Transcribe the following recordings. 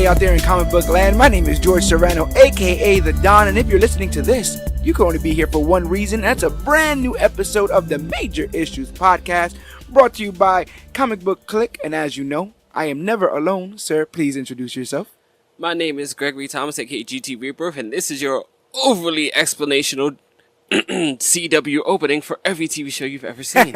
everybody out there in comic book land. My name is George Serrano, aka The Don, and if you're listening to this, you can only be here for one reason. That's a brand new episode of the Major Issues Podcast, brought to you by ComicBook Clique. And as you know, I am never alone. Sir, please introduce yourself. My name is Gregory Thomas, aka GT Rebirth, and this is your overly explanational CW opening for every TV show you've ever seen.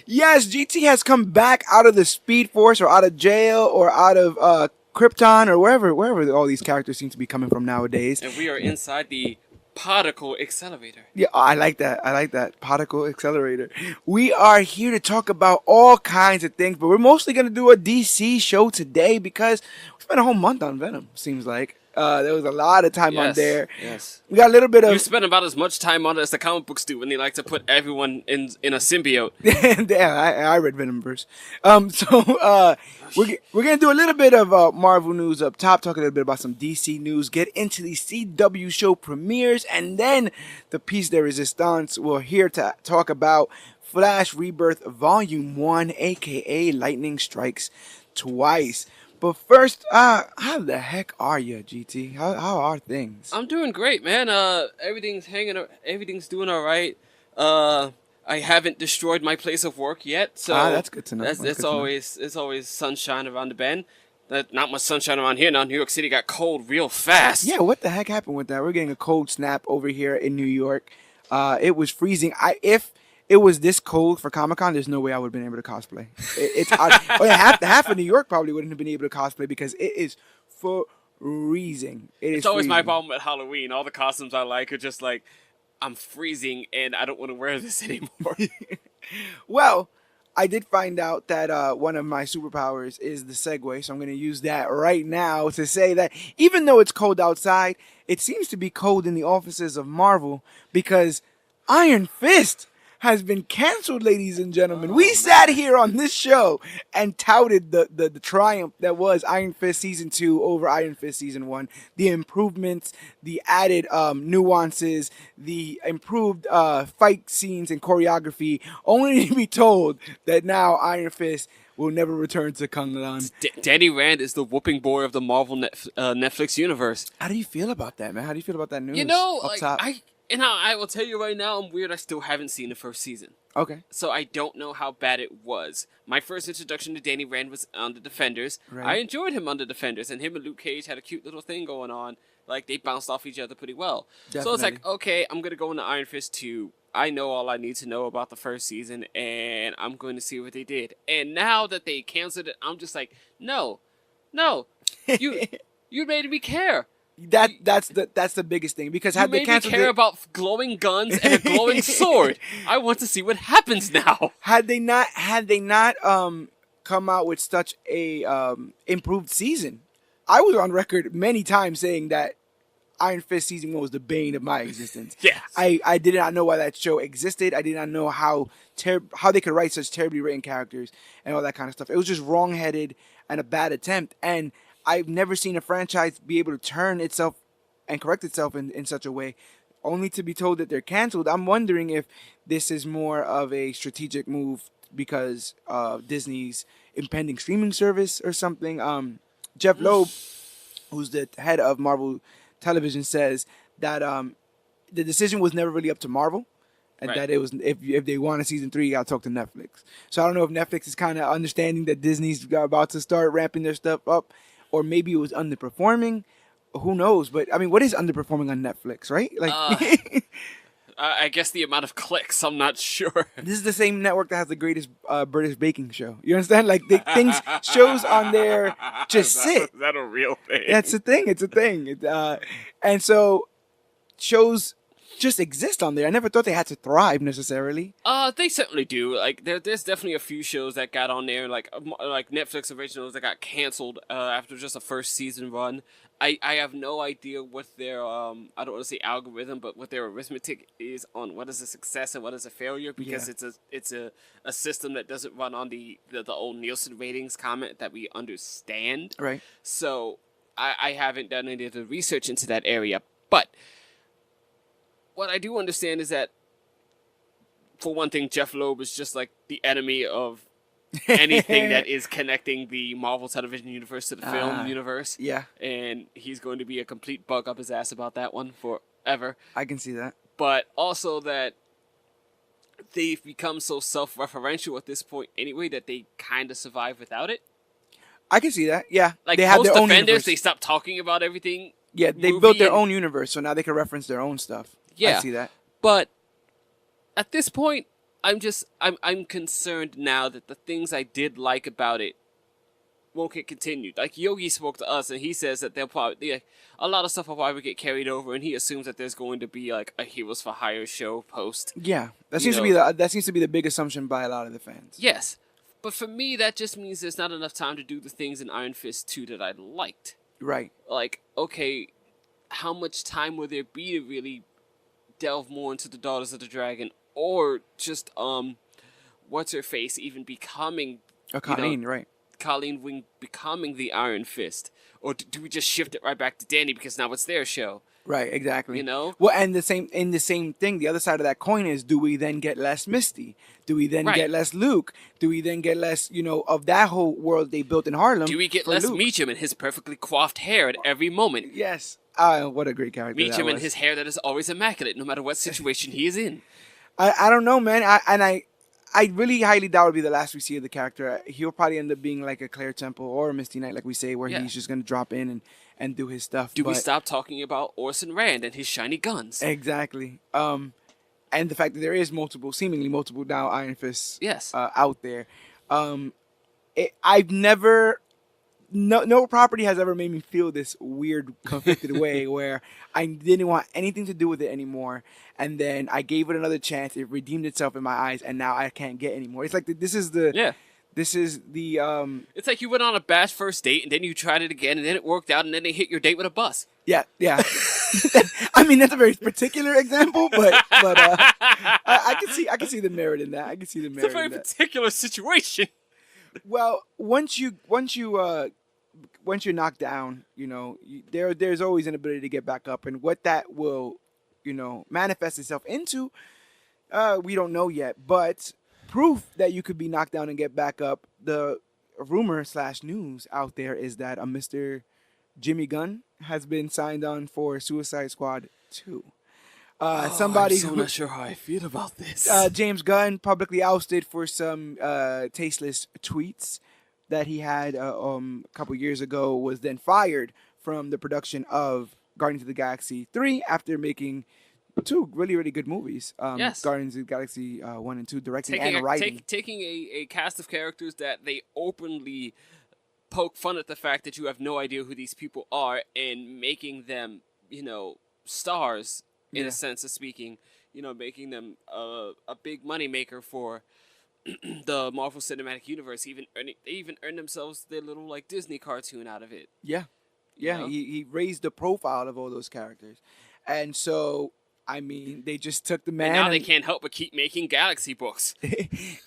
Yes, GT has come back out of the Speed Force, or out of jail, or out of Krypton, or wherever all these characters seem to be coming from nowadays. And we are inside the particle accelerator. Yeah, I like that. Particle accelerator. We are here to talk about all kinds of things, but we're mostly going to do a DC show today because we spent a whole month on Venom, seems like. There was a lot of time on there. Yes. We got a little bit of... You spend about as much time on it as the comic books do when they like to put everyone in a symbiote. Damn, I read Venomverse. We're going to do a little bit of Marvel news up top, talk a little bit about some DC news, get into the CW show premieres, and then the piece de resistance. We're here to talk about Flash Rebirth Volume 1, a.k.a. Lightning Strikes Twice. But first, how the heck are you, GT? How are things? I'm doing great, man. Everything's doing all right. I haven't destroyed my place of work yet, so that's good to know. It's always sunshine around the bend. Not much sunshine around here now. New York City got cold real fast. Yeah, what the heck happened with that? We're getting a cold snap over here in New York. It was freezing. If it was this cold for Comic-Con, there's no way I would have been able to cosplay. It's half of New York probably wouldn't have been able to cosplay because it is freezing. It's always my problem at Halloween. All the costumes I like are just like, I'm freezing and I don't want to wear this anymore. Well, I did find out that one of my superpowers is the segue, so I'm going to use that right now to say that even though it's cold outside, it seems to be cold in the offices of Marvel because Iron Fist has been canceled, ladies and gentlemen. We sat here on this show and touted the triumph that was Iron Fist Season 2 over Iron Fist Season 1. The improvements, the added nuances, the improved fight scenes and choreography, only to be told that now Iron Fist will never return to Kunlun. Danny Rand is the whooping boy of the Marvel Netflix universe. How do you feel about that, man? How do you feel about that news? You know, I will tell you right now, I'm weird. I still haven't seen the first season. Okay. So I don't know how bad it was. My first introduction to Danny Rand was on The Defenders. Right. I enjoyed him on The Defenders, and him and Luke Cage had a cute little thing going on. Like, they bounced off each other pretty well. Definitely. So it's like, okay, I'm going to go into Iron Fist 2. I know all I need to know about the first season, and I'm going to see what they did. And now that they canceled it, I'm just like, no, you made me care. That's the biggest thing because had they canceled me care about glowing guns and a glowing sword. I want to see what happens now. Had they not come out with such a improved season, I was on record many times saying that Iron Fist Season 1 was the bane of my existence. Yes. I did not know why that show existed. I did not know how they could write such terribly written characters and all that kind of stuff. It was just wrong-headed and a bad attempt. And I've never seen a franchise be able to turn itself and correct itself in such a way, only to be told that they're canceled. I'm wondering if this is more of a strategic move because of Disney's impending streaming service or something. Jeff Loeb, who's the head of Marvel Television, says that the decision was never really up to Marvel. And that it was if they want a season 3, you gotta talk to Netflix. So I don't know if Netflix is kind of understanding that Disney's about to start ramping their stuff up, or maybe it was underperforming. Who knows? But I mean, what is underperforming on Netflix, right? Like, I guess the amount of clicks. I'm not sure. This is the same network that has the greatest British baking show. You understand? Like shows on there just sit. Is that a real thing? That's a thing. It's a thing. And so shows just exist on there. I never thought they had to thrive necessarily. They certainly do. Like there's definitely a few shows that got on there, like Netflix originals that got canceled after just a first season run. I have no idea what their I don't want to say algorithm, but what their arithmetic is on what is a success and what is a failure, because it's a system that doesn't run on the old Nielsen ratings comment that we understand. Right. So I haven't done any of the research into that area, but what I do understand is that, for one thing, Jeff Loeb is just like the enemy of anything that is connecting the Marvel television universe to the film universe. Yeah. And he's going to be a complete bug up his ass about that one forever. I can see that. But also that they've become so self-referential at this point anyway that they kind of survive without it. I can see that. Yeah. Like they have post their own Defenders, universe. they stopped talking about everything. Yeah, they built their own universe, so now they can reference their own stuff. Yeah. I see that. But at this point, I'm concerned now that the things I did like about it won't get continued. Like Yogi spoke to us, and he says that they'll probably a lot of stuff will probably get carried over, and he assumes that there's going to be like a Heroes for Hire show post. Yeah, that seems to be the big assumption by a lot of the fans. Yes, but for me, that just means there's not enough time to do the things in Iron Fist 2 that I liked. Right. Like, okay, how much time will there be to really delve more into the Daughters of the Dragon, or just what's her face even becoming Colleen, right? Colleen Wing becoming the Iron Fist, or do we just shift it right back to Danny because now it's their show? Right, exactly. You know. Well, and the same thing. The other side of that coin is: do we then get less Misty? Do we then get less Luke? Do we then get less, of that whole world they built in Harlem? Do we get less Luke? Meacham and his perfectly coiffed hair at every moment? Yes. What a great character Meacham that was. and his hair that is always immaculate, no matter what situation he is in. I don't know, man. I really highly doubt it'll be the last we see of the character. He'll probably end up being like a Claire Temple or a Misty Knight, like we say, where he's just going to drop in and do his stuff. Do we stop talking about Orson Rand and his shiny guns? Exactly. And the fact that there is seemingly multiple now Iron Fists out there. I've never... No property has ever made me feel this weird, conflicted way where I didn't want anything to do with it anymore, and then I gave it another chance. It redeemed itself in my eyes, and now I can't get anymore. It's like this is the. It's like you went on a bad first date, and then you tried it again, and then it worked out, and then they hit your date with a bus. Yeah. I mean, that's a very particular example, but I can see the merit in that. I can see the merit. It's a very particular situation. Well, once you're knocked down, there's always an ability to get back up, and what that will, manifest itself into, we don't know yet. But proof that you could be knocked down and get back up, the rumor / news out there is that a Mr. Jimmy Gunn has been signed on for Suicide Squad 2. I'm not sure how I feel about this. James Gunn publicly ousted for some tasteless tweets that he had a couple years ago, was then fired from the production of Guardians of the Galaxy 3 after making 2 really, really good movies. Guardians of the Galaxy 1 and 2, directing and writing. Taking a cast of characters that they openly poke fun at the fact that you have no idea who these people are and making them, stars in a sense of speaking, making them a big money maker for the Marvel Cinematic Universe. They even earned themselves their little like Disney cartoon out of it. Yeah. He raised the profile of all those characters, and so I mean they just took the man. And now they can't help but keep making Galaxy books.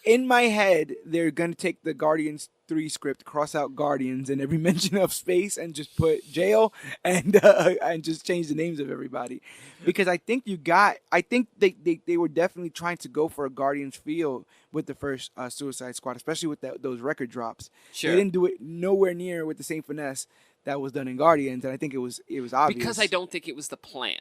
In my head, they're gonna take the Guardians 3 script, cross out Guardians and every mention of space, and just put jail and just change the names of everybody, because I think they were definitely trying to go for a Guardians feel with the first Suicide Squad, especially with those record drops. Sure. They didn't do it nowhere near with the same finesse that was done in Guardians, and I think it was obvious. Because I don't think it was the plan.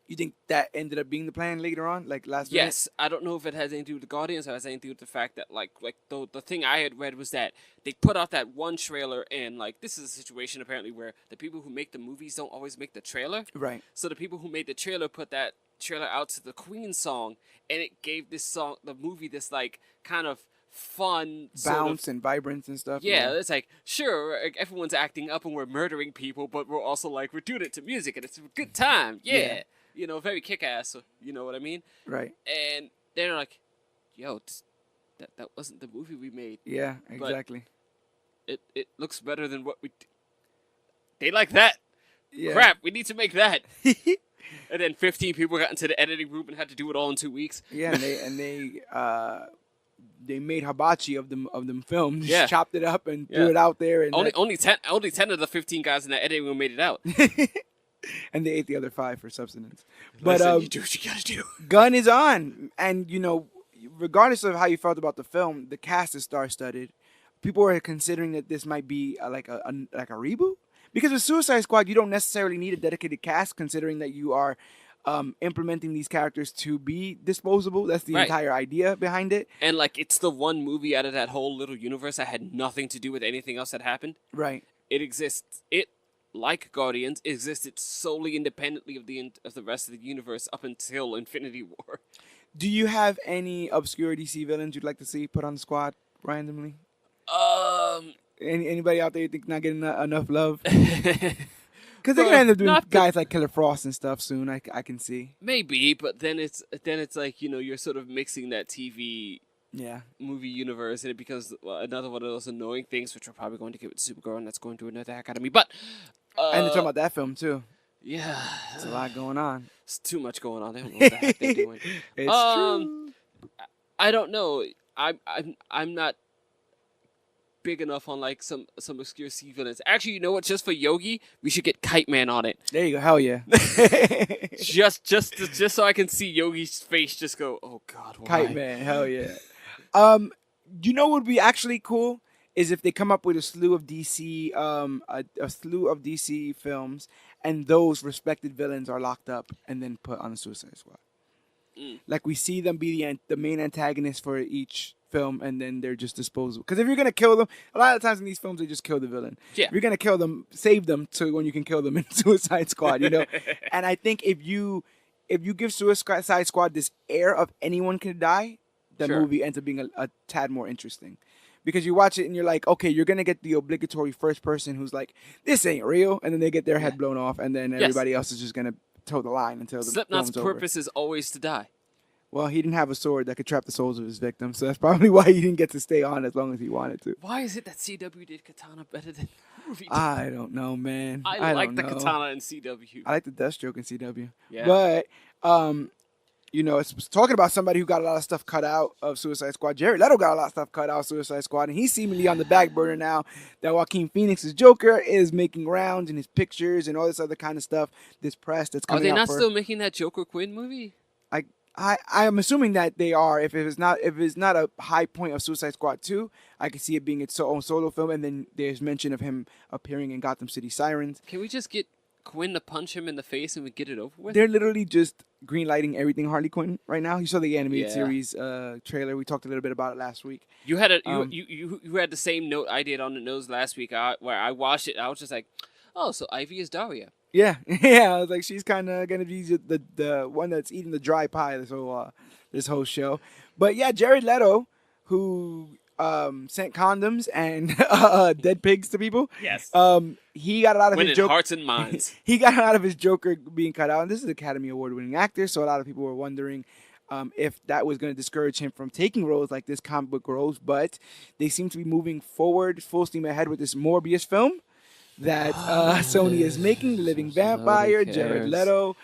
You think that ended up being the plan later on, like last minute? Yes, I don't know if it has anything to do with the Guardians or has anything to do with the fact that like the thing I had read was that they put out that one trailer, and like this is a situation apparently where the people who make the movies don't always make the trailer. Right. So the people who made the trailer put that trailer out to the Queen song, and it gave the movie this like kind of fun bounce and vibrance and stuff. Yeah, it's like, sure, like, everyone's acting up and we're murdering people, but we're also like, we're doing it to music and it's a good time. Yeah. Very kick-ass, you know what I mean? Right. And they're like, yo, that wasn't the movie we made. Yeah, exactly. But it looks better than what we did. They like that. Yeah. Crap, we need to make that. And then 15 people got into the editing room and had to do it all in 2 weeks. Yeah, and they made hibachi of them films. Just chopped it up and threw it out there. And only 10 of the 15 guys in that editing room made it out. And they ate the other 5 for subsistence. But you do what you gotta do. Gunn is on, and regardless of how you felt about the film, the cast is star-studded. People are considering that this might be like a reboot, because with Suicide Squad, you don't necessarily need a dedicated cast, considering that you are implementing these characters to be disposable. That's the entire idea behind it. And like, it's the one movie out of that whole little universe that had nothing to do with anything else that happened. Right. It exists. It, like Guardians, existed solely independently of the rest of the universe up until Infinity War. Do you have any obscure DC villains you'd like to see put on the squad randomly? Anybody out there you think not getting enough love? Because they're gonna end up doing guys like Killer Frost and stuff soon. I can see. Maybe, but then it's like, you know, you're sort of mixing that TV movie universe, and it becomes another one of those annoying things, which we're probably going to get with Supergirl, and that's going to another academy. But and they're talking about that film too. Yeah, there's a lot going on. It's too much going on. They don't know what the heck they're doing. It's true. I don't know. I'm not big enough on like some obscure C villains. Actually, you know what? Just for Yogi, we should get Kite Man on it. There you go. Hell yeah. just so I can see Yogi's face just go, oh God, why? Kite Man. Hell yeah. You know what would be actually cool is if they come up with a slew of DC, a slew of DC films, and those respected villains are locked up and then put on the Suicide Squad. Like we see them be the main antagonist for each film, and then they're just disposable. Because if you're gonna kill them, a lot of times in these films they just kill the villain. Yeah. If you're gonna kill them, save them to when you can kill them in Suicide Squad. You know. And I think if you give Suicide Squad this air of anyone can die, the movie ends up being a tad more interesting. Because you watch it and you're like, okay, you're gonna get the obligatory first person who's like, this ain't real, and then they get their head blown off, and then everybody else is just gonna toe the line until the Slipknot's film's over. purpose is always to die. Well, he didn't have a sword that could trap the souls of his victims, so that's probably why he didn't get to stay on as long as he wanted to. Why is it that CW did Katana better than movie? I don't know, man. I like the Katana in CW. I like the Deathstroke in CW. Yeah. But, you know, it's talking about somebody who got a lot of stuff cut out of Suicide Squad. Jared Leto got a lot of stuff cut out of Suicide Squad, and he's seemingly on the back burner now that Joaquin Phoenix's Joker is making rounds in his pictures and all this other kind of stuff, this press that's coming out. Are they not still making that Joker Quinn movie? I'm assuming that they are. If it's not a high point of Suicide Squad 2, I can see it being its own solo film, and then there's mention of him appearing in Gotham City Sirens. Can we just get Quinn to punch him in the face and we get it over with? They're literally just greenlighting everything Harley Quinn right now. You saw the animated series trailer. We talked a little bit about it last week. You had you had the same note I did on the nose last week where I watched it. I was just like, oh, so Ivy is Daria. Yeah, yeah. I was like, she's kind of gonna be the one that's eating the dry pie this whole show. But yeah, Jared Leto, who sent condoms and dead pigs to people. Yes. He got a lot of his Joker. Hearts and minds. He got a lot of his Joker being cut out, and this is an Academy Award-winning actor, so a lot of people were wondering if that was going to discourage him from taking roles like this, comic book roles. But they seem to be moving forward, full steam ahead with this Morbius film that Sony is making, The Living Vampire, Jared Leto.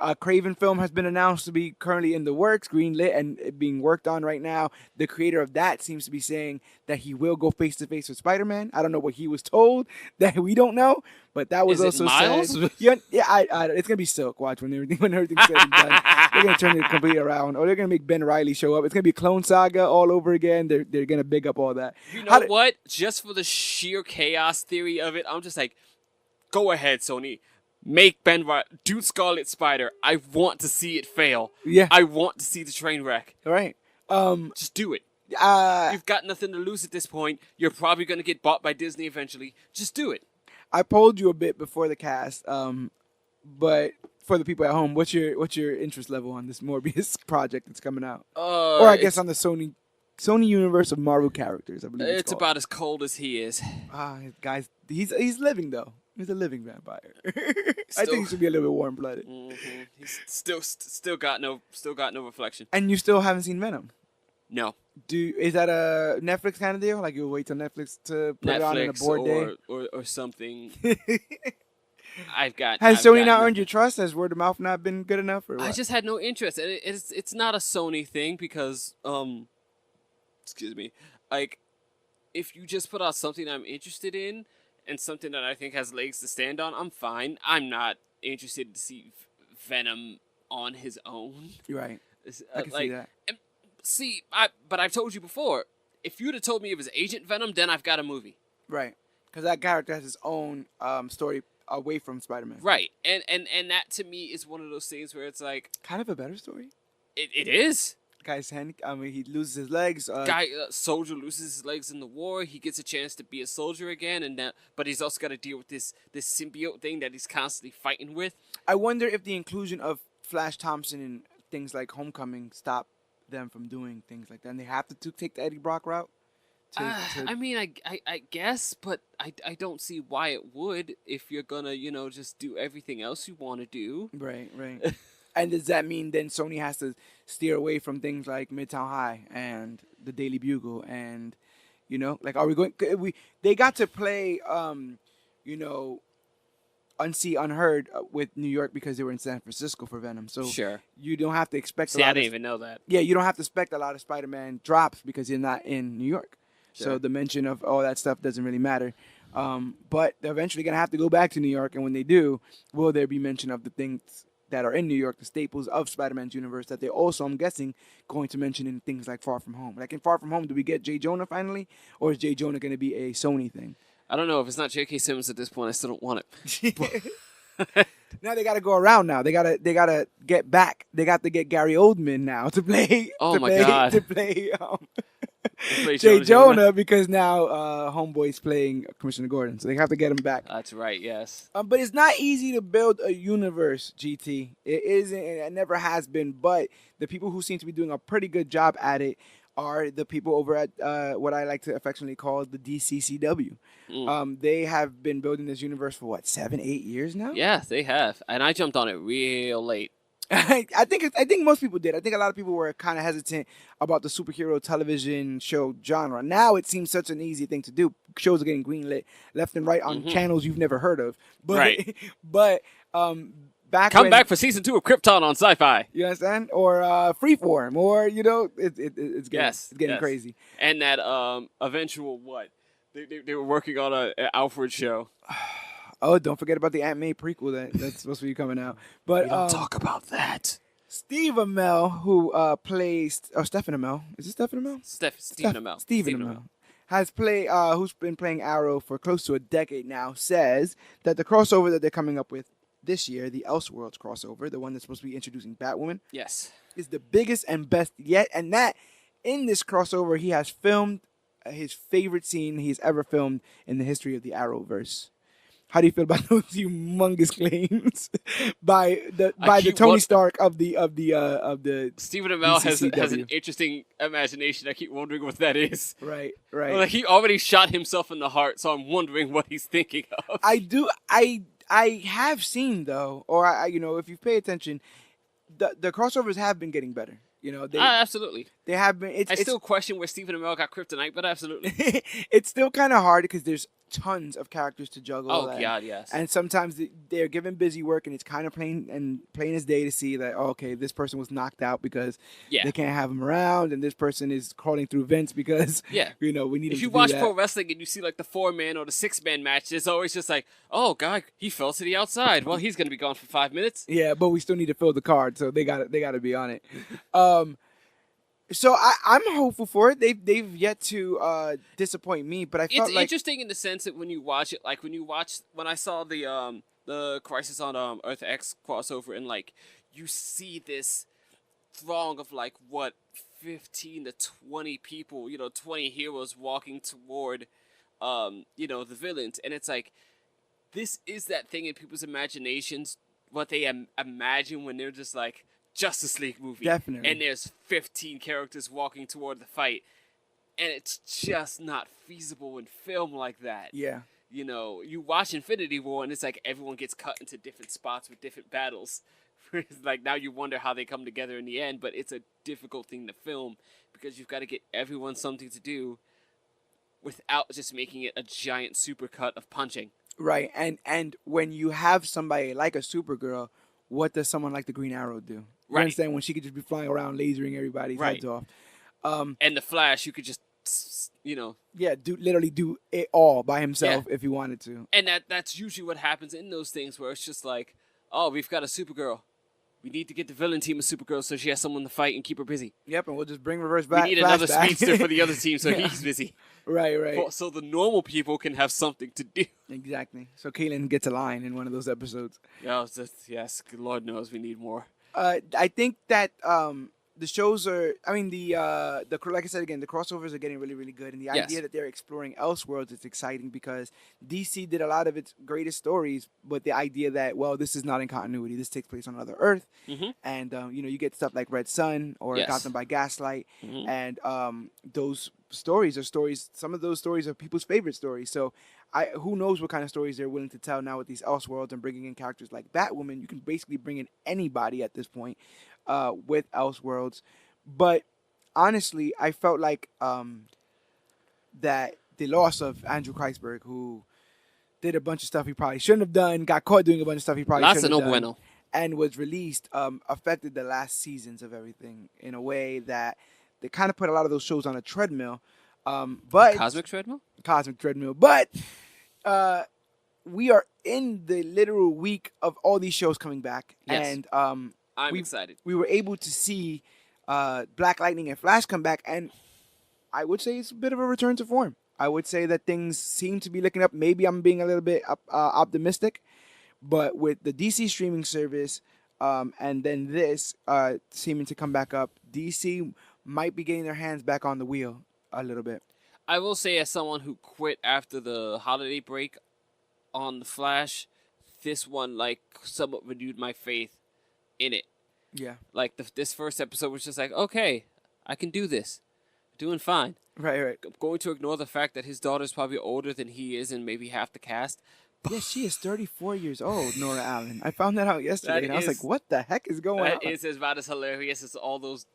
A Craven film has been announced to be currently in the works, greenlit, and being worked on right now. The creator of that seems to be saying that he will go face-to-face with Spider-Man. I don't know what he was told that we don't know, but that was also Miles? said. Yeah, it's going to be Silk. Watch when everything's said and done. They're going to turn it completely around. Or they're going to make Ben Reilly show up. It's going to be Clone Saga all over again. They're going to big up all that. You know what? Just for the sheer chaos theory of it, I'm just like, go ahead, Sony. Make Ben Reilly do Scarlet Spider. I want to see it fail. Yeah. I want to see the train wreck. All right. Just do it. You've got nothing to lose at this point. You're probably going to get bought by Disney eventually. Just do it. I polled you a bit before the cast, but for the people at home, what's your interest level on this Morbius project that's coming out? Or I guess on the Sony universe of Marvel characters, I believe it's about as cold as he is. Guys, he's living though. He's a living vampire. I think he should be a little bit warm-blooded. Mm-hmm. He's still got no reflection. And you still haven't seen Venom? No. Is that a Netflix kind of deal? Like you'll wait till Netflix to put it on in a board day? Or something. Has Sony not earned your trust? Has word of mouth not been good enough? Or what? I just had no interest. And it's not a Sony thing because, excuse me, like, if you just put out something I'm interested in, and something that I think has legs to stand on, I'm fine. I'm not interested to see Venom on his own. Right. I can see that. And but I've told you before, if you'd have told me it was Agent Venom, then I've got a movie. Right. Because that character has his own story away from Spider-Man. Right. And that to me is one of those things where it's like kind of a better story. It is. Guy's he loses his legs. Soldier loses his legs in the war. He gets a chance to be a soldier again, but he's also got to deal with this symbiote thing that he's constantly fighting with. I wonder if the inclusion of Flash Thompson in things like Homecoming stop them from doing things like that, and they have to take the Eddie Brock route. I mean, I guess, but I don't see why it would if you're gonna just do everything else you want to do. Right. And does that mean then Sony has to steer away from things like Midtown High and the Daily Bugle and, like, are we going? They got to play, Unseen Unheard with New York because they were in San Francisco for Venom. So sure, you don't have to expect. I didn't even know that. Yeah, you don't have to expect a lot of Spider-Man drops because you're not in New York. Sure. So the mention of all that stuff doesn't really matter. But they're eventually gonna have to go back to New York, and when they do, will there be mention of the things that are in New York, the staples of Spider-Man's universe that they're also, I'm guessing, going to mention in things like Far From Home. Like in Far From Home, do we get J. Jonah finally, or is J. Jonah going to be a Sony thing? I don't know. If it's not J.K. Simmons at this point, I still don't want it. Now they got to go around. Now they gotta get back. They got to get Gary Oldman now to play. God! To play J. Jonah because now Homeboy's playing Commissioner Gordon, so they have to get him back. That's right. Yes. But it's not easy to build a universe, GT. It isn't. It never has been. But the people who seem to be doing a pretty good job at it are the people over at what I like to affectionately call the DCCW. They have been building this universe for 7-8 years now. Yeah, they have, and I jumped on it real late. I think most people did. I think a lot of people were kind of hesitant about the superhero television show genre. Now it seems such an easy thing to do. Shows are getting greenlit left and right on channels you've never heard of. But, right. But back for season 2 of Krypton on Sci-Fi. You understand? Or Freeform, or it's getting crazy. And that eventual they were working on an Alfred show. Oh, don't forget about the Aunt May prequel that's supposed to be coming out. But we don't talk about that. Steve Amell, who plays Stephen Amell, is it Stephen Amell? Stephen Amell. Stephen Amell has who's been playing Arrow for close to a decade now, says that the crossover that they're coming up with this year, the Elseworlds crossover, the one that's supposed to be introducing Batwoman, yes, is the biggest and best yet. And that in this crossover, he has filmed his favorite scene he's ever filmed in the history of the Arrowverse. How do you feel about those humongous claims by the Tony Stark of the Stephen Amell has an interesting imagination. I keep wondering what that is. Right. Well, he already shot himself in the heart, so I'm wondering what he's thinking of. I have seen though, or if you pay attention, the crossovers have been getting better. Absolutely. They have been. I still question where Stephen Amell got kryptonite, but absolutely. It's still kind of hard because there's tons of characters to juggle. Oh God, yes. And sometimes they're given busy work, and it's kind of plain as day to see that okay, this person was knocked out because they can't have him around, and this person is crawling through vents because we need. If you watch pro wrestling and you see like the 4-man or the 6-man match, it's always just like, oh God, he fell to the outside. Well, he's gonna be gone for 5 minutes. Yeah, but we still need to fill the card, so they got to be on it. So I'm hopeful for it. They've yet to disappoint me, but I felt it's interesting in the sense that when you watch it, like when I saw the Crisis on Earth X crossover, and like you see this throng of 15 to 20 people, 20 heroes walking toward the villains, and it's like this is that thing in people's imaginations, what they imagine when they're just like Justice League movie. Definitely. And there's 15 characters walking toward the fight. And it's just not feasible in film like that. Yeah. You watch Infinity War and it's like everyone gets cut into different spots with different battles. It's like now you wonder how they come together in the end, but it's a difficult thing to film because you've got to get everyone something to do without just making it a giant supercut of punching. Right. And when you have somebody like a Supergirl, what does someone like the Green Arrow do? You understand? When she could just be flying around lasering everybody's heads off. And the Flash, you could just, Yeah, literally do it all by himself if he wanted to. And that's usually what happens in those things where it's just like, oh, we've got a Supergirl. we need to get the villain team of Supergirl so she has someone to fight and keep her busy. Yep, and we'll just bring Reverse back. We need another speedster for the other team so he's busy. Right. So the normal people can have something to do. Exactly. So Caitlin gets a line in one of those episodes. Yes, Lord knows we need more. I think that the shows are. I mean, like I said again, the crossovers are getting really, really good, and the idea that they're exploring Elseworlds is exciting because DC did a lot of its greatest stories, but the idea that this is not in continuity. This takes place on another Earth, and you get stuff like Red Sun or Gotham by Gaslight, and those stories are stories. Some of those stories are people's favorite stories. So, who knows what kind of stories they're willing to tell now with these Elseworlds and bringing in characters like Batwoman. You can basically bring in anybody at this point with Elseworlds. But honestly, I felt like that the loss of Andrew Kreisberg, who did a bunch of stuff he probably shouldn't have done, got caught doing a bunch of stuff he probably shouldn't have done, bueno. and was released, affected the last seasons of everything in a way that they kind of put a lot of those shows on a treadmill. But Cosmic treadmill? Cosmic treadmill. But we are in the literal week of all these shows coming back. Yes. And I'm excited. We were able to see Black Lightning and Flash come back, and I would say it's a bit of a return to form. I would say that things seem to be looking up. Maybe I'm being a little bit optimistic, but with the DC streaming service and then this seeming to come back up, DC might be getting their hands back on the wheel a little bit. I will say, as someone who quit after the holiday break on The Flash, this one somewhat renewed my faith in it. Yeah. This first episode was just like, okay, I can do this. Doing fine. Right. I'm going to ignore the fact that his daughter's probably older than he is and maybe half the cast. Yeah, she is 34 years old, Nora Allen. I found that out yesterday, and I was like, what the heck is going on? That is about as hilarious as all those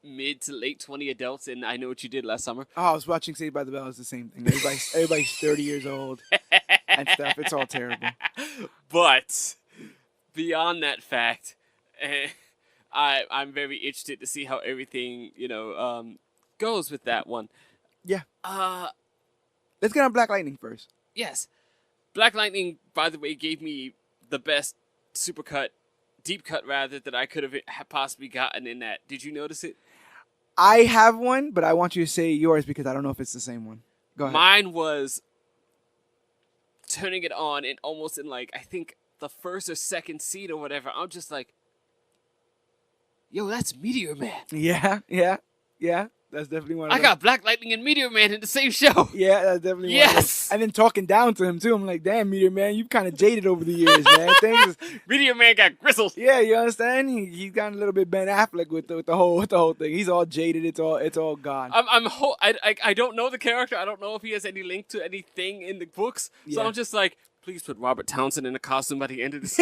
mid to late 20 adults in I Know What You Did Last Summer. Oh, I was watching Saved by the Bell. It's the same thing. Everybody's 30 years old and stuff. It's all terrible. But beyond that fact, I'm very interested to see how everything, goes with that one. Yeah. Let's get on Black Lightning first. Yes. Black Lightning, by the way, gave me the best deep cut rather, that I could have possibly gotten in that. Did you notice it? I have one, but I want you to say yours because I don't know if it's the same one. Go ahead. Mine was turning it on and almost in I think the first or second scene or whatever, I'm just like, yo, that's Meteor Man. Yeah. That's definitely one of them. I got Black Lightning and Meteor Man in the same show. Yeah, that's definitely one of them. And then talking down to him, too. I'm like, damn, Meteor Man, you've kind of jaded over the years, man. Meteor Man got grizzled. Yeah, you understand? He's gotten a little bit Ben Affleck with the whole thing. He's all jaded. It's all gone. I don't know the character. I don't know if he has any link to anything in the books. So I'm just like, please put Robert Townsend in a costume by the end of this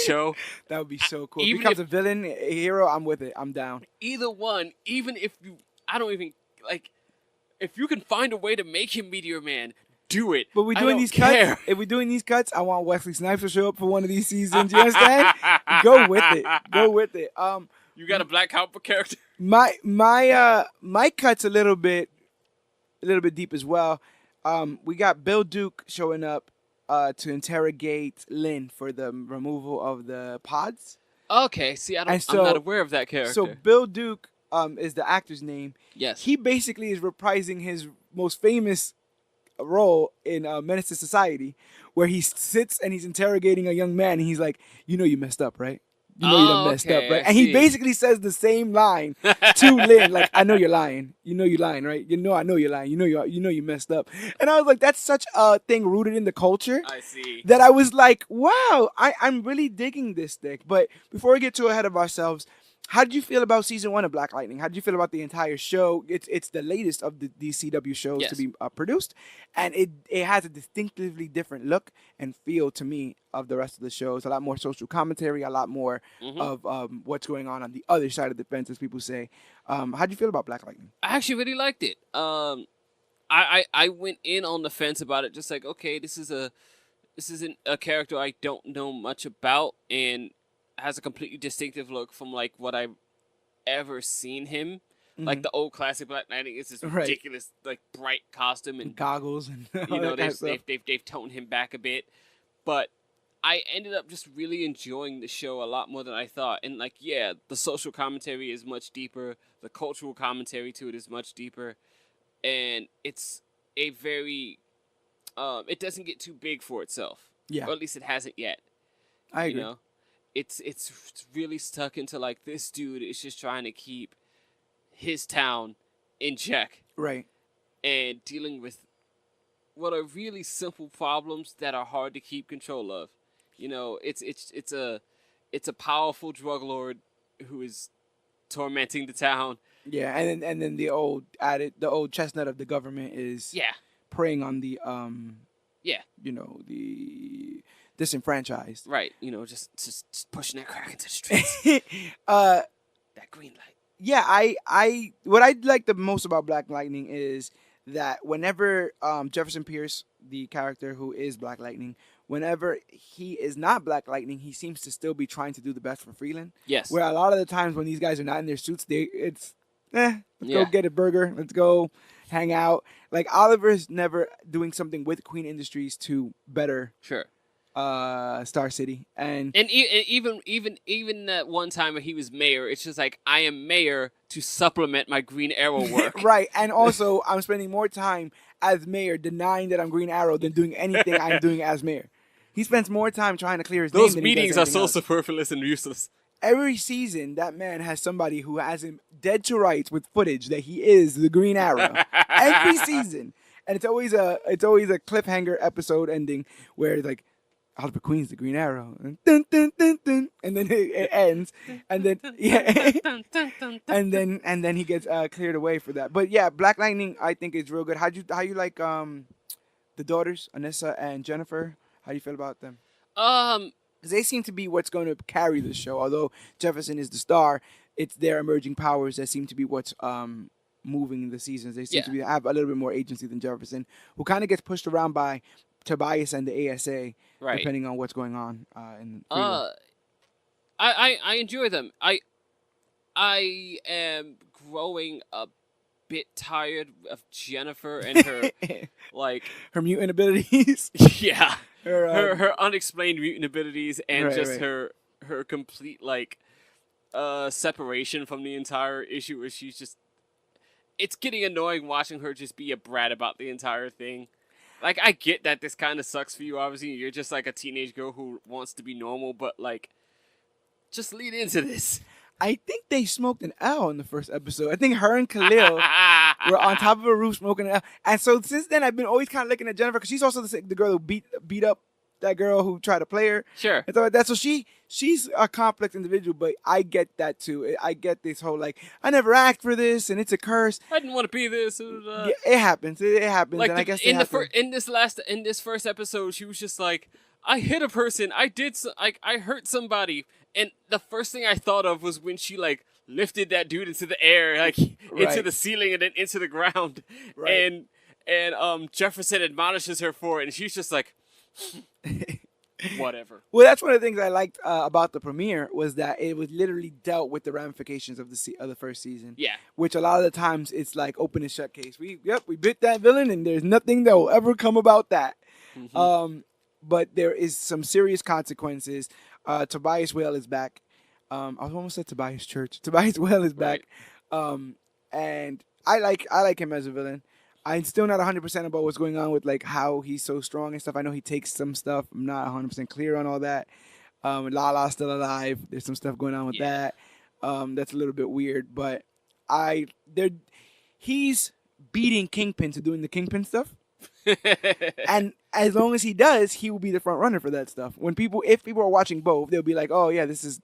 show. That would be so cool. If he becomes a villain, a hero, I'm with it. I'm down. Either one, even if you... I don't even, if you can find a way to make him Meteor Man, do it. But we're doing these cuts. If we're doing these cuts, I want Wesley Snipes to show up for one of these seasons. You understand? Go with it. You got a black comic book character? My cut's a little bit deep as well. We got Bill Duke showing up to interrogate Lynn for the removal of the pods. Okay, see, I'm not aware of that character. So Bill Duke is the actor's name. Yes. He basically is reprising his most famous role in Menace to Society, where he sits and he's interrogating a young man, and he's like, you know you messed up, right? You know you done messed up, right? And he basically says the same line to Lynn, like, I know you're lying. You know you're lying, right? You know I know you're lying. You know you messed up. And I was like, that's such a thing rooted in the culture. I see. That I was like, wow, I'm really digging this thing. But before we get too ahead of ourselves, how did you feel about season 1 of Black Lightning? How did you feel about the entire show? It's the latest of the DCW shows to be produced, and it has a distinctively different look and feel to me of the rest of the shows. A lot more social commentary, a lot more of what's going on the other side of the fence, as people say. How did you feel about Black Lightning? I actually really liked it. I went in on the fence about it, just like, okay, this isn't a character I don't know much about, and has a completely distinctive look from what I've ever seen him. Like the old classic Black Lightning is this ridiculous bright costume and goggles and they've toned him back a bit. But I ended up just really enjoying the show a lot more than I thought. And like, yeah, the social commentary is much deeper. The cultural commentary to it is much deeper, and it's a very it doesn't get too big for itself. Yeah, Or at least it hasn't yet. I You agree. know, it's really stuck into like this dude is just trying to keep his town in check Right. and dealing with what are really simple problems that are hard to keep control of. You know, it's a powerful drug lord who is tormenting the town. Yeah, and then the old chestnut of the government is Yeah, preying on the yeah, the disenfranchised. right. You know, just pushing that crack into the streets. uh That green light. yeah, I what I like the most about Black Lightning is that whenever Jefferson Pierce, the character who is Black Lightning, whenever he is not Black Lightning, he seems to still be trying to do the best for Freeland. Yes. Where a lot of the times when these guys are not in their suits, let's Yeah. go get a burger, let's go hang out. Like Oliver's never doing something with Queen Industries to better Sure. Star City, and even that one time when he was mayor, it's just like I am mayor to supplement my Green Arrow work. right. And also, I'm spending more time as mayor denying that I'm Green Arrow than doing anything I'm doing as mayor. He spends more time trying to clear his name Those than he does meetings are anything so else. superfluous and useless. Every season, that man has somebody who has him dead to rights with footage that he is the Green Arrow. Every season, and it's always a cliffhanger episode ending where it's like, Oliver Queen's the Green Arrow, and dun, dun, dun, dun, and then it ends, and then and then he gets cleared away for that. But yeah, Black Lightning I think is real good. How you like the daughters, Anissa and Jennifer? How do you feel about them? Because they seem to be what's going to carry the show. Although Jefferson is the star, it's their emerging powers that seem to be what's moving the seasons. They seem to have a little bit more agency than Jefferson, who kind of gets pushed around by Tobias and the ASA, right. depending on what's going on in I enjoy them. I am growing a bit tired of Jennifer and her like her mutant abilities. yeah. Her unexplained mutant abilities and right. her complete like separation from the entire issue where she's just it's getting annoying watching her just be a brat about the entire thing. Like, I get that this kind of sucks for you, obviously. You're just, like, a teenage girl who wants to be normal, but, like, just lead into this. I think they smoked an L in the first episode. I think her and Khalil were on top of a roof smoking an L. And so since then, I've been always kind of looking at Jennifer, because she's also the girl who beat up that girl who tried to play her. Sure. And so that's so she's a complex individual, but I get that too. I get this whole like I never asked for this and it's a curse. I didn't want to be this. Yeah, it happens. It happens. Like and I guess in this first episode, she was just like, I hit a person. I hurt somebody, and the first thing I thought of was when she like lifted that dude into the air, like into the ceiling and then into the ground, right. and Jefferson admonishes her for it, and she's just like. Whatever. Well, that's one of the things I liked about the premiere was that it was literally dealt with the ramifications of the first season. Yeah. Which a lot of the times it's like open and shut case. We bit that villain and there's nothing that will ever come about that. Mm-hmm. But there is some serious consequences. Tobias Whale is back. I almost said Tobias Church. Tobias Whale is back. Right. And I like him as a villain. I'm still not 100% about what's going on with like how he's so strong and stuff. I know he takes some stuff. I'm not 100% clear on all that. Lala's still alive. There's some stuff going on with that. That's a little bit weird, but he's beating Kingpin to doing the Kingpin stuff. And as long as he does, he will be the front runner for that stuff. If people are watching both, they'll be like, "Oh yeah, this is."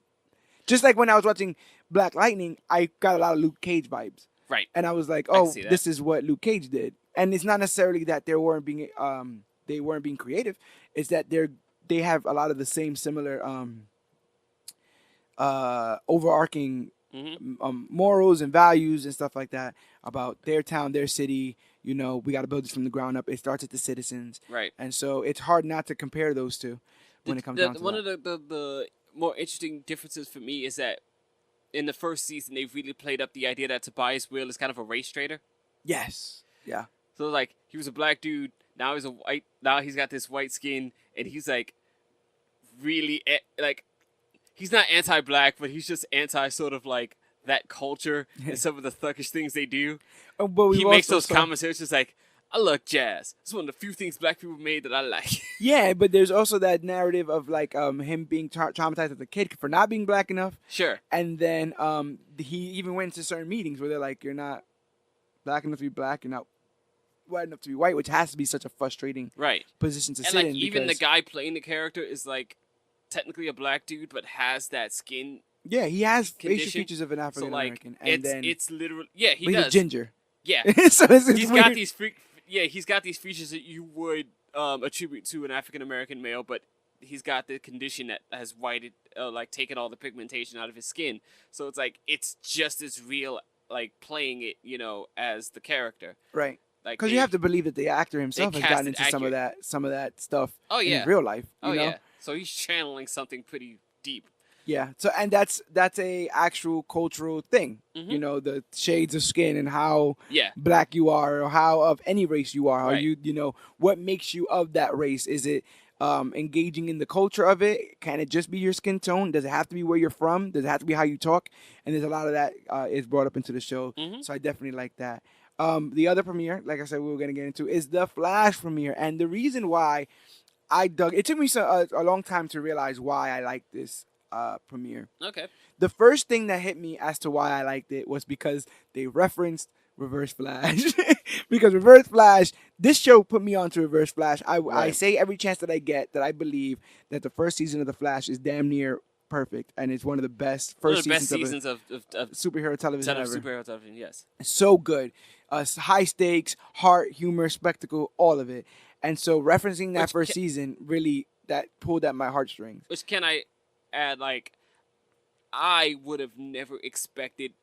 Just like when I was watching Black Lightning, I got a lot of Luke Cage vibes. Right. And I was like, "Oh, this is what Luke Cage did." And it's not necessarily that they weren't being creative. It's that they have a lot of the same similar overarching morals and values and stuff like that about their town, their city. You know, we got to build this from the ground up. It starts at the citizens. Right. And so it's hard not to compare those two when it comes down to one of the more interesting differences for me is that in the first season, they really played up the idea that Tobias Will is kind of a race traitor. Yes. Yeah. So, like, he was a black dude. Now he's got this white skin, and he's, like, really like he's not anti-black, but he's just anti sort of like that culture and some of the thuggish things they do. But he makes those comments. It's just like, I love jazz. It's one of the few things black people made that I like. Yeah, but there's also that narrative of like him being traumatized as a kid for not being black enough. Sure. And then he even went to certain meetings where they're like, you're not black enough to be black, you're not white enough to be white, which has to be such a frustrating position to sit in. Even the guy playing the character is like technically a black dude, but has that skin. Yeah, he has condition. facial features of an African American. So like, it's literally he does. He's a ginger. Yeah. So it's he's weird. got these he's got these features that you would attribute to an African American male, but he's got the condition that has whited, like taken all the pigmentation out of his skin. So it's like it's just as real, like playing it, as the character. Right. Like because you have to believe that the actor himself has gotten into some of that stuff in real life. You know? Yeah. So he's channeling something pretty deep. Yeah. So and that's a actual cultural thing. Mm-hmm. The shades of skin and how black you are, or how of any race you are. How you what makes you of that race? Is it engaging in the culture of it? Can it just be your skin tone? Does it have to be where you're from? Does it have to be how you talk? And there's a lot of that is brought up into the show. Mm-hmm. So I definitely like that. The other premiere, like I said, we were going to get into, is the Flash premiere. And the reason why it took me a long time to realize why I like this premiere. Okay. The first thing that hit me as to why I liked it was because they referenced Reverse Flash. Because Reverse Flash, this show put me onto Reverse Flash. I say every chance that I get that I believe that the first season of The Flash is damn near perfect, and it's one of the best seasons of superhero television ever. Superhero television, yes. So good. High stakes, heart, humor, spectacle, all of it. And so referencing that first season really that pulled at my heartstrings. Which can I add, like, I would have never expected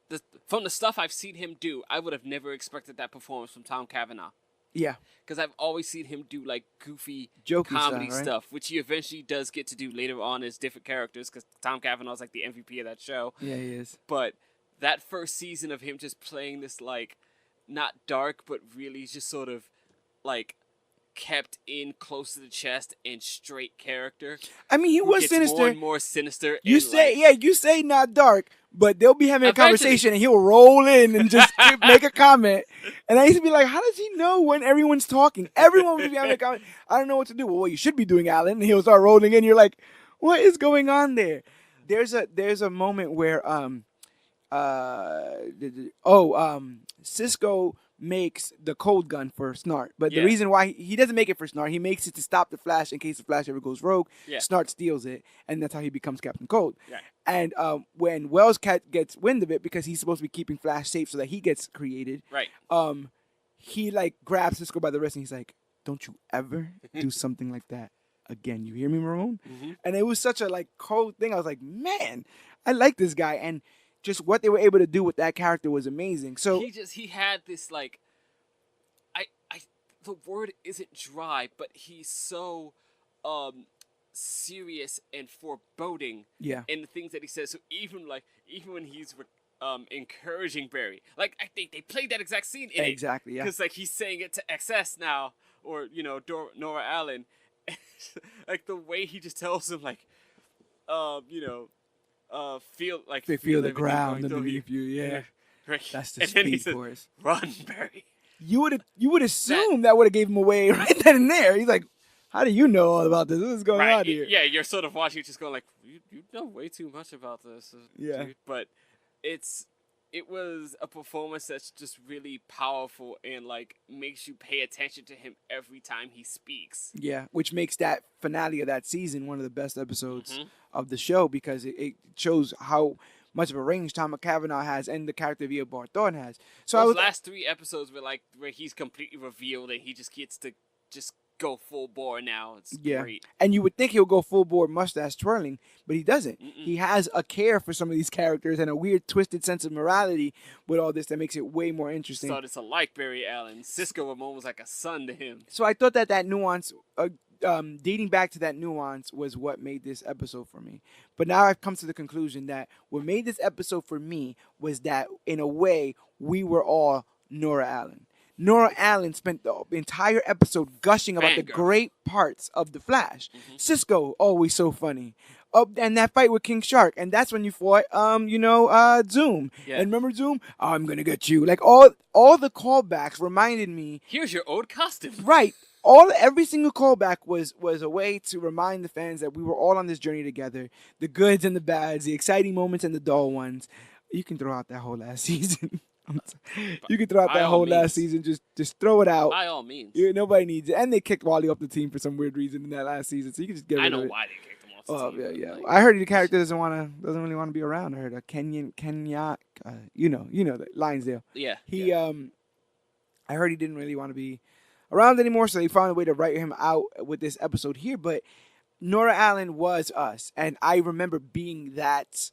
from the stuff I've seen him do. I would have never expected that performance from Tom Cavanaugh. Yeah, because I've always seen him do like goofy, jokey comedy stuff, which he eventually does get to do later on as different characters. Because Tom Cavanaugh's like the MVP of that show. Yeah, he is. But that first season of him just playing this like not dark, but really just sort of like kept in close to the chest and straight character. I mean, he was sinister. More and more sinister. You say not dark, but they'll be having a conversation and he'll roll in and just make a comment. And I used to be like, how does he know when everyone's talking? Everyone would be having a comment. I don't know what to do. Well, what you should be doing, Alan. And he'll start rolling in. You're like, what is going on there? There's a moment where Cisco makes the cold gun for Snart, but the reason why he doesn't make it for Snart, he makes it to stop the Flash in case the Flash ever goes rogue. Snart steals it, and that's how he becomes Captain Cold. And when Wells gets wind of it, because he's supposed to be keeping Flash safe so that he gets created, he like grabs Cisco by the wrist and he's like, "Don't you ever do something like that again. You hear me, Marone?" And it was such a like cold thing. I was like, man, I like this guy, and just what they were able to do with that character was amazing. So he had this like, the word isn't dry, but he's so serious and foreboding in the things that he says. So even when he's encouraging Barry, like I think they played that exact scene in it. Yeah. Because like he's saying it to XS now, or Nora Allen, like the way he just tells him like, feel the ground underneath you. Yeah. Right. That's the speed force. Run, Barry. You would assume that would have gave him away right then and there. He's like, how do you know all about this? What is going on here? Yeah, you're sort of watching it just going like, you know way too much about this. Dude. But it was a performance that's just really powerful and like makes you pay attention to him every time he speaks. Yeah, which makes that finale of that season one of the best episodes of the show, because it shows how much of a range Tom Cavanaugh has and the character of Eva Barthorn has. So those last 3 episodes where he's completely revealed and he just gets to just go full bore now. It's great. And you would think he'll go full bore mustache twirling, but he doesn't. He has a care for some of these characters and a weird twisted sense of morality with all this that makes it way more interesting. Started to like Barry Allen. Cisco Ramon was like a son to him. So I thought that nuance, dating back to that nuance, was what made this episode for me. But now I've come to the conclusion that what made this episode for me was that, in a way, we were all Nora Allen. Nora Allen spent the entire episode gushing about the great parts of the Flash. Cisco, always so funny. And that fight with King Shark, and that's when you fought, Zoom. Yeah. And remember Zoom? I'm gonna get you. Like all the callbacks reminded me. Here's your old costume. Right. Every single callback was a way to remind the fans that we were all on this journey together. The goods and the bads, the exciting moments and the dull ones. You can throw out that whole last season. You can throw out that whole last season. Just throw it out. By all means. Nobody needs it. And they kicked Wally off the team for some weird reason in that last season. So you can just get rid of it. I know why they kicked him off the team. Yeah. I heard the character doesn't really want to be around. I heard a Kenya, you know the Lionsdale. Yeah. I heard he didn't really want to be around anymore, so they found a way to write him out with this episode here. But Nora Allen was us, and I remember being that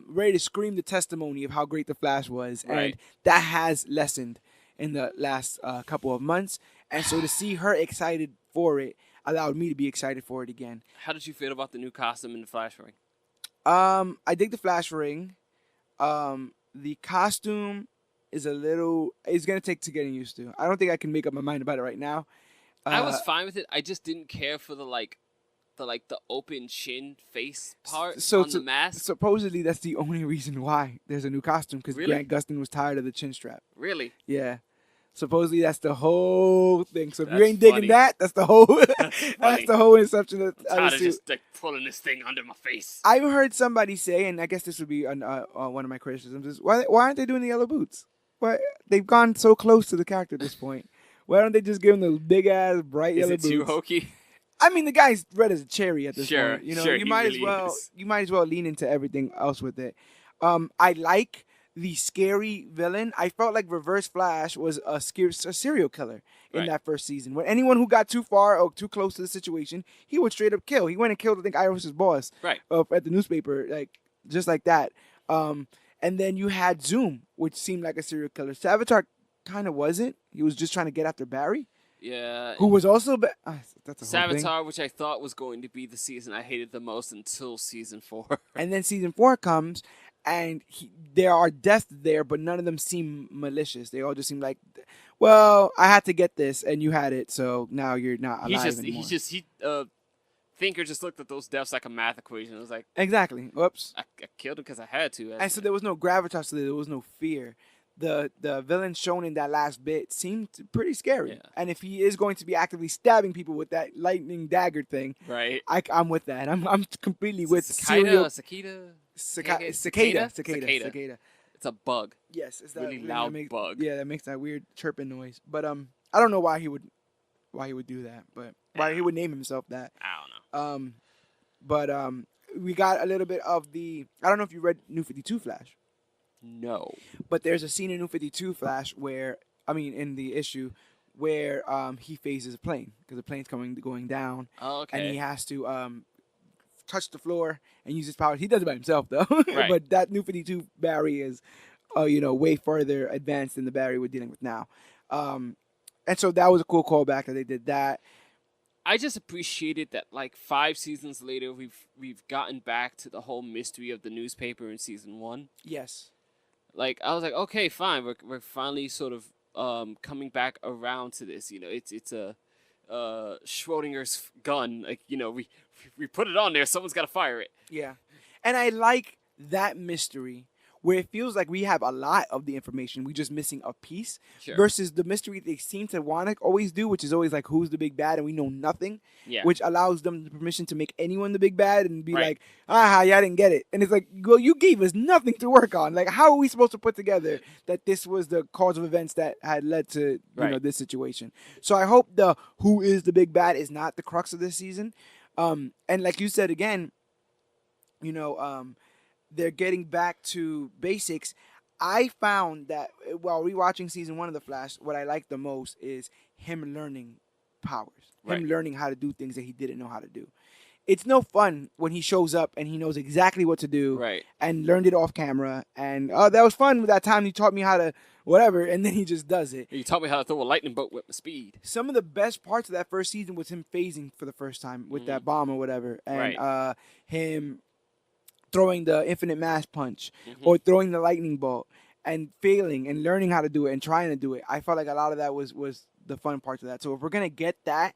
ready to scream the testimony of how great the Flash was, and that has lessened in the last couple of months. And so to see her excited for it allowed me to be excited for it again. How did you feel about the new costume in the Flash ring? I dig the Flash ring. The costume is it's gonna take to getting used to. I don't think I can make up my mind about it right now. I was fine with it. I just didn't care for the open chin face part on the mask. Supposedly that's the only reason why there's a new costume, because Grant Gustin was tired of the chin strap. Really? Yeah. Supposedly that's the whole thing. So if you ain't digging that, that's the whole that's the whole inception of tired of just pulling this thing under my face. I've heard somebody say, and I guess this would be one of my criticisms, is why aren't they doing the yellow boots? Why they've gone so close to the character at this point? Why don't they just give him those big ass bright yellow boots? Is it too hokey? I mean, the guy's red as a cherry at this point. You might as well lean into everything else with it. I like the scary villain. I felt like Reverse Flash was a serial killer in that first season. When anyone who got too far or too close to the situation, he would straight up kill. He went and killed, I think, Iris's boss at the newspaper, just like that. And then you had Zoom, which seemed like a serial killer. Savitar kind of wasn't. He was just trying to get after Barry. Yeah. Who was also that's a Savitar, which I thought was going to be the season I hated the most until season 4. And then season 4 comes, and there are deaths there, but none of them seem malicious. They all just seem like, well, I had to get this, and you had it, so now you're not alive anymore. Thinker just looked at those deaths like a math equation. It was like, exactly. Whoops. I killed him because I had to. And so there was no gravitas to it. There was no fear. The villain shown in that last bit seemed pretty scary. Yeah. And if he is going to be actively stabbing people with that lightning dagger thing, right? I'm with that. I'm completely with cicada. It's a bug. Yes, it's that really loud bug. Yeah, that makes that weird chirping noise. But I don't know why he would do that, but why he would name himself that. I don't know. But we got a little bit of the. I don't know if you read New 52 Flash. No. But there's a scene in New 52 Flash in the issue where he phases a plane because the plane's going down. Oh, okay. And he has to touch the floor and use his powers. He does it by himself though. Right. But that New 52 Barry is, way further advanced than the Barry we're dealing with now. And so that was a cool callback that they did that. I just appreciated that, 5 seasons later, we've gotten back to the whole mystery of the newspaper in season 1. Yes. I was like, okay, fine. We're finally sort of coming back around to this. It's a Schrodinger's gun. We put it on there. Someone's got to fire it. Yeah, and I like that mystery where it feels like we have a lot of the information. We're just missing a piece. Sure. Versus the mystery they seem to want to always do, which is always like, who's the big bad, and we know nothing. Yeah. Which allows them the permission to make anyone the big bad and be like, yeah, I didn't get it. And it's like, well, you gave us nothing to work on. Like, how are we supposed to put together that this was the cause of events that had led to this situation? So I hope the who is the big bad is not the crux of this season. And like you said again, they're getting back to basics. I found that while rewatching season 1 of The Flash, what I like the most is him learning powers, him learning how to do things that he didn't know how to do. It's no fun when he shows up and he knows exactly what to do and learned it off camera. And that was fun with that time he taught me how to whatever, and then he just does it. You taught me how to throw a lightning bolt with my speed. Some of the best parts of that first season was him phasing for the first time with that bomb or whatever. And him throwing the infinite mass punch or throwing the lightning bolt. and failing and learning how to do it and trying to do it. I felt like a lot of that was the fun parts of that. So if we're gonna get that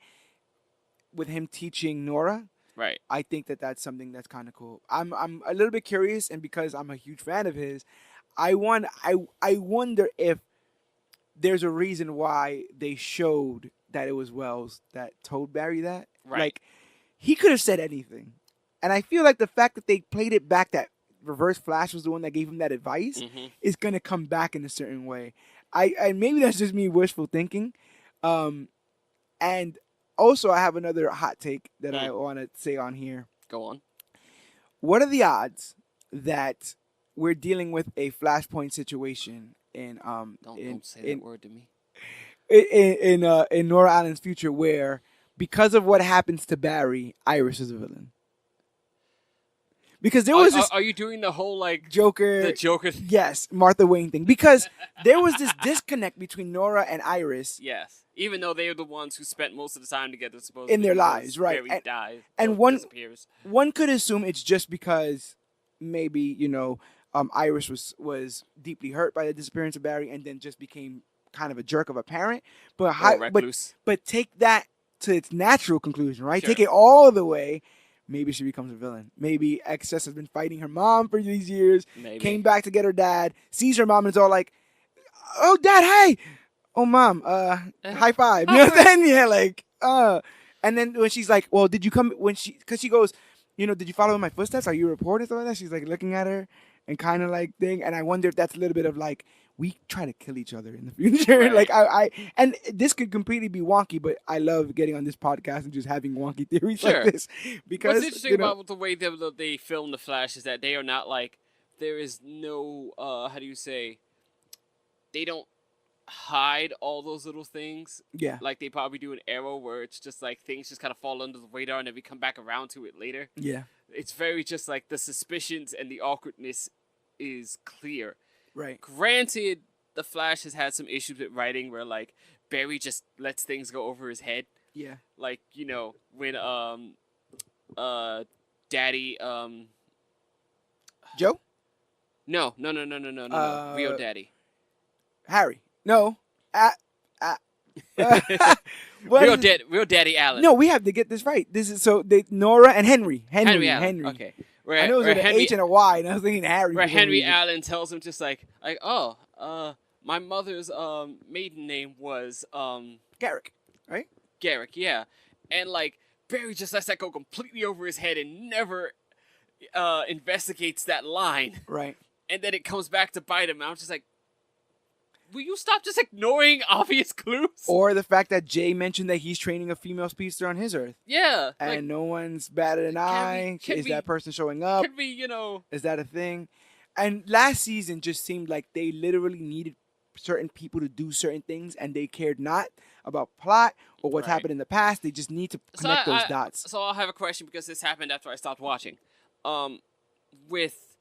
with him teaching Nora, right, I think that that's something that's kind of cool. I'm a little bit curious, and because I'm a huge fan of his, I wonder if there's a reason why they showed that it was Wells that told Barry that. right. Like, he could have said anything. And I feel like the fact that they played it back that Reverse Flash was the one that gave him that advice is going to come back in a certain way. I maybe that's just me wishful thinking. And also, I have another hot take that I want to say on here. Go on. What are the odds that we're dealing with a Flashpoint situation in Don't say that word to me. In Nora Allen's future, where because of what happens to Barry, Iris is a villain? Because there was this. Are you doing the whole like Joker? The Joker. Yes, Martha Wayne thing. Because there was this disconnect between Nora and Iris. Yes, even though they are the ones who spent most of the time together, supposedly in their lives, right? Barry dies and disappears. One could assume it's just because maybe Iris was deeply hurt by the disappearance of Barry, and then just became kind of a jerk of a parent. But but take that to its natural conclusion, right? Sure. Take it all the way. Maybe she becomes a villain. Maybe Excess has been fighting her mom for these years. Maybe. Came back to get her dad. Sees her mom and is all like, "Oh, Dad, hey! Oh, Mom, high five." You know what I'm saying? Yeah, like, And then when she's like, "Well, did you come?" Because she goes, "Did you follow in my footsteps? Are you a reporter?" Something like that. She's like looking at her and kind of like thing. And I wonder if that's a little bit of like, we try to kill each other in the future. Right. Like and this could completely be wonky, but I love getting on this podcast and just having wonky theories like this. Because what's interesting about the way they film the Flash is that they are not like, there is no how do you say, they don't hide all those little things. Yeah. Like they probably do in Arrow, where it's just like things just kind of fall under the radar and then we come back around to it later. Yeah. It's very just like the suspicions and the awkwardness is clear. Right. Granted, the Flash has had some issues with writing where like Barry just lets things go over his head. Yeah. Like, when Daddy Joe? No. Real Daddy. Harry. No. Real Daddy Allen. No, we have to get this right. This is Nora and Henry. Henry. Okay. I know it was with an H and a Y, and I was thinking Harry. Where Henry Allen tells him just like, my mother's maiden name was Garrick, right? Garrick, yeah. And like Barry just lets that go completely over his head and never investigates that line. Right. And then it comes back to bite him. And I'm just like, will you stop just ignoring obvious clues? Or the fact that Jay mentioned that he's training a female speedster on his Earth. Yeah. And like, no one's batted an eye. Is that person showing up? Could be, Is that a thing? And last season just seemed like they literally needed certain people to do certain things, and they cared not about plot or what's happened in the past. They just need to connect those dots. So I'll have a question, because this happened after I stopped watching. With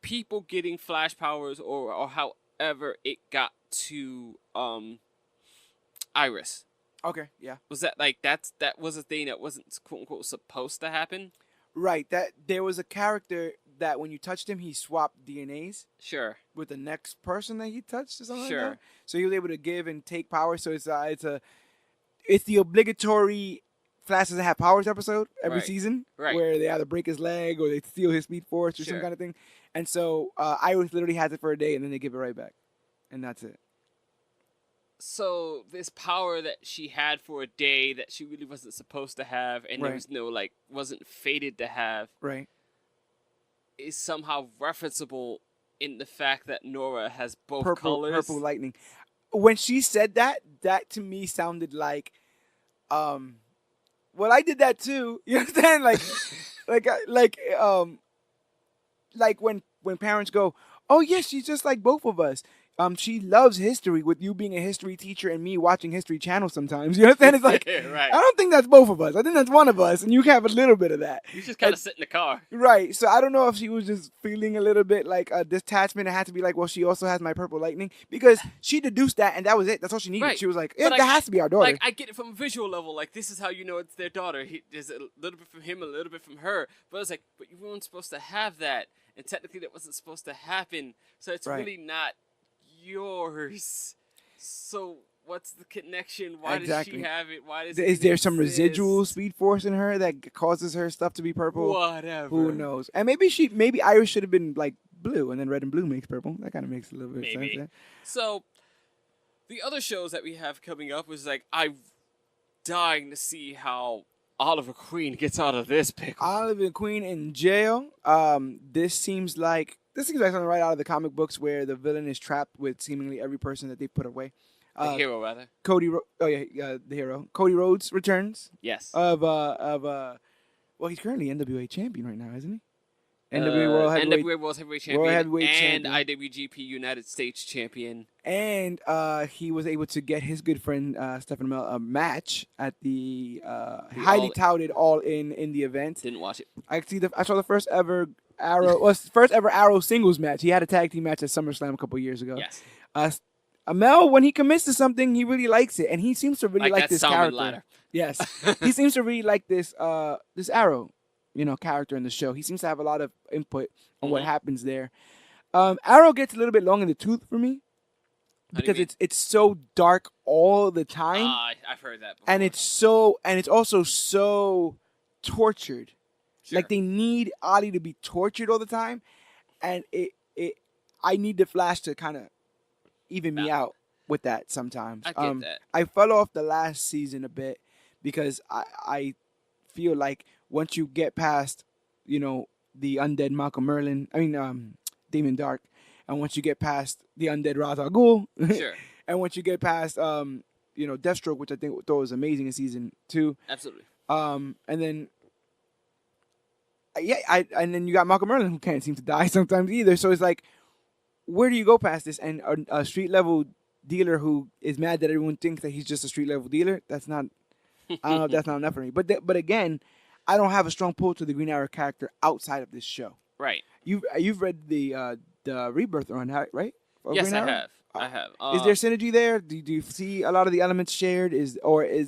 people getting flash powers or however it got to Iris. Okay, yeah. Was that that was a thing that wasn't quote unquote supposed to happen? Right. That there was a character that when you touched him, he swapped DNAs. Sure. With the next person that he touched or something sure. like that. So he was able to give and take power. So it's the obligatory Flash doesn't have powers episode every season, where they either break his leg or they steal his speed force or some kind of thing. And so Iris literally has it for a day, and then they give it right back, and that's it. So this power that she had for a day that she really wasn't supposed to have, and there was no wasn't fated to have, is somehow referenceable in the fact that Nora has both colors. Purple lightning. When she said that to me sounded like, well, I did that too. You understand? Like when parents go, "Oh yes, she's just like both of us." She loves history, with you being a history teacher and me watching History Channel sometimes. You understand? It's like, right. I don't think that's both of us. I think that's one of us, and you have a little bit of that. You just kind of sit in the car. Right. So I don't know if she was just feeling a little bit like a detachment. It had to be like, well, she also has my purple lightning, because she deduced that, and that was it. That's all she needed. Right. She was like, yeah, that has to be our daughter. Like, I get it from a visual level. Like, this is how you know it's their daughter. There's a little bit from him, a little bit from her. But it's like, but you weren't supposed to have that. And technically that wasn't supposed to happen. So it's really not yours. So what's the connection? Why does she have it? Why does Is there some residual speed force in her that causes her stuff to be purple? Whatever. Who knows? And maybe Iris should have been like blue, and then red and blue makes purple. That kind of makes a little bit of sense. Yeah? So the other shows that we have coming up was like, I'm dying to see how Oliver Queen gets out of this pickle. Oliver Queen in jail. This seems like something right out of the comic books, where the villain is trapped with seemingly every person that they put away. The hero, rather. The hero. Cody Rhodes returns. Yes. Well, he's currently NWA champion right now, isn't he? NWA World Heavyweight, NWA World Heavyweight Champion, World Heavyweight and champion. IWGP United States Champion. And he was able to get his good friend Stephen Amell a match at the highly touted All In the event. Didn't watch it. I saw the first ever Arrow singles match. He had a tag team match at SummerSlam a couple years ago. Yes. Amell, when he commits to something, he really likes it, and he seems to really like this character. Ladder. Yes, he seems to really like this Arrow, character in the show. He seems to have a lot of input on what happens there. Arrow gets a little bit long in the tooth for me, because it's so dark all the time. I've heard that before. And it's also so tortured. Sure. Like, they need Ollie to be tortured all the time, and I need the Flash to kind of even me out with that sometimes. I get that. I fell off the last season a bit, because I feel like once you get past, the undead Malcolm Merlin, Damon Dark, and once you get past the undead Ra's al Ghul, sure. And once you get past Deathstroke, which I thought was amazing in season 2. Absolutely. And then and then you got Malcolm Merlin, who can't seem to die sometimes either. So it's like, where do you go past this? And a street level dealer who is mad that everyone thinks that he's just a street level dealer, that's not. I don't know if that's not enough for me. But again, I don't have a strong pull to the Green Arrow character outside of this show. Right. You've read the Rebirth run, right? Yes, I have. Is there synergy there? Do you see a lot of the elements shared? Is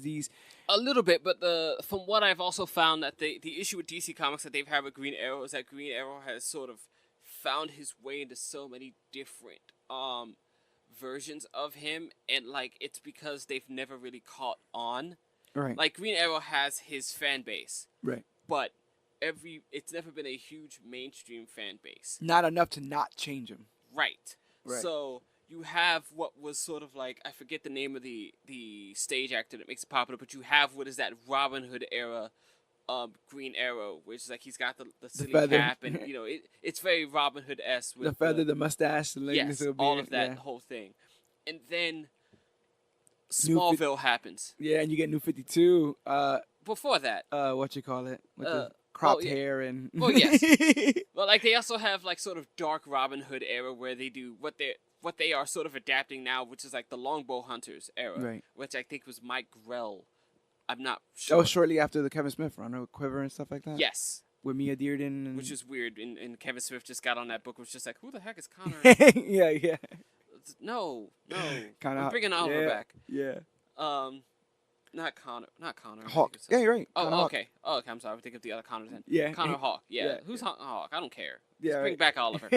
these a little bit, but from what I've also found, that the issue with DC Comics that they've had with Green Arrow is that Green Arrow has sort of found his way into so many different versions of him, and like, it's because they've never really caught on. Right. Like, Green Arrow has his fan base. Right. But it's never been a huge mainstream fan base. Not enough to not change him. Right. So you have what was sort of like, I forget the name of the stage actor that makes it popular, but you have what is that Robin Hood era Green Arrow, which is like, he's got the silly cap, and it's very Robin Hood-esque with the feather, the mustache, the yes, all of that whole thing. And then Smallville happens. Yeah, and you get New 52. Before that, what you call it? With the cropped hair and. Well, yes. But like, they also have like sort of dark Robin Hood era, where they do what they are sort of adapting now, which is like the Longbow Hunters era, right? Which I think was Mike Grell. I'm not sure. Oh, shortly after the Kevin Smith run, with Quiver and stuff like that. Yes. With Mia Dearden. And... Which is weird, and Kevin Smith just got on that book, was just like, who the heck is Connor? Yeah. No. I'm bringing Oliver back. Yeah. Not Connor. Hawk. Yeah, you're right. Oh, okay. I'm sorry. I think of the other Connor then. Yeah. Connor Hawk. Yeah. Who's Hawk? I don't care. Yeah. Just bring back Oliver.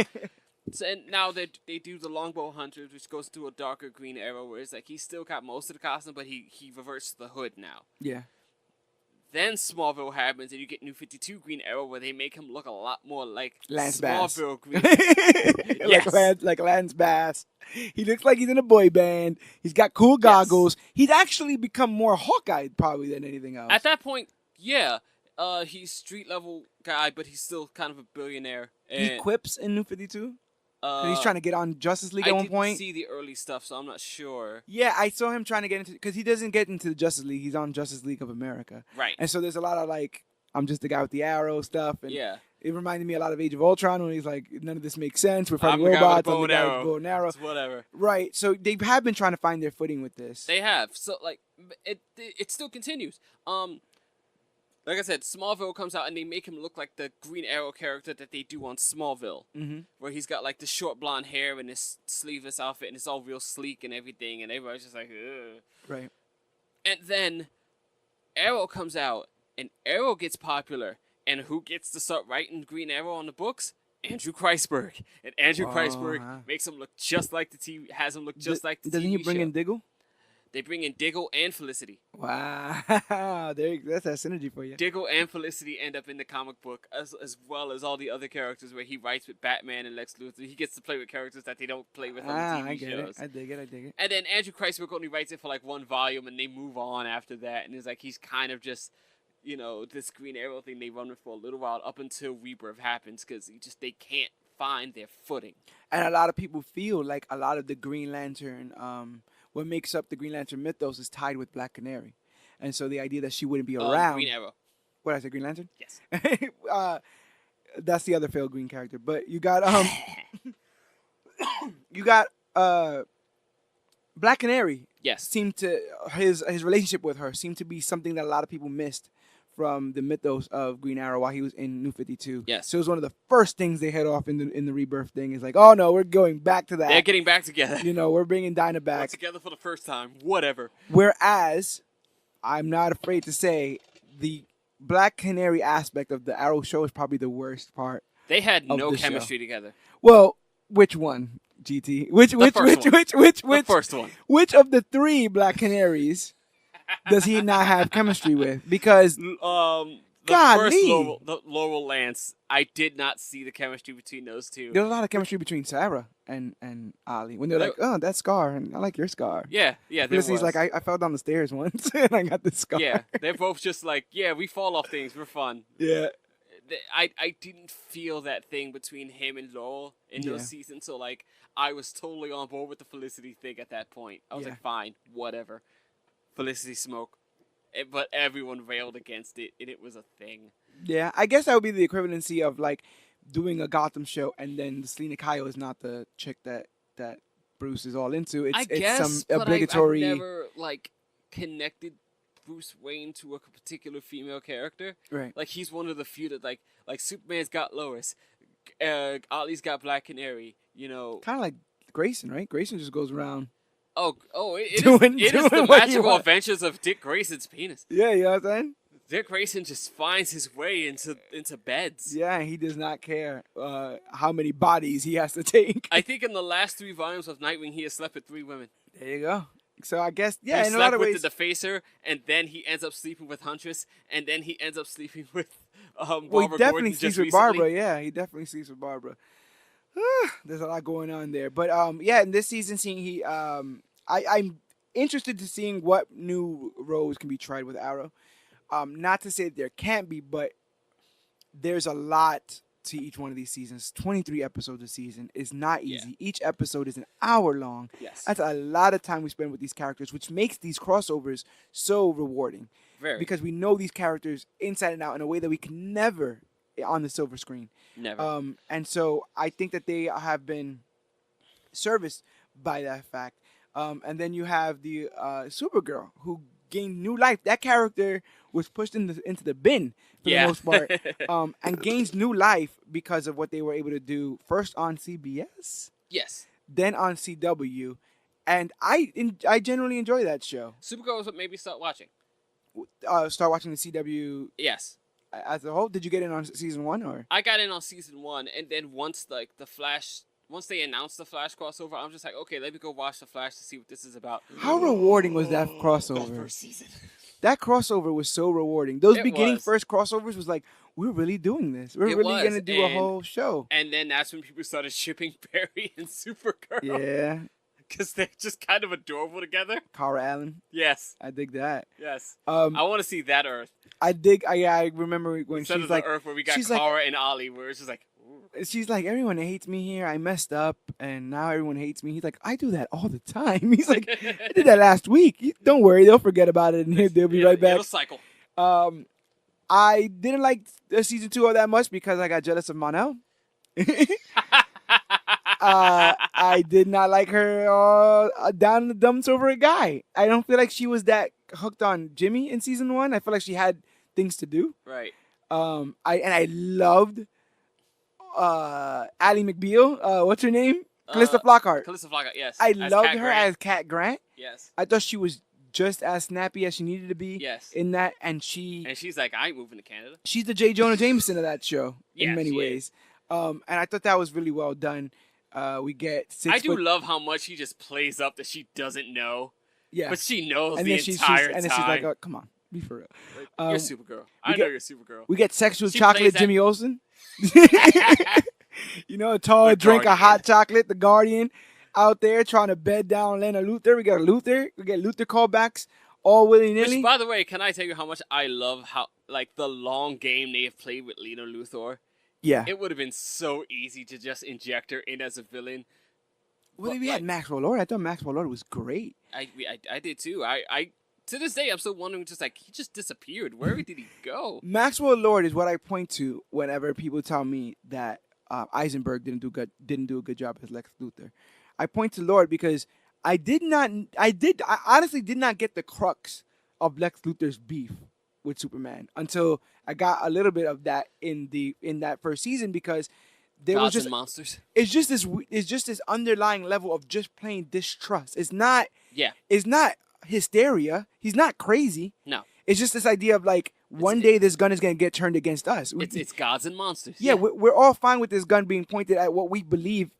So, and now they do the Longbow Hunters, which goes through a darker Green Arrow, where it's like he's still got most of the costume, but he reverts to the hood now. Yeah. Then Smallville happens, and you get New 52 Green Arrow, where they make him look a lot more like Lance Smallville Bass. Yes. like Lance Bass. He looks like he's in a boy band. He's got cool goggles. Yes. He's actually become more Hawkeye probably than anything else. At that point, yeah. He's street level guy, but he's still kind of a billionaire. And he quips in New 52? He's trying to get on Justice League at one point. I didn't see the early stuff, so I'm not sure. Yeah, I saw him trying to get into... Because he doesn't get into the Justice League. He's on Justice League of America. Right. And so there's a lot of, like, I'm just the guy with the arrow stuff. And yeah. It reminded me a lot of Age of Ultron when he's like, none of this makes sense. We're fighting I'm the guy with robots. the I'm bow the guy with and the bow and arrow. It's whatever. Right. So they have been trying to find their footing with this. They have. So like, it still continues. Like I said, Smallville comes out and they make him look like the Green Arrow character that they do on Smallville, where he's got like the short blonde hair and his sleeveless outfit and it's all real sleek and everything, and everybody's just like, ugh. Right. And then Arrow comes out and Arrow gets popular, and who gets to start writing Green Arrow on the books? Andrew Kreisberg. And Andrew Kreisberg makes him look just like the TV, has him look just like the TV Doesn't he bring show. in Diggle? They bring in Diggle and Felicity. Wow, that's that synergy for you. Diggle and Felicity end up in the comic book, as well as all the other characters where he writes with Batman and Lex Luthor. He gets to play with characters that they don't play with on the TV I get shows. it. I dig it. And then Andrew Kreisberg only writes it for like one volume, and they move on after that. And it's like he's kind of just, this Green Arrow thing they run with for a little while up until Rebirth happens, because they can't find their footing. And a lot of people feel like a lot of the Green Lantern, what makes up the Green Lantern mythos is tied with Black Canary. And so the idea that she wouldn't be around. Green Arrow. What did I say, Green Lantern? Yes. That's the other failed green character. But you got Black Canary. Yes. Seemed to his relationship with her seemed to be something that a lot of people missed from the mythos of Green Arrow while he was in New 52. Yes. So it was one of the first things they head off in the Rebirth thing. Is like, oh no, we're going back to that. They're getting back together. We're bringing Dinah back. We're together for the first time. Whatever. Whereas, I'm not afraid to say, the Black Canary aspect of the Arrow show is probably the worst part. They had of no the chemistry show. together. Well, which one, GT? The first one. Which of the three Black Canaries does he not have chemistry with? Because first Laurel Lance, I did not see the chemistry between those two. There's a lot of chemistry between Sarah and Ollie. When they're like, oh, that scar, and I like your scar. Yeah, there was. He's like, I fell down the stairs once, and I got this scar. Yeah, they're both just like, yeah, we fall off things, we're fun. Yeah. I didn't feel that thing between him and Laurel in those seasons, so like, I was totally on board with the Felicity thing at that point. I was like, fine, whatever. Felicity smoke. But everyone railed against it, and it was a thing. Yeah, I guess that would be the equivalency of like doing a Gotham show, and then Selena Kyle is not the chick that Bruce is all into. It's some obligatory. I've never like connected Bruce Wayne to a particular female character. Right. Like he's one of the few that like Superman's got Lois, Ollie's got Black Canary. Kind of like Grayson, right? Grayson just goes around. It is the magical adventures of Dick Grayson's penis. Yeah, you know what I'm saying? Dick Grayson just finds his way into beds. Yeah, he does not care how many bodies he has to take. I think in the last 3 volumes of Nightwing, he has slept with 3 women. There you go. So I guess, he in a lot of ways. He slept with the Defacer, and then he ends up sleeping with Huntress, and then he ends up sleeping with Barbara he definitely Gordon sleeps with Barbara. Yeah, he definitely sleeps with Barbara. There's a lot going on there. But, in this season, seeing I'm interested to seeing what new roles can be tried with Arrow. Not to say that there can't be, but there's a lot to each one of these seasons. 23 episodes a season is not easy. Yeah. Each episode is an hour long. Yes. That's a lot of time we spend with these characters, which makes these crossovers so rewarding. Very. Because we know these characters inside and out in a way that we can never on the silver screen. Never. And so I think that they have been serviced by that fact. And then you have the Supergirl, who gained new life. That character was pushed into the bin for the most part, and gains new life because of what they were able to do first on CBS, yes, then on CW, and I generally enjoy that show. Supergirl was what made me start watching. Start watching the CW. Yes. As a whole, did you get in on season 1 or? I got in on season 1, and then once they announced the Flash crossover, I'm just like, okay, let me go watch the Flash to see what this is about. How rewarding was that crossover? That first season. That crossover was so rewarding. Those first crossovers was like, we're really doing this. We're really going to do a whole show. And then that's when people started shipping Barry and Supergirl. Yeah. Because they're just kind of adorable together. Kara Allen. Yes. I dig that. Yes. I want to see that Earth. I remember when Instead she's of like, the Earth where we got Kara and Ollie, where it's just like, ooh. She's like, everyone hates me here. I messed up, and now everyone hates me. He's like, I do that all the time. He's like, I did that last week. Don't worry, they'll forget about it, and they'll be right back. It'll cycle. I didn't like season 2 all that much because I got jealous of Monel. I did not like her down in the dumps over a guy. I don't feel like she was that hooked on Jimmy in season 1. I feel like she had things to do. Right. I loved Ally McBeal. What's her name? Calista Flockhart. Calista Flockhart, yes. I as loved Cat her Grant. as Cat Grant. Yes. I thought she was just as snappy as she needed to be. Yes. In that, and she's like, I ain't moving to Canada. She's the J. Jonah Jameson of that show in many ways. Is. And I thought that was really well done. We get I do love how much she just plays up that she doesn't know. Yeah. But she knows and the entire time. And then she's like, oh, come on, be for real. Like, you're Supergirl. I know you're Supergirl. We get sexual chocolate Jimmy Olsen. You know, a tall The drink Guardian. of hot chocolate, the Guardian out there trying to bed down Lena Luthor. We got Luthor. We get Luthor callbacks all willy-nilly. Which, by the way, can I tell you how much I love how, like, the long game they have played with Lena Luthor? Yeah. It would have been so easy to just inject her in as a villain. Well, we had Maxwell Lord. I thought Maxwell Lord was great. I did too. I to this day I'm still wondering, just like, he just disappeared. Where did he go? Maxwell Lord is what I point to whenever people tell me that Eisenberg didn't do a good job as Lex Luthor. I point to Lord because I honestly did not get the crux of Lex Luthor's beef with Superman until I got a little bit of that in that first season, because there Gods was just and monsters. It's just this underlying level of just plain distrust. It's not hysteria. He's not crazy. No. It's just this idea of like one day this gun is going to get turned against us. It's gods and monsters. Yeah, we're all fine with this gun being pointed at what we believe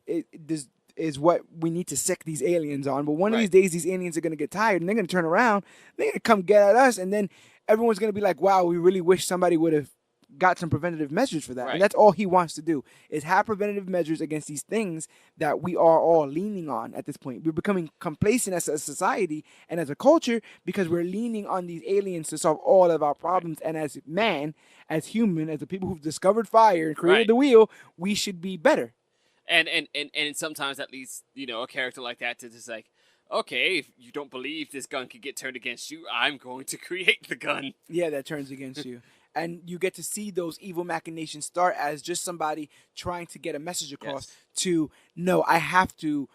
is what we need to sick these aliens on. But one of these days, these aliens are going to get tired and they're going to turn around. They're going to come get at us. And then everyone's going to be like, wow, we really wish somebody would have got some preventative measures for that. Right. And that's all he wants to do, is have preventative measures against these things that we are all leaning on at this point. We're becoming complacent as a society and as a culture because we're leaning on these aliens to solve all of our problems. And as man, as human, as the people who've discovered fire and created the wheel, we should be better. And sometimes that leads, you know, a character like that to just like, okay, if you don't believe this gun could get turned against you, I'm going to create the gun. Yeah, that turns against you. And you get to see those evil machinations start as just somebody trying to get a message across to, no, I have to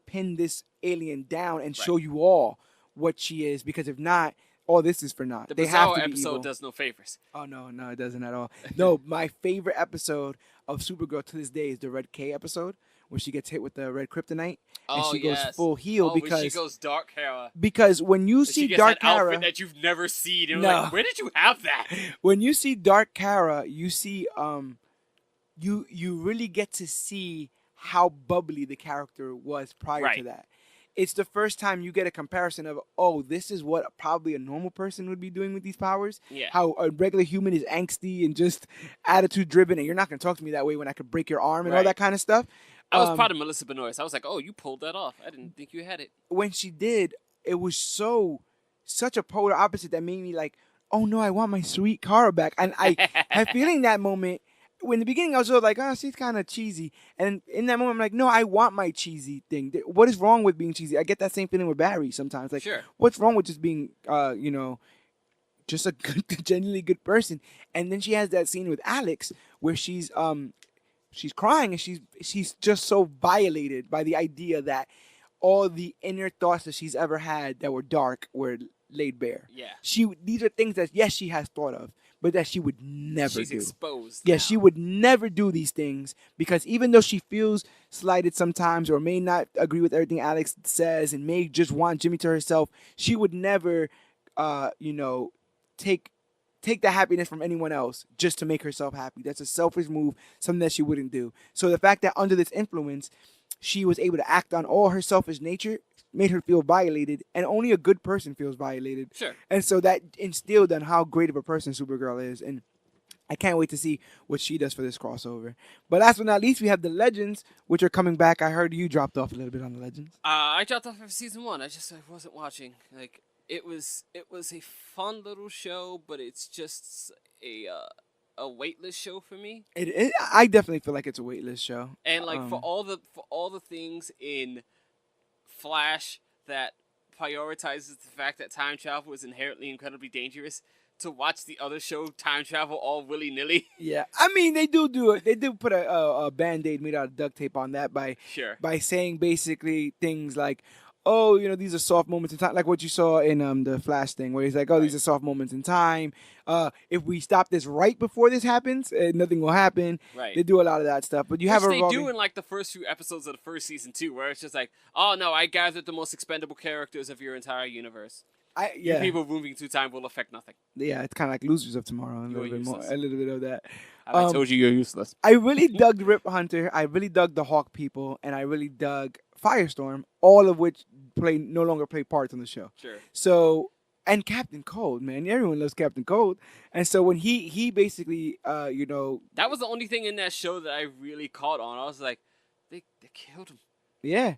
pin this alien down and show you all what she is, because if not, all this is for naught. The they have to be episode evil. does no favors. Oh, no, it doesn't at all. No, my favorite episode of Supergirl to this day is the Red K episode, where she gets hit with the red kryptonite and she goes full heel because she goes Dark Kara. Because when you see Dark Kara, outfit that you've never seen, you're like, where did you have that? When you see Dark Kara, you see you really get to see how bubbly the character was prior to that. It's the first time you get a comparison of, oh, this is what probably a normal person would be doing with these powers. Yeah. How a regular human is angsty and just attitude driven, and you're not going to talk to me that way when I could break your arm and all that kind of stuff. I was proud of Melissa Benoist. I was like, oh, you pulled that off. I didn't think you had it. When she did, it was such a polar opposite that made me like, oh no, I want my sweet Kara back. And I had feeling that moment. In the beginning, I was sort of like, oh, she's kind of cheesy. And in that moment, I'm like, no, I want my cheesy thing. What is wrong with being cheesy? I get that same feeling with Barry sometimes. Like, what's wrong with just being, just a good, genuinely good person? And then she has that scene with Alex where she's crying and she's just so violated by the idea that all the inner thoughts that she's ever had that were dark were laid bare. Yeah. These are things that, yes, she has thought of, but that she would never do. She's exposed. Yeah, she would never do these things, because even though she feels slighted sometimes or may not agree with everything Alex says and may just want Jimmy to herself, she would never, take the happiness from anyone else just to make herself happy. That's a selfish move, something that she wouldn't do. So the fact that under this influence, she was able to act on all her selfish nature made her feel violated, and only a good person feels violated. Sure. And so that instilled on how great of a person Supergirl is, and I can't wait to see what she does for this crossover. But last but not least, we have the Legends, which are coming back. I heard you dropped off a little bit on the Legends. I dropped off after season 1. I wasn't watching. Like, it was a fun little show, but it's just a waitlist show for me. I definitely feel like it's a waitlist show. And like for all the things in Flash that prioritizes the fact that time travel is inherently incredibly dangerous, to watch the other show time travel all willy nilly. Yeah, I mean they do it. They do put a band-aid made out of duct tape on that Sure. by saying basically things like, oh, these are soft moments in time, like what you saw in the Flash thing, where he's like, oh, these are soft moments in time. If we stop this right before this happens, nothing will happen. Right. They do a lot of that stuff, but you have a they do in like the first few episodes of the first season too, where it's just like, oh no, I gathered the most expendable characters of your entire universe. You people moving through time will affect nothing. Yeah, it's kind of like Losers of Tomorrow. A little bit of that. I told you you're useless. I really dug Rip Hunter. I really dug the Hawk People, and I really dug Firestorm. All of which no longer play parts on the show. Sure. So, and Captain Cold, man, everyone loves Captain Cold. And so when he basically, that was the only thing in that show that I really caught on. I was like, they killed him. Yeah.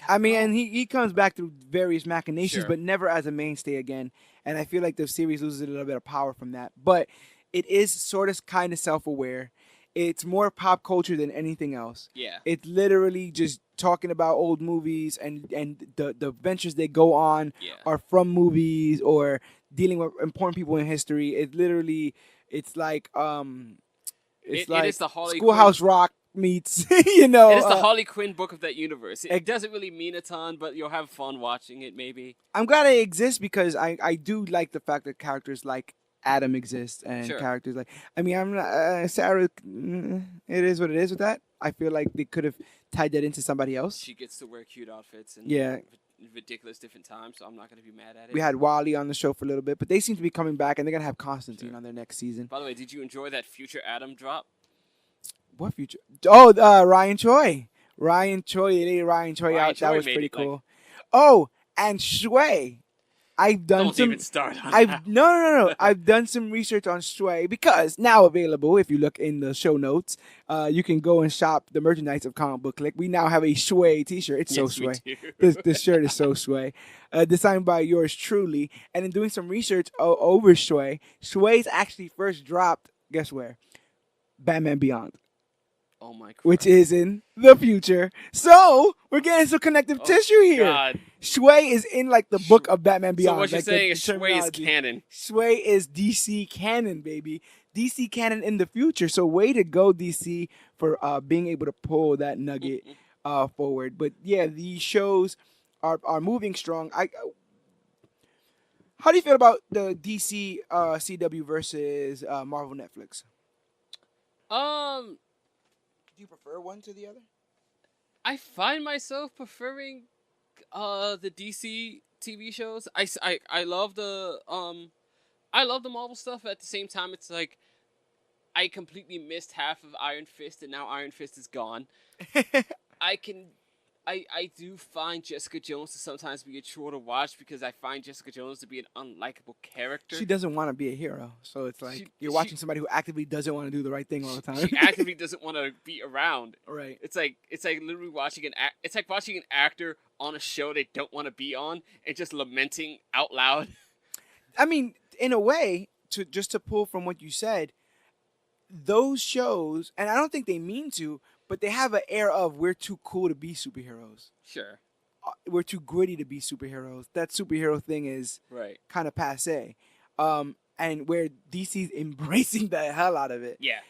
I mean, and he comes back through various machinations, but never as a mainstay again. And I feel like the series loses a little bit of power from that. But it is sort of kind of self-aware. It's more pop culture than anything else. Yeah. It's literally just talking about old movies, and the ventures they go on are from movies or dealing with important people in history. It's like it is the Schoolhouse Rock meets, It is the Harley Quinn book of that universe. It doesn't really mean a ton, but you'll have fun watching it, maybe. I'm glad it exists because I do like the fact that characters like Adam exist and characters like, I mean, I'm not, Sarah, it is what it is with that. I feel like they could have tied that into somebody else. She gets to wear cute outfits and ridiculous different times, so I'm not going to be mad at it. We had Wally on the show for a little bit, but they seem to be coming back, and they're going to have Constantine on their next season. By the way, did you enjoy that Future Adam drop? What future? Oh, Ryan Choi. Ryan Choi out. That was pretty cool. Oh, and Shui. Don't even start on that. No. I've done some research on Shui because now available, if you look in the show notes, you can go and shop the merchandise of Comic Book Clique. We now have a Shui t-shirt. It's so Shui. This shirt is so Shui. Designed by yours truly. And in doing some research over Shui, Shui's actually first dropped, guess where? Batman Beyond. Oh my God. Which is in the future. So, we're getting some connective tissue here. God. Shui is in like the book of Batman Beyond. So what you're saying is Shui is canon. Shui is DC canon, baby. DC canon in the future. So way to go, DC, for being able to pull that nugget forward. But yeah, these shows are moving strong. How do you feel about the DC CW versus Marvel Netflix? Do you prefer one to the other? I find myself preferring the DC TV shows. I love the Marvel stuff. At the same time, it's like I completely missed half of Iron Fist, and now Iron Fist is gone. I do find Jessica Jones to sometimes be a chore to watch because I find Jessica Jones to be an unlikable character. She doesn't want to be a hero, so it's like you're watching somebody who actively doesn't want to do the right thing all the time. She actively doesn't want to be around. Right. It's like literally watching it's like watching an actor on a show they don't want to be on and just lamenting out loud. I mean, in a way, to pull from what you said, those shows, and I don't think they mean to, but they have an air of we're too cool to be superheroes. Sure. We're too gritty to be superheroes. That superhero thing is kind of passé. And where DC's embracing the hell out of it. Yeah.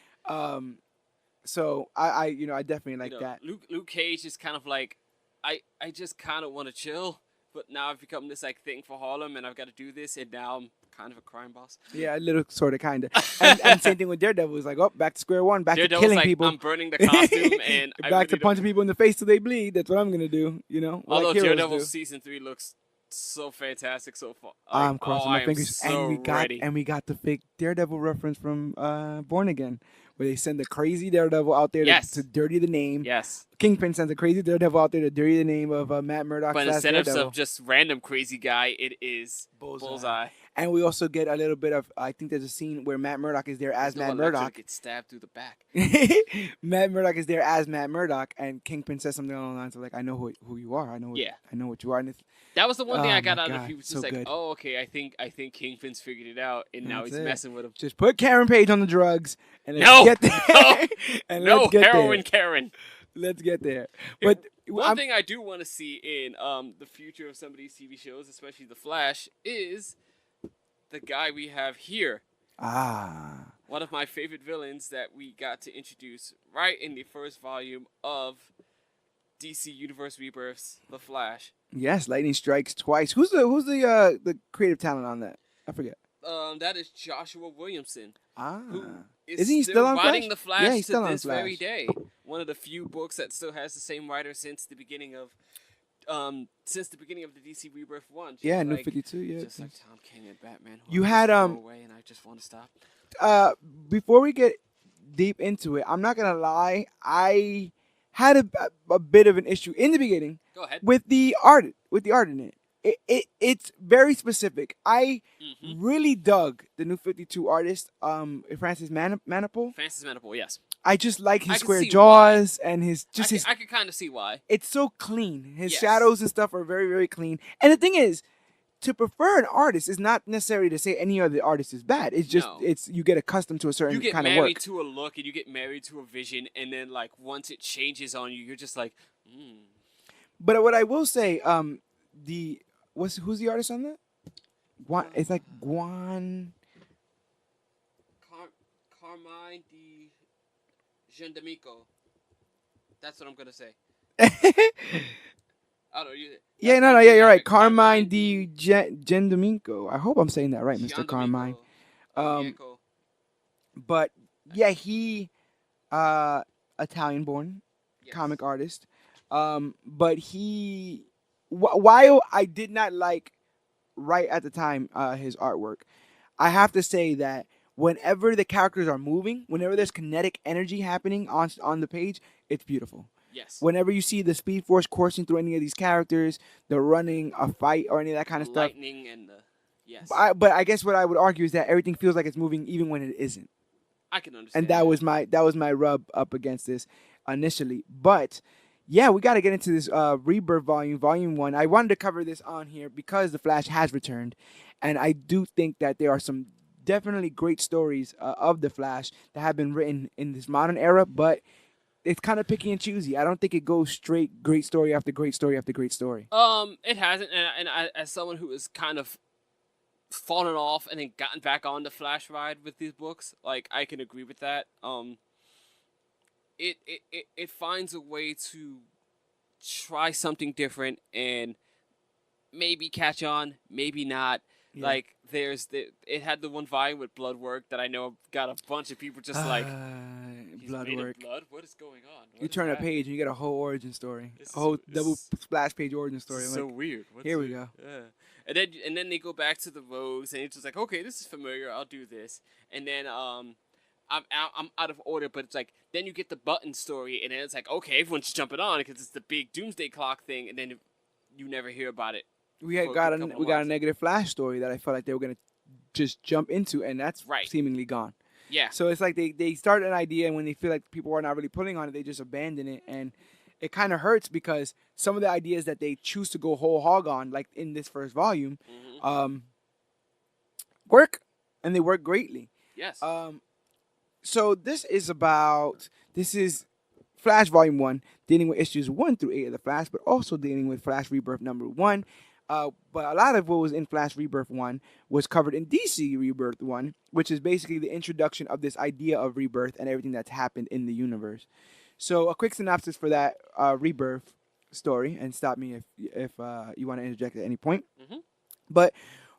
So I definitely like that. Luke Cage is kind of like, I just kind of want to chill, but now I've become this like thing for Harlem, and I've got to do this, and now I'm kind of a crime boss. Yeah, a little, sort of, kind of. And same thing with Daredevil. It's like, back to square one, back to killing people. I'm burning the costume, and back to punching people in the face till they bleed. That's what I'm gonna do. Although like Daredevil season 3 looks so fantastic so far. I'm crossing my fingers, so and we got the fake Daredevil reference from Born Again, where they send the crazy Daredevil out there to dirty the name. Yes. Kingpin sends a crazy Daredevil out there to dirty the name of Matt Murdock. But instead of just random crazy guy, it is Bullseye. And we also get a little bit of, I think there's a scene where Matt Murdock is there as Matt Murdock. Gets stabbed through the back. Matt Murdock is there as Matt Murdock, and Kingpin says something along the lines of like, I know who you are. I know what you are. And that was the one thing I got out of it. He was just good. oh, okay, I think Kingpin's figured it out, and now he's messing with him. Just put Karen Page on the drugs, and let's get there. And let's get heroin there. Karen. Let's get there. But one thing I do want to see in the future of some of these TV shows, especially The Flash, is the guy we have here. Ah. One of my favorite villains that we got to introduce right in the first volume of DC Universe Rebirth's The Flash. Yes, lightning strikes twice. Who's the creative talent on that? I forget. That is Joshua Williamson. Ah. Who is Isn't he still on writing Flash? The Flash Yeah, he's to still on this Flash. very day. One of the few books that still has the same writer since the beginning of the DC Rebirth one. Just Yeah, New like, 52. Yeah. Just like Tom King and Batman. You had go away and I just want to stop. Before we get deep into it, I'm not gonna lie. I had a bit of an issue in the beginning. Go ahead. With the art in it. It's very specific. I really dug the New 52 artist, Francis Manapul. Francis Manapul, yes. I just like his square see jaws and his I can kind of see why. It's so clean. His Yes. shadows and stuff are very, very clean. And the thing is, to prefer an artist is not necessarily to say any other artist is bad. It's just you get accustomed to a certain kind of work. You get married to a look and you get married to a vision, and then like once it changes on you, you're just like, But what I will say, who's the artist on that? It's like Guan. Carmine de Gendamico. That's what I'm gonna say. I don't know. Yeah, you're right. Carmine de Gendomingo. I hope I'm saying that right, Mr. Carmine. But yeah, he Italian born comic artist. But he while I did not like right at the time his artwork, I have to say that whenever the characters are moving, whenever there's kinetic energy happening on the page, it's beautiful. Yes. Whenever you see the Speed Force coursing through any of these characters, they're running a fight or any of that kind of stuff. Lightning and the yes. But I guess what I would argue is that everything feels like it's moving even when it isn't. I can understand. And that was my rub up against this initially. But yeah, we got to get into this Rebirth volume 1. I wanted to cover this on here because the Flash has returned, and I do think that there are some definitely great stories of the Flash that have been written in this modern era, but it's kind of picky and choosy. I don't think it goes straight great story after great story after great story. It hasn't, and I, as someone who has kind of fallen off and then gotten back on the Flash ride with these books, like I can agree with that. It finds a way to try something different and maybe catch on, maybe not. Yeah. Like it had the one volume with blood work that I know got a bunch of people just like blood work. Blood? What is going on? You turn a page and you get a whole origin story, a whole double splash page origin story. So weird. Here we go. Yeah. And then they go back to the rogues and it's just like, okay, this is familiar. I'll do this. And then I'm out of order, but it's like then you get the button story and then it's like, okay, everyone's jumping on because it's the big doomsday clock thing, and then you never hear about it. We got a negative Flash story that I felt like they were gonna just jump into, and that's seemingly gone. Yeah. So it's like they start an idea, and when they feel like people are not really pulling on it, they just abandon it, and it kind of hurts because some of the ideas that they choose to go whole hog on, like in this first volume, work, and they work greatly. Yes. So this is Flash Volume 1, dealing with issues 1 through 8 of the Flash, but also dealing with Flash Rebirth number 1. But a lot of what was in Flash Rebirth 1 was covered in DC Rebirth 1, which is basically the introduction of this idea of rebirth and everything that's happened in the universe. So a quick synopsis for that Rebirth story, and stop me if you want to interject at any point. But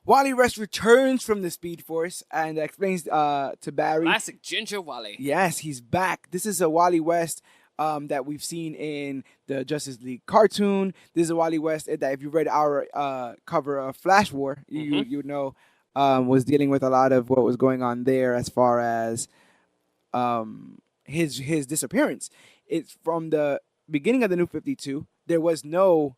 Wally West returns from the Speed Force and explains to Barry. Classic Ginger Wally. Yes, he's back. This is a Wally West that we've seen in the Justice League cartoon. This is a Wally West that, if you read our cover of Flash War, you know was dealing with a lot of what was going on there as far as his disappearance. It's from the beginning of the New 52. There was no...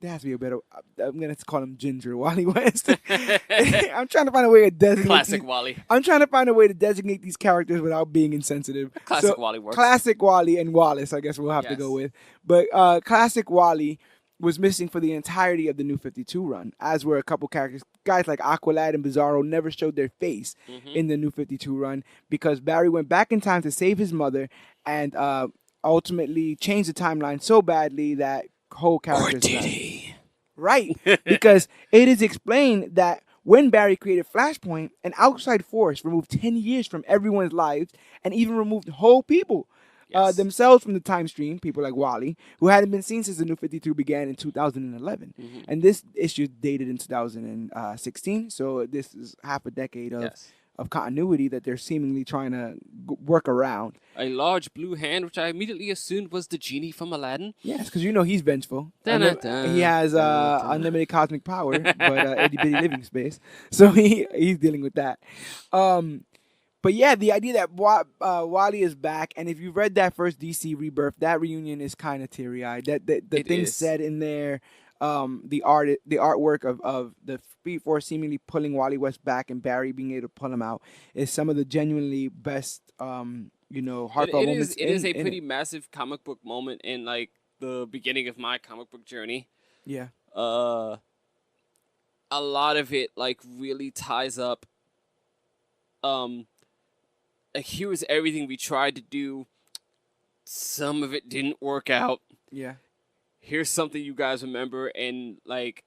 There has to be a better... I'm going to call him Ginger Wally West. I'm trying to find a way to designate... Classic Wally. I'm trying to find a way to designate these characters without being insensitive. Classic Wally works. Classic Wally and Wallace, I guess we'll have to go with. But Classic Wally was missing for the entirety of the New 52 run, as were a couple characters. Guys like Aqualad and Bizarro never showed their face in the New 52 run because Barry went back in time to save his mother and ultimately changed the timeline so badly that whole characters... Or did he? Right, because it is explained that When Barry created Flashpoint, an outside force removed 10 years from everyone's lives and even removed whole people themselves from the time stream, people like Wally, who hadn't been seen since the New 52 began in 2011. Mm-hmm. And this issue dated in 2016, so this is half a decade of continuity that they're seemingly trying to work around. A large blue hand, which I immediately assumed was the genie from Aladdin. Yes, because he's vengeful. He has unlimited cosmic power, but itty bitty living space. So he's dealing with that. But yeah, the idea that Wally is back, and if you read that first DC Rebirth, that reunion is kind of teary eyed. The things said in there, the artwork of the Speed Force seemingly pulling Wally West back and Barry being able to pull him out is some of the genuinely best heartfelt moments. It is a pretty massive comic book moment in like the beginning of my comic book journey. Yeah. A lot of it like really ties up. Like, here's everything we tried to do. Some of it didn't work out. Yeah. Here's something you guys remember, and like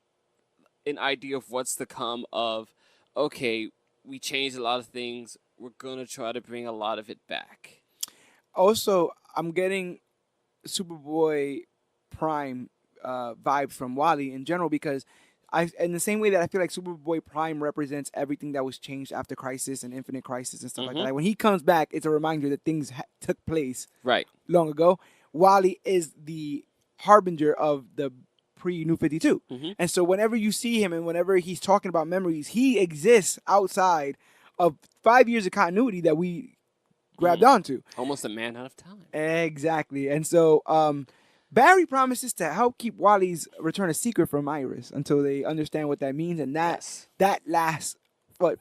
an idea of what's to come of, okay, we changed a lot of things. We're going to try to bring a lot of it back. Also, I'm getting Superboy Prime vibes from Wally in general because in the same way that I feel like Superboy Prime represents everything that was changed after Crisis and Infinite Crisis and stuff like that. Like, when he comes back, it's a reminder that things took place long ago. Wally is the harbinger of the pre-New 52. And so whenever you see him and whenever he's talking about memories, he exists outside of 5 years of continuity that we grabbed onto. Almost a man out of time. Exactly. And so Barry promises to help keep Wally's return a secret from Iris until they understand what that means. And that lasts,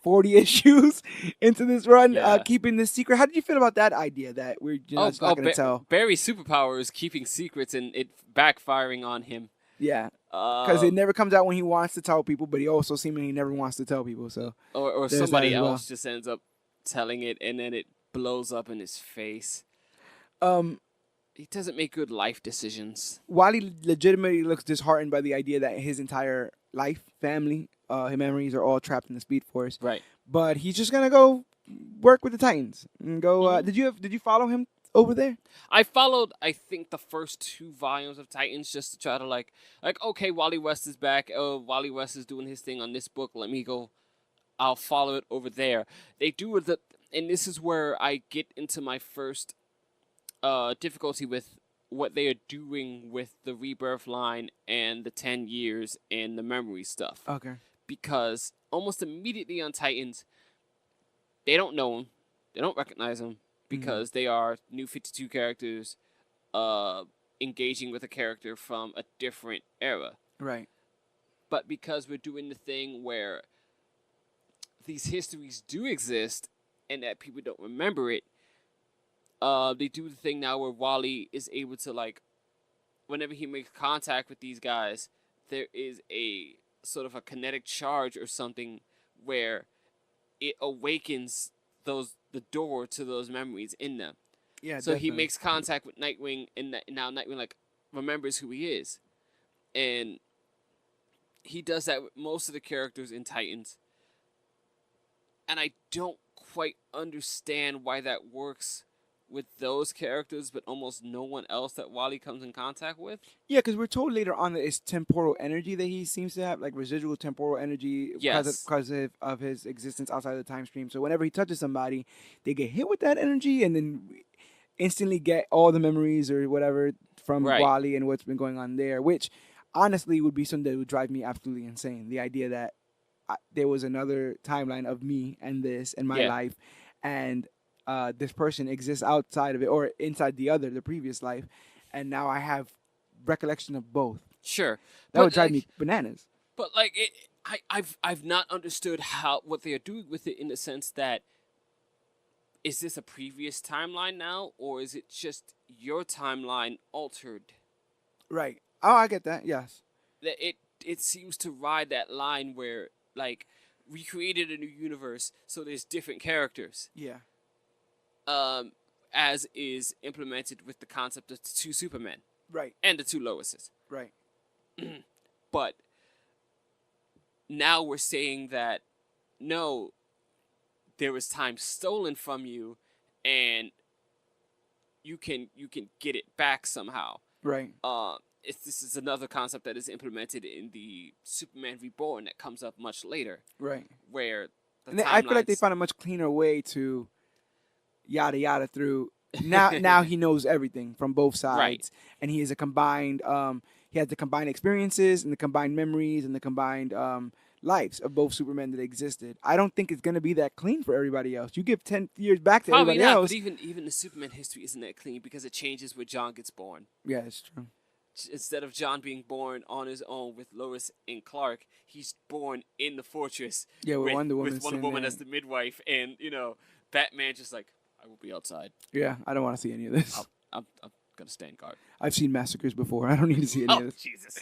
40 issues into this run, keeping this secret. How did you feel about that idea that we're just not going to tell? Barry's superpower is keeping secrets and it backfiring on him. Yeah. Because it never comes out when he wants to tell people, but he also seemingly never wants to tell people. So Or somebody else just ends up telling it and then it blows up in his face. He doesn't make good life decisions. Wally legitimately looks disheartened by the idea that his entire life, family, his memories are all trapped in the Speed Force. Right. But he's just gonna go work with the Titans and go. Did you follow him over there? I followed, I think, the first 2 volumes of Titans just to try to like okay, Wally West is back. Oh, Wally West is doing his thing on this book. Let me go. I'll follow it over there. They do it, and this is where I get into my first difficulty with what they are doing with the Rebirth line and the 10 years and the memory stuff. Okay. Because almost immediately on Titans, they don't know him. They don't recognize him because they are New 52 characters engaging with a character from a different era. Right. But because we're doing the thing where these histories do exist and that people don't remember it, they do the thing now where Wally is able to, like, whenever he makes contact with these guys, there is a sort of a kinetic charge or something where it awakens the door to those memories in them. Yeah. So definitely. he makes contact with Nightwing, and now Nightwing like remembers who he is, and he does that with most of the characters in Titans. And I don't quite understand why that works with those characters, but almost no one else that Wally comes in contact with. Yeah, because we're told later on that it's temporal energy that he seems to have, like residual temporal energy, because of his existence outside of the time stream. So whenever he touches somebody, they get hit with that energy and then instantly get all the memories or whatever from Wally and what's been going on there, which honestly would be something that would drive me absolutely insane. The idea that there was another timeline of me and this and my life, and this person exists outside of it or inside the previous life, and now I have recollection of both. Sure, that would drive me bananas. But like, I've not understood what they are doing with it in the sense that, is this a previous timeline now, or is it just your timeline altered? Right. Oh, I get that. Yes. It seems to ride that line where, like, we created a new universe, so there's different characters. Yeah. As is implemented with the concept of the 2 Supermen. Right. And the 2 Loises. Right. But now we're saying that no, there was time stolen from you, and you can get it back somehow. Right. This is another concept that is implemented in the Superman Reborn that comes up much later, Right. where the And I feel like they timelines. found a much cleaner way to yada yada through. Now he knows everything from both Right. sides, and he is a combined. He has the combined experiences and the combined memories and the combined lives of both Supermen that existed. I don't think it's gonna be that clean for everybody else. You give 10 years back to Probably everybody not, else. but even the Superman history isn't that clean because it changes where John gets born. Yeah, it's true. Instead of John being born on his own with Lois and Clark, he's born in the fortress Yeah, with Wonder Woman. with Wonder Woman as the midwife, and Batman just like, I will be outside. Yeah, I don't want to see any of this. I'm gonna stand guard. I've seen massacres before. I don't need to see any of this. Jesus.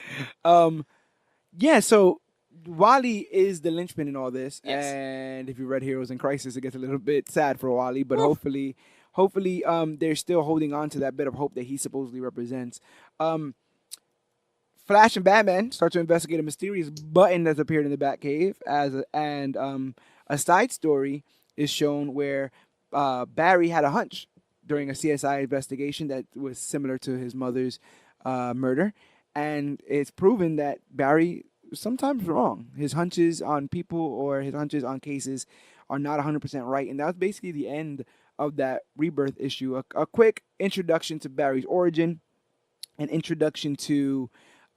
Yeah, so Wally is the linchpin in all this, Yes. and if you read Heroes in Crisis, it gets a little bit sad for Wally, but Oof. hopefully, they're still holding on to that bit of hope that he supposedly represents. Flash and Batman start to investigate a mysterious button that's appeared in the Batcave, and a side story is shown where Barry had a hunch during a CSI investigation that was similar to his mother's murder, and it's proven that Barry is sometimes wrong. His hunches on people or his hunches on cases are not 100% right, and that was basically the end of that Rebirth issue. A quick introduction to Barry's origin, an introduction to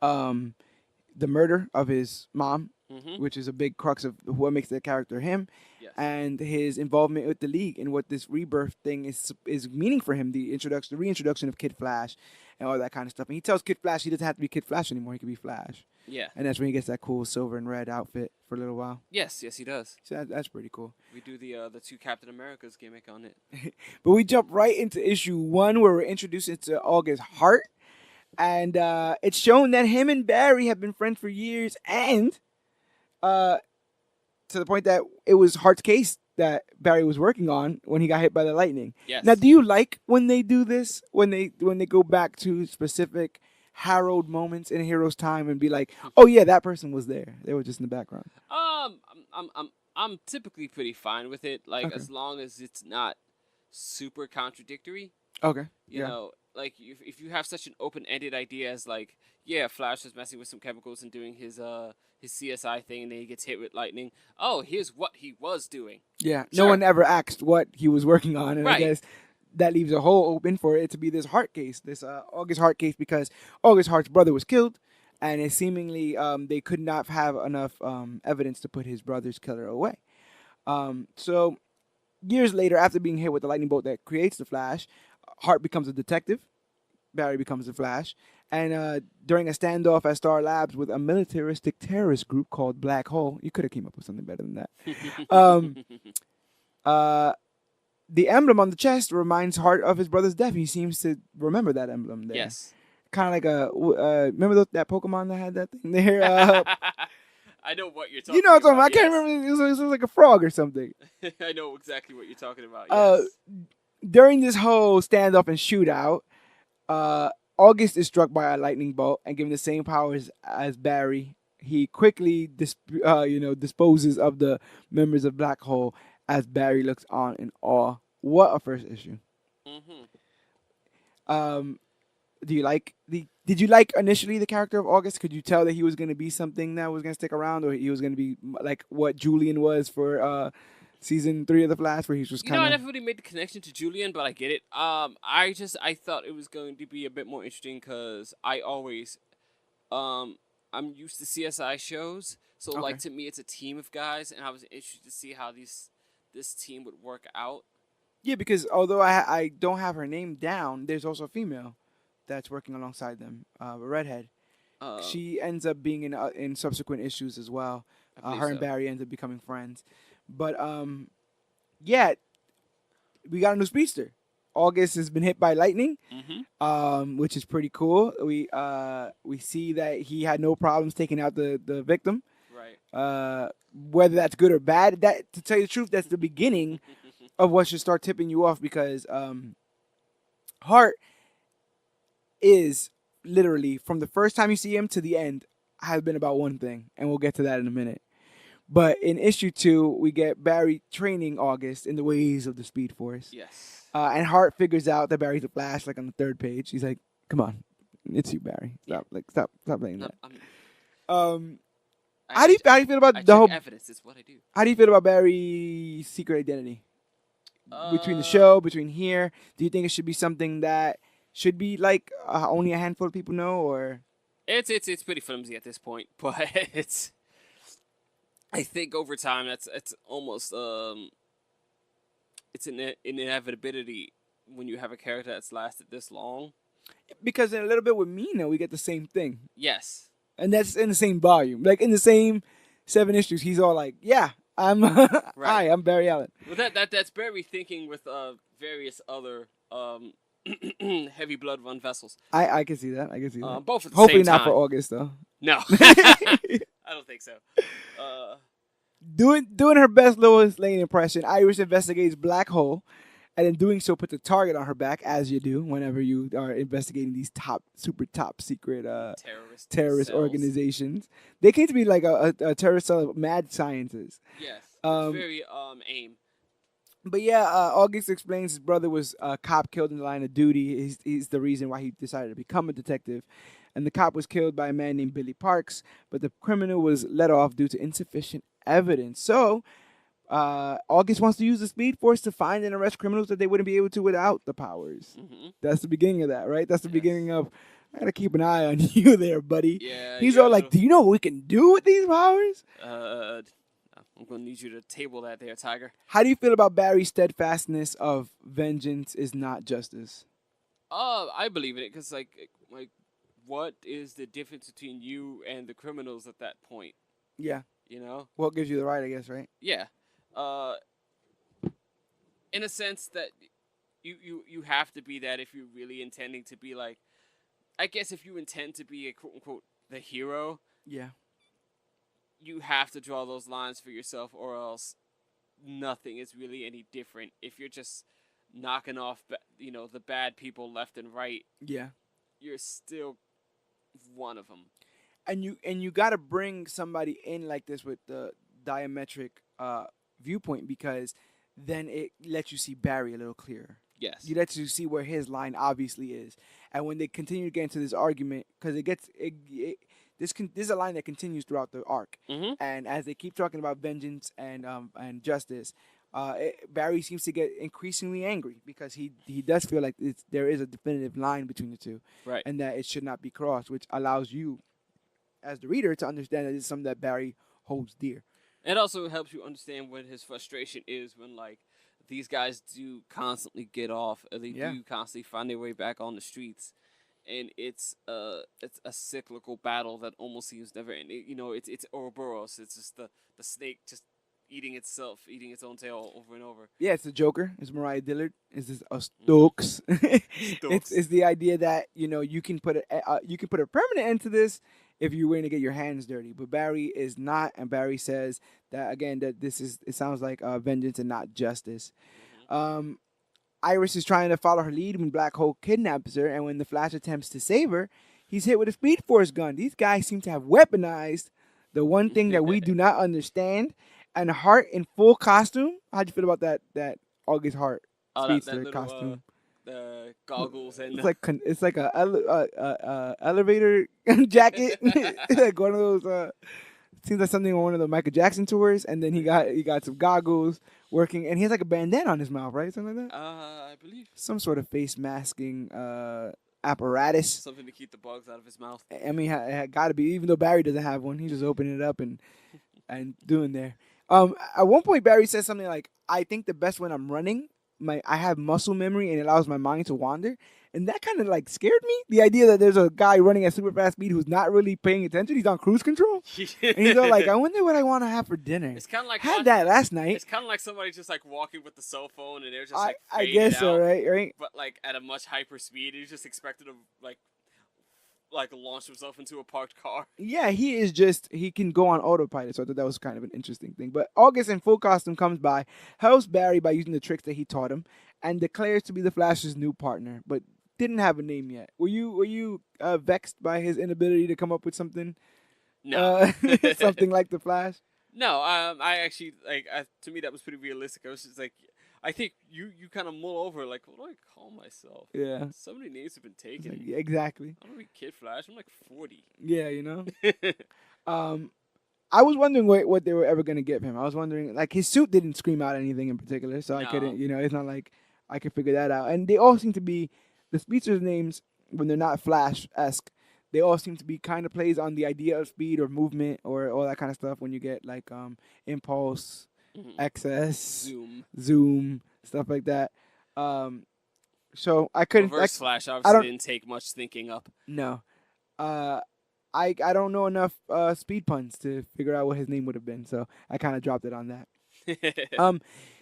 the murder of his mom, which is a big crux of what makes the character him, Yes. and his involvement with the League and what this Rebirth thing is meaning for him. The reintroduction of Kid Flash, and all that kind of stuff. And he tells Kid Flash he doesn't have to be Kid Flash anymore; he can be Flash. Yeah. And that's when he gets that cool silver and red outfit for a little while. Yes, he does. So that's pretty cool. We do the two Captain America's gimmick on it. But we jump right into issue 1 where we're introduced into August Hart. And it's shown that him and Barry have been friends for years, and to the point that it was Hart's case that Barry was working on when he got hit by the lightning. Yes. Now, do you like when they do this? When they go back to specific harrowed moments in a hero's time and be like, oh yeah, that person was there. They were just in the background. I'm typically pretty fine with it, like Okay. as long as it's not super contradictory. Okay. You know, like if you have such an open-ended idea as like, yeah, Flash was messing with some chemicals and doing his CSI thing, and then he gets hit with lightning. Oh, here's what he was doing. Yeah. Sure. No one ever asked what he was working on, and I Right. guess that leaves a hole open for it to be this Hart case, this August Hart case, because August Hart's brother was killed, and it seemingly they could not have enough evidence to put his brother's killer away. So years later, after being hit with the lightning bolt that creates the Flash, Hart becomes a detective. Barry becomes the Flash. And during a standoff at Star Labs with a militaristic terrorist group called Black Hole, you could have came up with something better than that. The emblem on the chest reminds Hart of his brother's death. He seems to remember that emblem there. Yes. Kind of like remember that Pokemon that had that thing there? I know what you're talking about. You know what I'm talking about. I can't yes. remember. It was like a frog or something. I know exactly what you're talking about. Yes. During this whole standoff and shootout, August is struck by a lightning bolt and given the same powers as Barry. He quickly disposes of the members of Black Hole as Barry looks on in awe. What a first issue. Did you like initially the character of August? Could you tell that he was going to be something that was going to stick around, or he was going to be like what Julian was for season 3 of The Flash, where he's just kind of... I never really made the connection to Julian, but I get it. I thought it was going to be a bit more interesting because I always, I'm used to CSI shows, so Okay. like to me it's a team of guys, and I was interested to see how this team would work out. Yeah, because although I don't have her name down, there's also a female that's working alongside them, a redhead. She ends up being in subsequent issues as well. Her and Barry end up becoming friends. But yeah, we got a new speedster. August has been hit by lightning, which is pretty cool. We see that he had no problems taking out the victim. Right. Whether that's good or bad, that to tell you the truth, that's the beginning of what should start tipping you off, because Hart is literally, from the first time you see him to the end, has been about one thing, and we'll get to that in a minute. But in issue 2, we get Barry training August in the ways of the Speed Force. Yes. And Hart figures out that Barry's the Flash, like on the 3rd page. He's like, "Come on, it's you, Barry. Stop playing that." How do you feel about I the check whole? evidence. It's what I do. How do you feel about Barry's secret identity between the show, between here? Do you think it should be something that should be like only a handful of people know, or? It's pretty flimsy at this point, but it's. I think over time it's almost it's an inevitability when you have a character that's lasted this long. Because in a little bit with Mina, we get the same thing. Yes. And that's in the same volume. Like in the same 7 issues, he's all like, "Yeah, I'm Right. hi, I'm Barry Allen." Well, that's Barry thinking with various other heavy blood run vessels. I can see that. Both at the Hopefully same not time. for August though. No. I don't think so. Doing her best Lois Lane impression, Iris investigates Black Hole, and in doing so puts a target on her back, as you do whenever you are investigating these super top secret terrorist organizations. They came to be like a terrorist cell of mad scientists. Yes. It's very AIM. But yeah, August explains his brother was a cop killed in the line of duty. He's the reason why he decided to become a detective. And the cop was killed by a man named Billy Parks, but the criminal was let off due to insufficient evidence. So, August wants to use the Speed Force to find and arrest criminals that they wouldn't be able to without the powers. Mm-hmm. That's the beginning of that, right? That's the beginning of, I gotta keep an eye on you there, buddy. Yeah. He's all like, "Do you know what we can do with these powers?" I'm going to need you to table that there, Tiger. How do you feel about Barry's steadfastness of vengeance is not justice? I believe in it because, like, what is the difference between you and the criminals at that point? Yeah. You know? Well, it gives you the right, I guess, right? Yeah. In a sense that you have to be that if you're really intending to be, like, I guess if you intend to be a quote-unquote the hero. Yeah. You have to draw those lines for yourself, or else nothing is really any different. If you're just knocking off, the bad people left and right, yeah, you're still one of them. And you got to bring somebody in like this with the diametric viewpoint, because then it lets you see Barry a little clearer. Yes, you let you see where his line obviously is, and when they continue to get into this argument, because this is a line that continues throughout the arc, and as they keep talking about vengeance and justice, Barry seems to get increasingly angry because he does feel like there is a definitive line between the two, right, and that it should not be crossed, which allows you, as the reader, to understand that it's something that Barry holds dear. It also helps you understand what his frustration is when, like, these guys do constantly get off, or they do constantly find their way back on the streets. And it's a cyclical battle that almost seems never ending. It's Ouroboros. It's just the snake just eating its own tail over and over. Yeah, it's the Joker. It's Mariah Dillard. It's this Stokes. It's the idea that you can put a permanent end to this if you're willing to get your hands dirty. But Barry is not, and Barry says that again, that it sounds like vengeance and not justice. Mm-hmm. Iris is trying to follow her lead when Black Hole kidnaps her, and when the Flash attempts to save her, he's hit with a Speed Force gun. These guys seem to have weaponized the one thing that we do not understand. And Hart in full costume. How'd you feel about that August Hart speedster that costume? The goggles and it's like a elevator jacket, like one of those. Seems like something on one of the Michael Jackson tours, and then he got some goggles working, and he has like a bandana on his mouth, right? Something like that. I believe some sort of face masking apparatus. Something to keep the bugs out of his mouth. I mean, it got to be. Even though Barry doesn't have one, he just opening it up and doing there. At one point, Barry says something like, "I think the best when I'm running, I have muscle memory and it allows my mind to wander." And that kind of like scared me. The idea that there's a guy running at super fast speed who's not really paying attention. He's on cruise control. And he's all like, "I wonder what I want to have for dinner." It's kind of like that last night. It's kind of like somebody just like walking with the cell phone and they're just I guess so, right? But like at a much hyper speed, he's just expected to like launch himself into a parked car. Yeah, he can go on autopilot. So I thought that was kind of an interesting thing. But August in full costume comes by, helps Barry by using the tricks that he taught him, and declares to be the Flash's new partner, but didn't have a name yet. Were you vexed by his inability to come up with something? No. Something like the Flash? No, I actually to me that was pretty realistic. I was just like, I think you kind of mull over like, what do I call myself? Yeah. So many names have been taken. Like, yeah, exactly. I don't be Kid Flash. I'm like 40. Yeah, you know. I was wondering what they were ever gonna give him. I was wondering, like, his suit didn't scream out anything in particular, so I couldn't, No. you know, it's not like I could figure that out. And they all seem to be the speedsters' names when they're not Flash esque. They all seem to be kind of plays on the idea of speed or movement or all that kind of stuff. When you get like impulse, excess, zoom, stuff like that. So I couldn't. Reverse Flash obviously didn't take much thinking up. No. I don't know enough speed puns to figure out what his name would have been, so I kind of dropped it on that.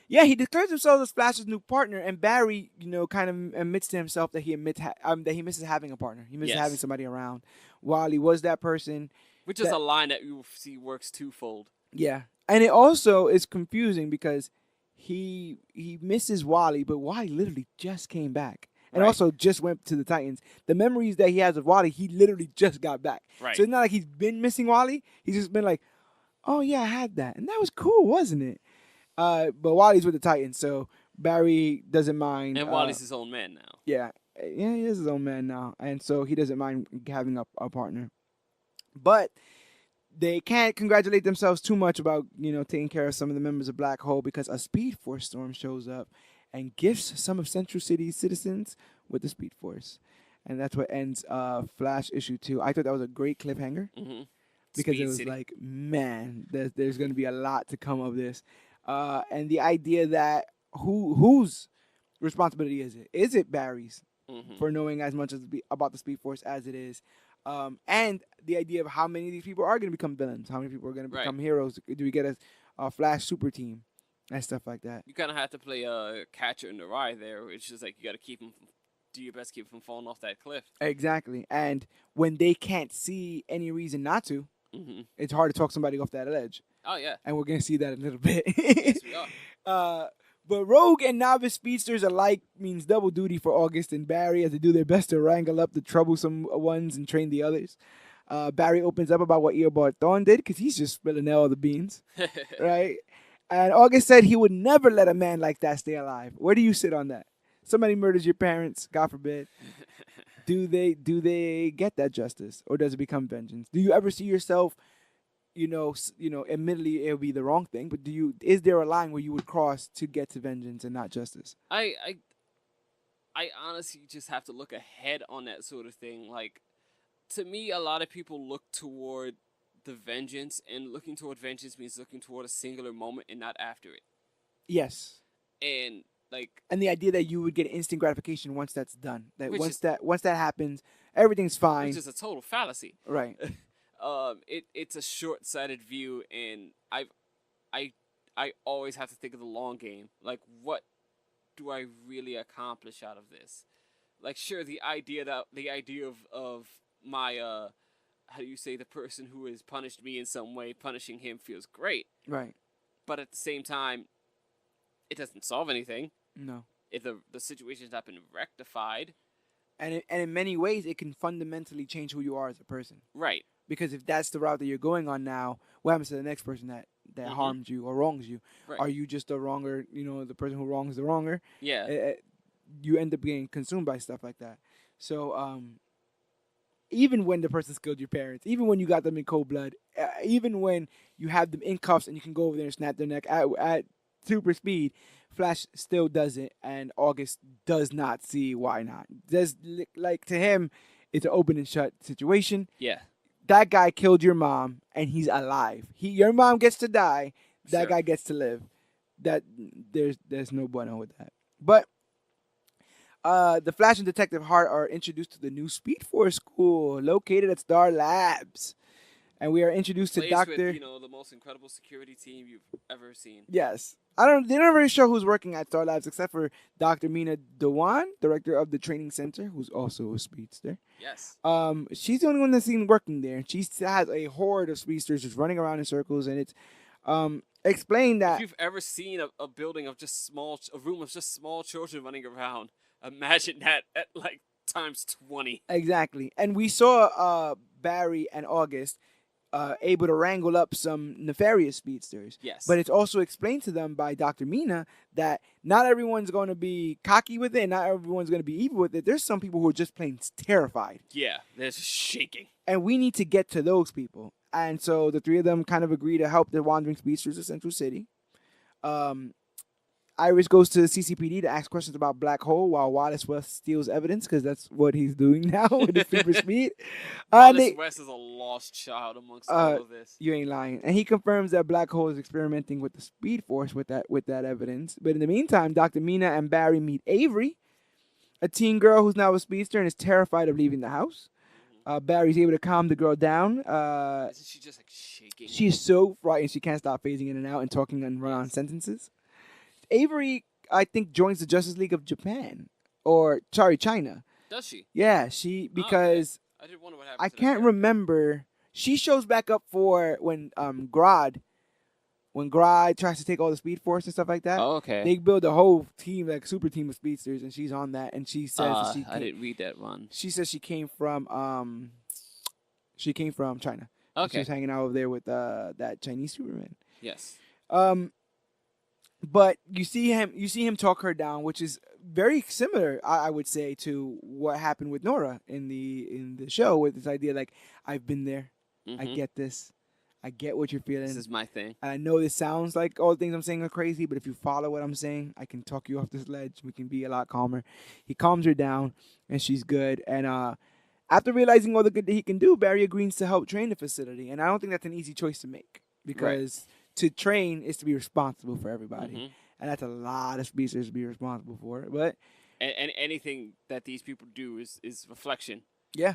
Yeah, he declares himself as Flash's new partner, and Barry, you know, kind of admits to himself that he misses having a partner. He misses having somebody around. Wally was that person, which is a line that you see works twofold. Yeah, and it also is confusing because he misses Wally, but Wally literally just came back. And also just went to the Titans. The memories that he has of Wally, he literally just got back. Right. So it's not like he's been missing Wally. He's just been like, oh, yeah, I had that. And that was cool, wasn't it? But Wally's with the Titans, so Barry doesn't mind. And Wally's his own man now. Yeah, he is his own man now. And so he doesn't mind having a partner. But they can't congratulate themselves too much about, you know, taking care of some of the members of Black Hole because a Speed Force storm shows up and gifts some of Central City's citizens with the Speed Force. And that's what ends Flash issue 2. I thought that was a great cliffhanger because it was like, man, there's going to be a lot to come of this. And the idea that whose responsibility is it? Is it Barry's for knowing as much about the Speed Force as it is? And the idea of how many of these people are going to become villains, how many people are going to become heroes. Do we get a Flash super team and stuff like that? You kind of have to play a catcher in the rye there, which is like you got to keep him, do your best to keep him from falling off that cliff. Exactly. And when they can't see any reason not to, it's hard to talk somebody off that ledge. Oh, yeah. And we're going to see that in a little bit. Yes, we are. But Rogue and novice speedsters alike means double duty for August and Barry as they do their best to wrangle up the troublesome ones and train the others. Barry opens up about what Eobard Thawne did because he's just spilling all the beans, right? And August said he would never let a man like that stay alive. Where do you sit on that? Somebody murders your parents, God forbid. Do they get that justice, or does it become vengeance? Do you ever see yourself? You know, admittedly, it'll be the wrong thing, but is there a line where you would cross to get to vengeance and not justice? I honestly just have to look ahead on that sort of thing. Like, to me, a lot of people look toward the vengeance, and looking toward vengeance means looking toward a singular moment and not after it. Yes. And and the idea that you would get instant gratification once that's done. That once that happens, everything's fine. Which is a total fallacy. Right. It's a short-sighted view, and I always have to think of the long game. Like, what do I really accomplish out of this? Like, sure, the idea of my how do you say, the person who has punished me in some way, punishing him feels great. Right. But at the same time, it doesn't solve anything. No. If the situation's not been rectified. And in many ways, it can fundamentally change who you are as a person. Right. Because if that's the route that you're going on now, what happens to the next person that harmed you or wrongs you? Right. Are you just the wronger, the person who wrongs the wronger? Yeah. You end up getting consumed by stuff like that. So even when the person killed your parents, even when you got them in cold blood, even when you have them in cuffs and you can go over there and snap their neck at super speed, Flash still does it, and August does not see why not. Like, to him, it's an open and shut situation. Yeah. That guy killed your mom, and he's alive. Your mom gets to die. That guy gets to live. That there's no bueno with that. But the Flash and Detective Hart are introduced to the new Speed Force school located at Star Labs, and we are introduced to Doctor. With, the most incredible security team you've ever seen. Yes. They don't really show who's working at Star Labs except for Dr. Mina Dewan, director of the training center, who's also a speedster. Yes. She's the only one that's seen working there. She has a horde of speedsters just running around in circles, and it's explained that if you've ever seen a building of a room of just small children running around, imagine that at like times 20. Exactly. And we saw Barry and August able to wrangle up some nefarious speedsters. Yes. But it's also explained to them by Dr. Mina that not everyone's going to be cocky with it, not everyone's going to be evil with it. There's some people who are just plain terrified. Yeah, they're just shaking. And we need to get to those people. And so the three of them kind of agree to help the wandering speedsters of Central City. Iris goes to the CCPD to ask questions about Black Hole while Wallace West steals evidence because that's what he's doing now with his super speed. Wallace West is a lost child amongst all of this. You ain't lying. And he confirms that Black Hole is experimenting with the Speed Force with that evidence. But in the meantime, Dr. Mina and Barry meet Avery, a teen girl who's now a speedster and is terrified of leaving the house. Barry's able to calm the girl down. Isn't she just like shaking? She's so frightened she can't stop phasing in and out and talking and run on sentences. Avery, I think, joins the Justice League of Japan. China. Does she? Yeah, because I did wonder what happened. I can't remember. She shows back up for when Grodd tries to take all the Speed Force and stuff like that. Oh, okay. They build a whole team, like super team of speedsters, and she's on that. And she says I didn't read that one. She says she came from China. Okay. She was hanging out over there with that Chinese Superman. Yes. But you see him talk her down, which is very similar, I would say, to what happened with Nora in the show, with this idea like, I've been there, I get this, I get what you're feeling. This is my thing. And I know this sounds like all the things I'm saying are crazy, but if you follow what I'm saying, I can talk you off this ledge. We can be a lot calmer. He calms her down, and she's good. And after realizing all the good that he can do, Barry agrees to help train the facility. And I don't think that's an easy choice to make because. Right. To train is to be responsible for everybody. And that's a lot of speedsters to be responsible for. But and anything that these people do is reflection. Yeah,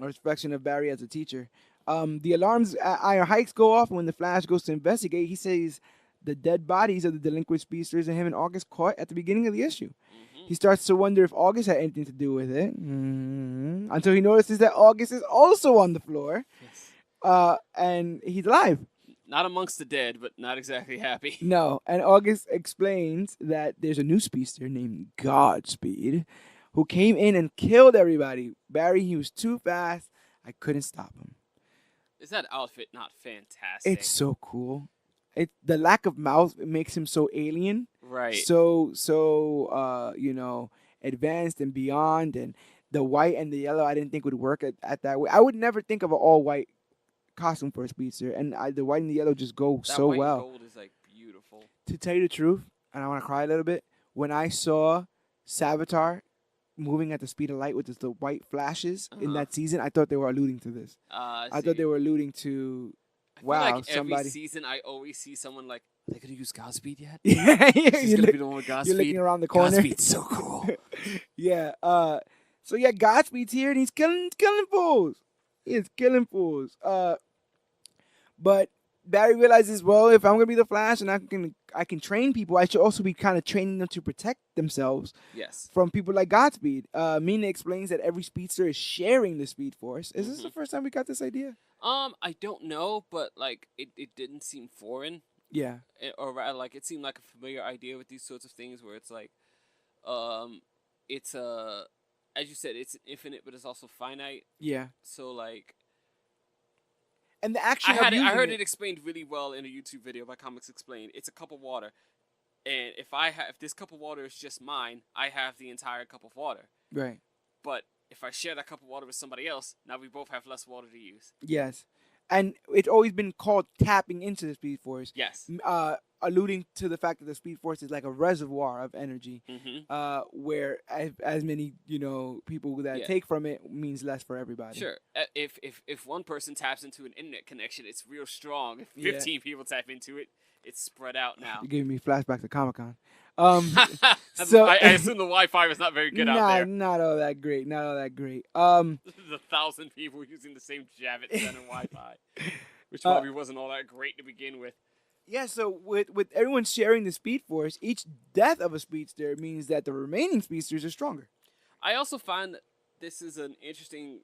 a reflection of Barry as a teacher. The alarms at Iron Heights go off when the Flash goes to investigate. He says the dead bodies of the delinquent speedsters and him and August caught at the beginning of the issue. He starts to wonder if August had anything to do with it. Until he notices that August is also on the floor. Yes. And he's alive. Not amongst the dead, but not exactly happy. No, and August explains that there's a new speedster named Godspeed who came in and killed everybody. Barry, he was too fast. I couldn't stop him. Is that outfit not fantastic? It's so cool. The lack of mouth makes him so alien. Right. So advanced and beyond. And the white and the yellow I didn't think would work at that way. I would never think of an all-white costume for a speedster, and the white and the yellow just go so white well. And gold is like beautiful. To tell you the truth, and I want to cry a little bit, when I saw Savitar moving at the speed of light with the white flashes in that season, I thought they were alluding to this. I thought they were alluding to, I feel like every season I always see someone like, are they going to use Godspeed yet? Yeah. He's going to be the one with Godspeed. You're looking around the corner. Godspeed's so cool. Yeah. So yeah, Godspeed's here, and he's killing fools. He is killing fools. But Barry realizes, well, if I'm gonna be the Flash and I can train people, I should also be kind of training them to protect themselves. Yes. From people like Godspeed. Mina explains that every speedster is sharing the Speed Force. Is this the first time we got this idea? I don't know, but like it didn't seem foreign. Yeah. Or rather, like it seemed like a familiar idea with these sorts of things, where it's like, it's as you said, it's infinite, but it's also finite. Yeah. So like. And the action I heard it explained really well in a YouTube video by Comics Explained. It's a cup of water, and if this cup of water is just mine, I have the entire cup of water. Right. But if I share that cup of water with somebody else, now we both have less water to use. Yes, and it's always been called tapping into the Speed Force. Yes. Alluding to the fact that the Speed Force is like a reservoir of energy, where as many people that take from it means less for everybody. Sure. If one person taps into an internet connection, it's real strong. If 15 people tap into it, it's spread out now. You're giving me flashbacks to Comic-Con. So I assume the Wi-Fi is not very good out there. Not all that great. Not all that great. This is 1,000 people using the same Javits Center Wi-Fi, which probably wasn't all that great to begin with. Yeah, so with everyone sharing the Speed Force, each death of a speedster means that the remaining speedsters are stronger. I also find that this is an interesting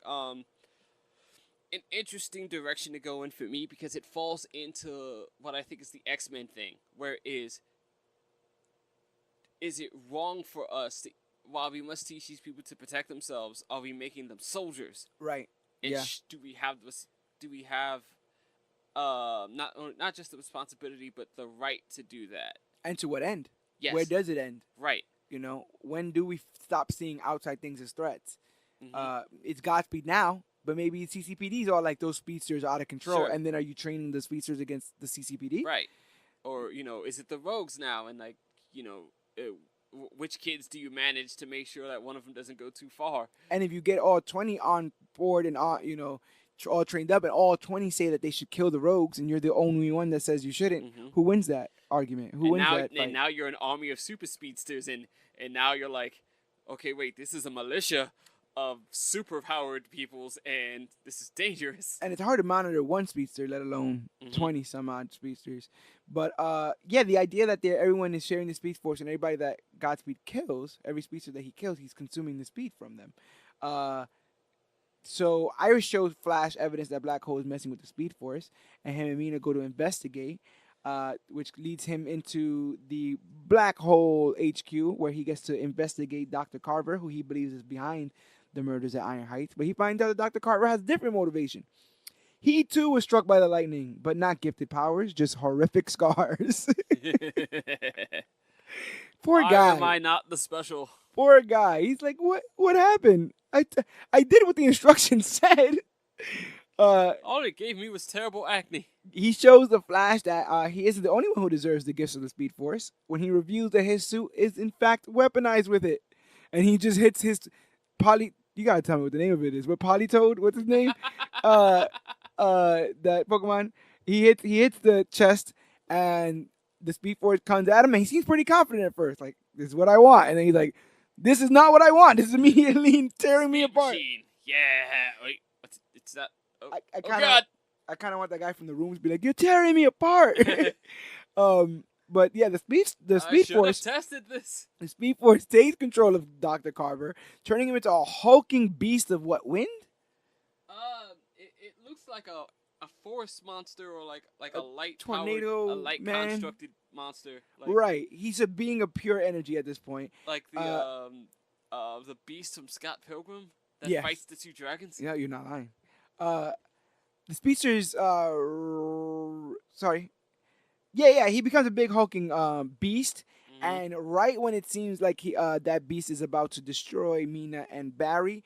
direction to go in for me, because it falls into what I think is the X-Men thing, where is it wrong for us to, while we must teach these people to protect themselves, are we making them soldiers? Right. And yeah. Do we have not just the responsibility, but the right to do that. And to what end? Yes. Where does it end? Right. You know, when do we stop seeing outside things as threats? Mm-hmm. It's Godspeed now, but maybe CCPDs are like those speedsters out of control, Sure. and then are you training the speedsters against the CCPD? Right. Or, is it the rogues now? And, which kids do you manage to make sure that one of them doesn't go too far? And if you get all 20 on board and all trained up, and all 20 say that they should kill the rogues, and you're the only one that says you shouldn't, Mm-hmm. who wins that argument? Who wins that fight? And now you're an army of super speedsters, and now you're like, okay, wait, this is a militia of super-powered peoples, and this is dangerous. And it's hard to monitor one speedster, let alone Mm-hmm. 20 some odd speedsters. But the idea that everyone is sharing the speed force, and everybody that Godspeed kills, every speedster that he kills, he's consuming the speed from them. So Iris shows Flash evidence that Black Hole is messing with the speed force, and him and Mina go to investigate, which leads him into the Black Hole HQ, where he gets to investigate Dr. Carver, who he believes is behind the murders at Iron Heights. But he finds out that Dr. Carver has different motivation. He too was struck by the lightning, but not gifted powers, just horrific scars. Poor guy. Why am I not the special? Poor guy. He's like, what happened? I did what the instructions said. All it gave me was terrible acne. He shows the Flash that he isn't the only one who deserves the gifts of the Speed Force when he reveals that his suit is in fact weaponized with it. And he just hits his you gotta tell me what the name of it is. What Polytoad? What's his name? That Pokemon. He hits the chest, and the Speed Force comes at him, and he seems pretty confident at first. Like, this is what I want. And then he's like, this is not what I want. This is immediately tearing me apart. Machine. Yeah. Wait. It's not. Oh, I kind of want that guy from the rooms to be like, you're tearing me apart. But yeah, the Speed Force tested this. The Speed Force takes control of Dr. Carver, turning him into a hulking beast of what, wind? It looks like a force monster, or like a light tornado, a light constructed monster. Right. He's a being of pure energy at this point. Like the beast from Scott Pilgrim that fights the two dragons. Yeah, you're not lying. The speedsters, sorry. Yeah, he becomes a big hulking beast, and right when it seems like that beast is about to destroy Mina and Barry,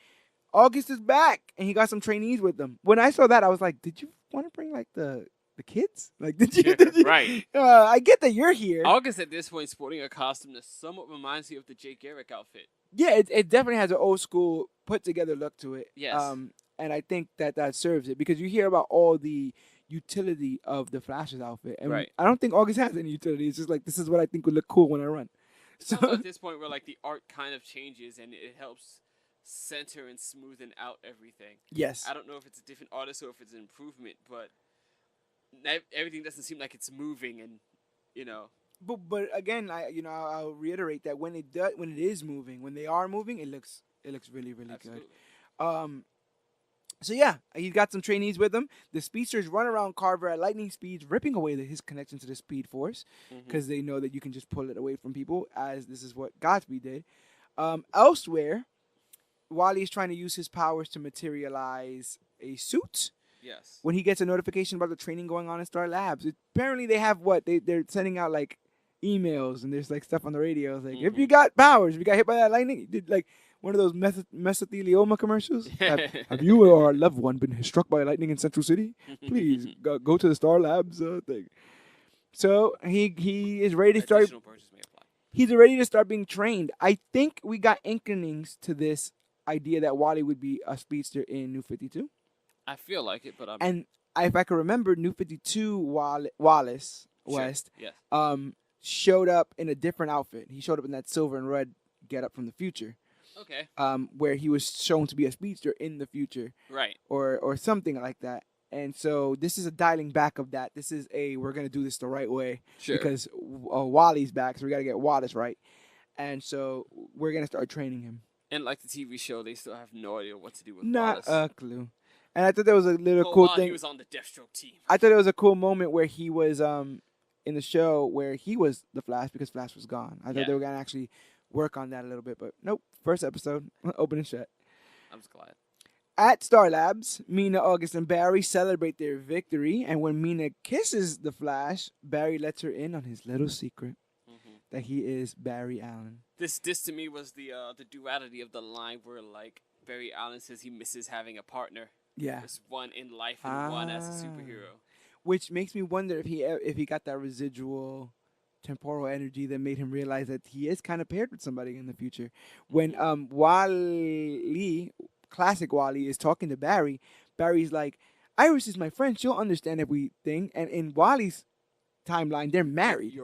August is back, and he got some trainees with him. When I saw that, I was like, did you want to bring like the kids? Like, did you? Right. I get that you're here. August at this point sporting a costume that somewhat reminds me of the Jake Garrick outfit. Yeah, it definitely has an old school put together look to it. Yes. And I think that serves it, because you hear about all the utility of the Flash's outfit, and right. I don't think August has any utility. It's just like, this is what I think would look cool when I run. So at this point where like the art kind of changes and it helps center and smoothen out everything. Yes. I don't know if it's a different artist or if it's an improvement, but everything doesn't seem like it's moving, and But again, I'll reiterate that when it is moving, when they are moving, it looks really, really Absolutely. good. So yeah, he's got some trainees with him. The speedsters run around Carver at lightning speeds, ripping away his connection to the Speed Force, because they know that you can just pull it away from people, as this is what Godspeed did. Elsewhere, Wally is trying to use his powers to materialize a suit. Yes. When he gets a notification about the training going on in Star Labs, apparently they have they're sending out like emails, and there's like stuff on the radio. It's like, if you got powers, if you got hit by that lightning, you did like one of those mesothelioma commercials. Have you or a loved one been struck by lightning in Central City? Please go to the Star Labs thing. So he is ready to start. He's ready to start being trained. I think we got inklings to this idea that Wally would be a speedster in New 52. I feel like it, but and if I can remember, New 52 Wallace West showed up in a different outfit. He showed up in that silver and red getup from the future. Okay. Where he was shown to be a speedster in the future. Right. Or something like that. And so this is a dialing back of that. This is we're going to do this the right way. Sure. Because Wally's back, so we got to get Wallace right. And so we're going to start training him. And like the TV show, they still have no idea what to do with Wallace. Not a clue. And I thought there was a little cool thing. He was on the Deathstroke team. I thought it was a cool moment where he was in the show where he was the Flash because Flash was gone. I thought they were going to actually work on that a little bit, but nope. First episode, open and shut. I'm just glad. At Star Labs, Mina, August, and Barry celebrate their victory, and when Mina kisses the Flash, Barry lets her in on his little secret that he is Barry Allen. This to me was the duality of the line where like Barry Allen says he misses having a partner. Yeah, there's one in life and one as a superhero. Which makes me wonder if he got that residual temporal energy that made him realize that he is kind of paired with somebody in the future. When Wally, classic Wally, is talking to Barry, Barry's like, Iris is my friend, she'll understand everything. And in Wally's timeline, they're married.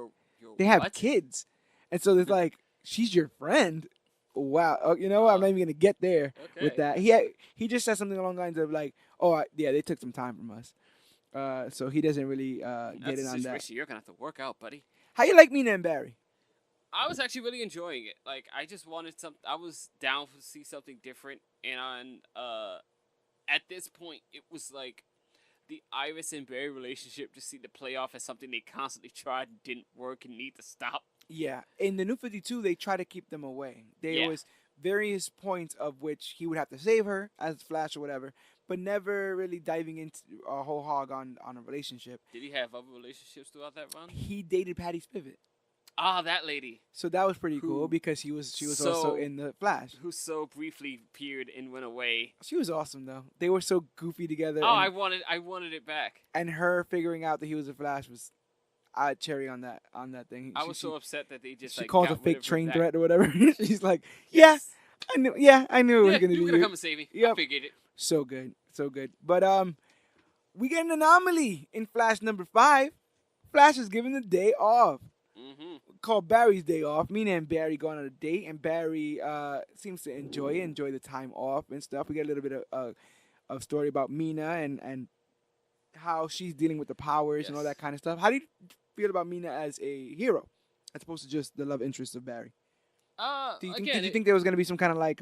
They have kids. And so it's like, she's your friend? Wow. Oh, you know what? I'm not even going to get there with that. He just said something along the lines of like, they took some time from us. So he doesn't really get in on that. You're going to have to work out, buddy. How you like Mina and Barry? I was actually really enjoying it. Like, I just wanted I was down to see something different. And at this point, it was like the Iris and Barry relationship just seemed to play off as something they constantly tried and didn't work and need to stop. Yeah. In the New 52, they try to keep them away. There was various points of which he would have to save her as Flash or whatever, but never really diving into a whole hog on a relationship. Did he have other relationships throughout that run? He dated Patty Spivot. Ah, that lady. So that was pretty cool because she was also in the Flash. Who so briefly appeared and went away. She was awesome though. They were so goofy together. Oh, I wanted it back. And her figuring out that he was a Flash was cherry on that thing. I was so upset that they just she calls a fake train threat or whatever. She's like, yes. I knew it was gonna be you. You were gonna come and save me. Yep. I figured it. So good. But we get an anomaly in Flash number 5. Flash is given the day off. Called Barry's day off. Mina and Barry go on a date, and Barry seems to enjoy the time off and stuff. We get a little bit of story about Mina and how she's dealing with the powers and all that kind of stuff. How do you feel about Mina as a hero, as opposed to just the love interest of Barry? Did you think there was gonna be some kind of like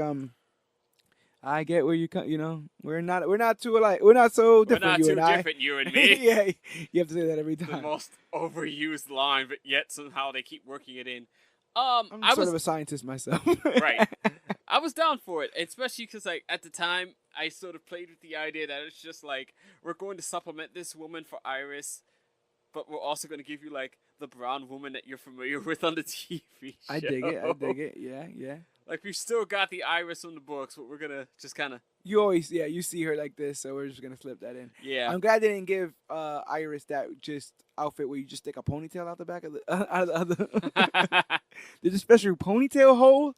I get where you come. You know, we're not too alike. We're not so different. We're not too different, you and me. Yeah, you have to say that every time. The most overused line, but yet somehow they keep working it in. I'm sort of a scientist myself. Right. I was down for it, especially because like at the time I sort of played with the idea that it's just like we're going to supplement this woman for Iris, but we're also going to give you like the brown woman that you're familiar with on the TV show. I dig it. Yeah. Like, we've still got the Iris on the books, but we're going to just kind of... You always, you see her like this, so we're just going to slip that in. Yeah. I'm glad they didn't give Iris that just outfit where you just stick a ponytail out the back of the... There's a special ponytail hole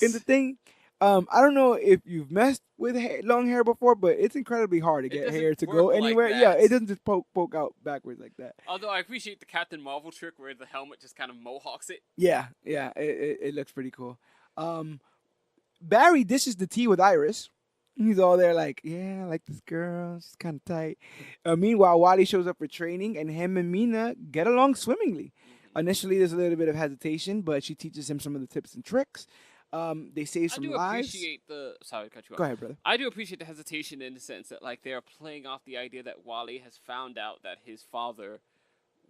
in the thing. I don't know if you've messed with long hair before, but it's incredibly hard to get hair to go anywhere. Like it doesn't just poke out backwards like that. Although I appreciate the Captain Marvel trick where the helmet just kind of mohawks it. Yeah, it looks pretty cool. Barry dishes the tea with Iris. He's all there like, yeah, I like this girl. She's kind of tight. Meanwhile, Wally shows up for training, and him and Mina get along swimmingly. Initially, there's a little bit of hesitation, but she teaches him some of the tips and tricks. They save some lives. I do appreciate Sorry to cut you off. Go ahead, brother. I do appreciate the hesitation in the sense that, like, they're playing off the idea that Wally has found out that his father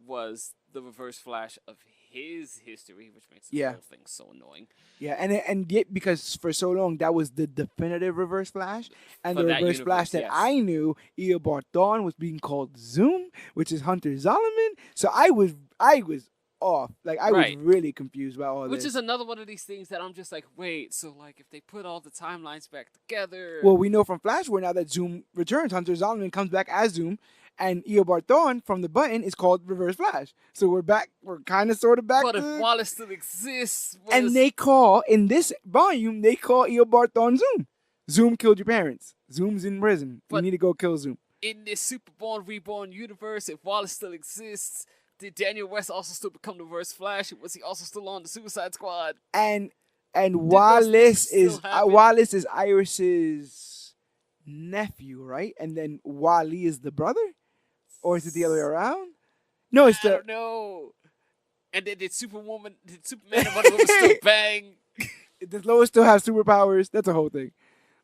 was the Reverse Flash of his history, which makes the whole thing so annoying. Yeah, and yet because for so long that was the definitive Reverse Flash, and the Reverse Flash that I knew, Eobard Thawne, was being called Zoom, which is Hunter Zolomon. So I was off. Like, I was really confused about all this. Which is another one of these things that I'm just like, wait, so like if they put all the timelines back together. Well, we know from Flash where now that Zoom returns, Hunter Zolomon comes back as Zoom, and Eobard Thawne from the button is called Reverse Flash. So we're back. We're kind of sort of back. But if Wallace still exists, and they call in this volume, they call Eobard Thawne Zoom. Zoom killed your parents. Zoom's in prison. You need to go kill Zoom. In this Superborn Reborn universe, if Wallace still exists, did Daniel West also still become the Reverse Flash? Or was he also still on the Suicide Squad? And Wallace is Iris's nephew, right? And then Wally is the brother, or is it the other way around? No, it's I don't know. And then did Superman and Wonder Woman still bang? Does Lois still have superpowers? That's a whole thing.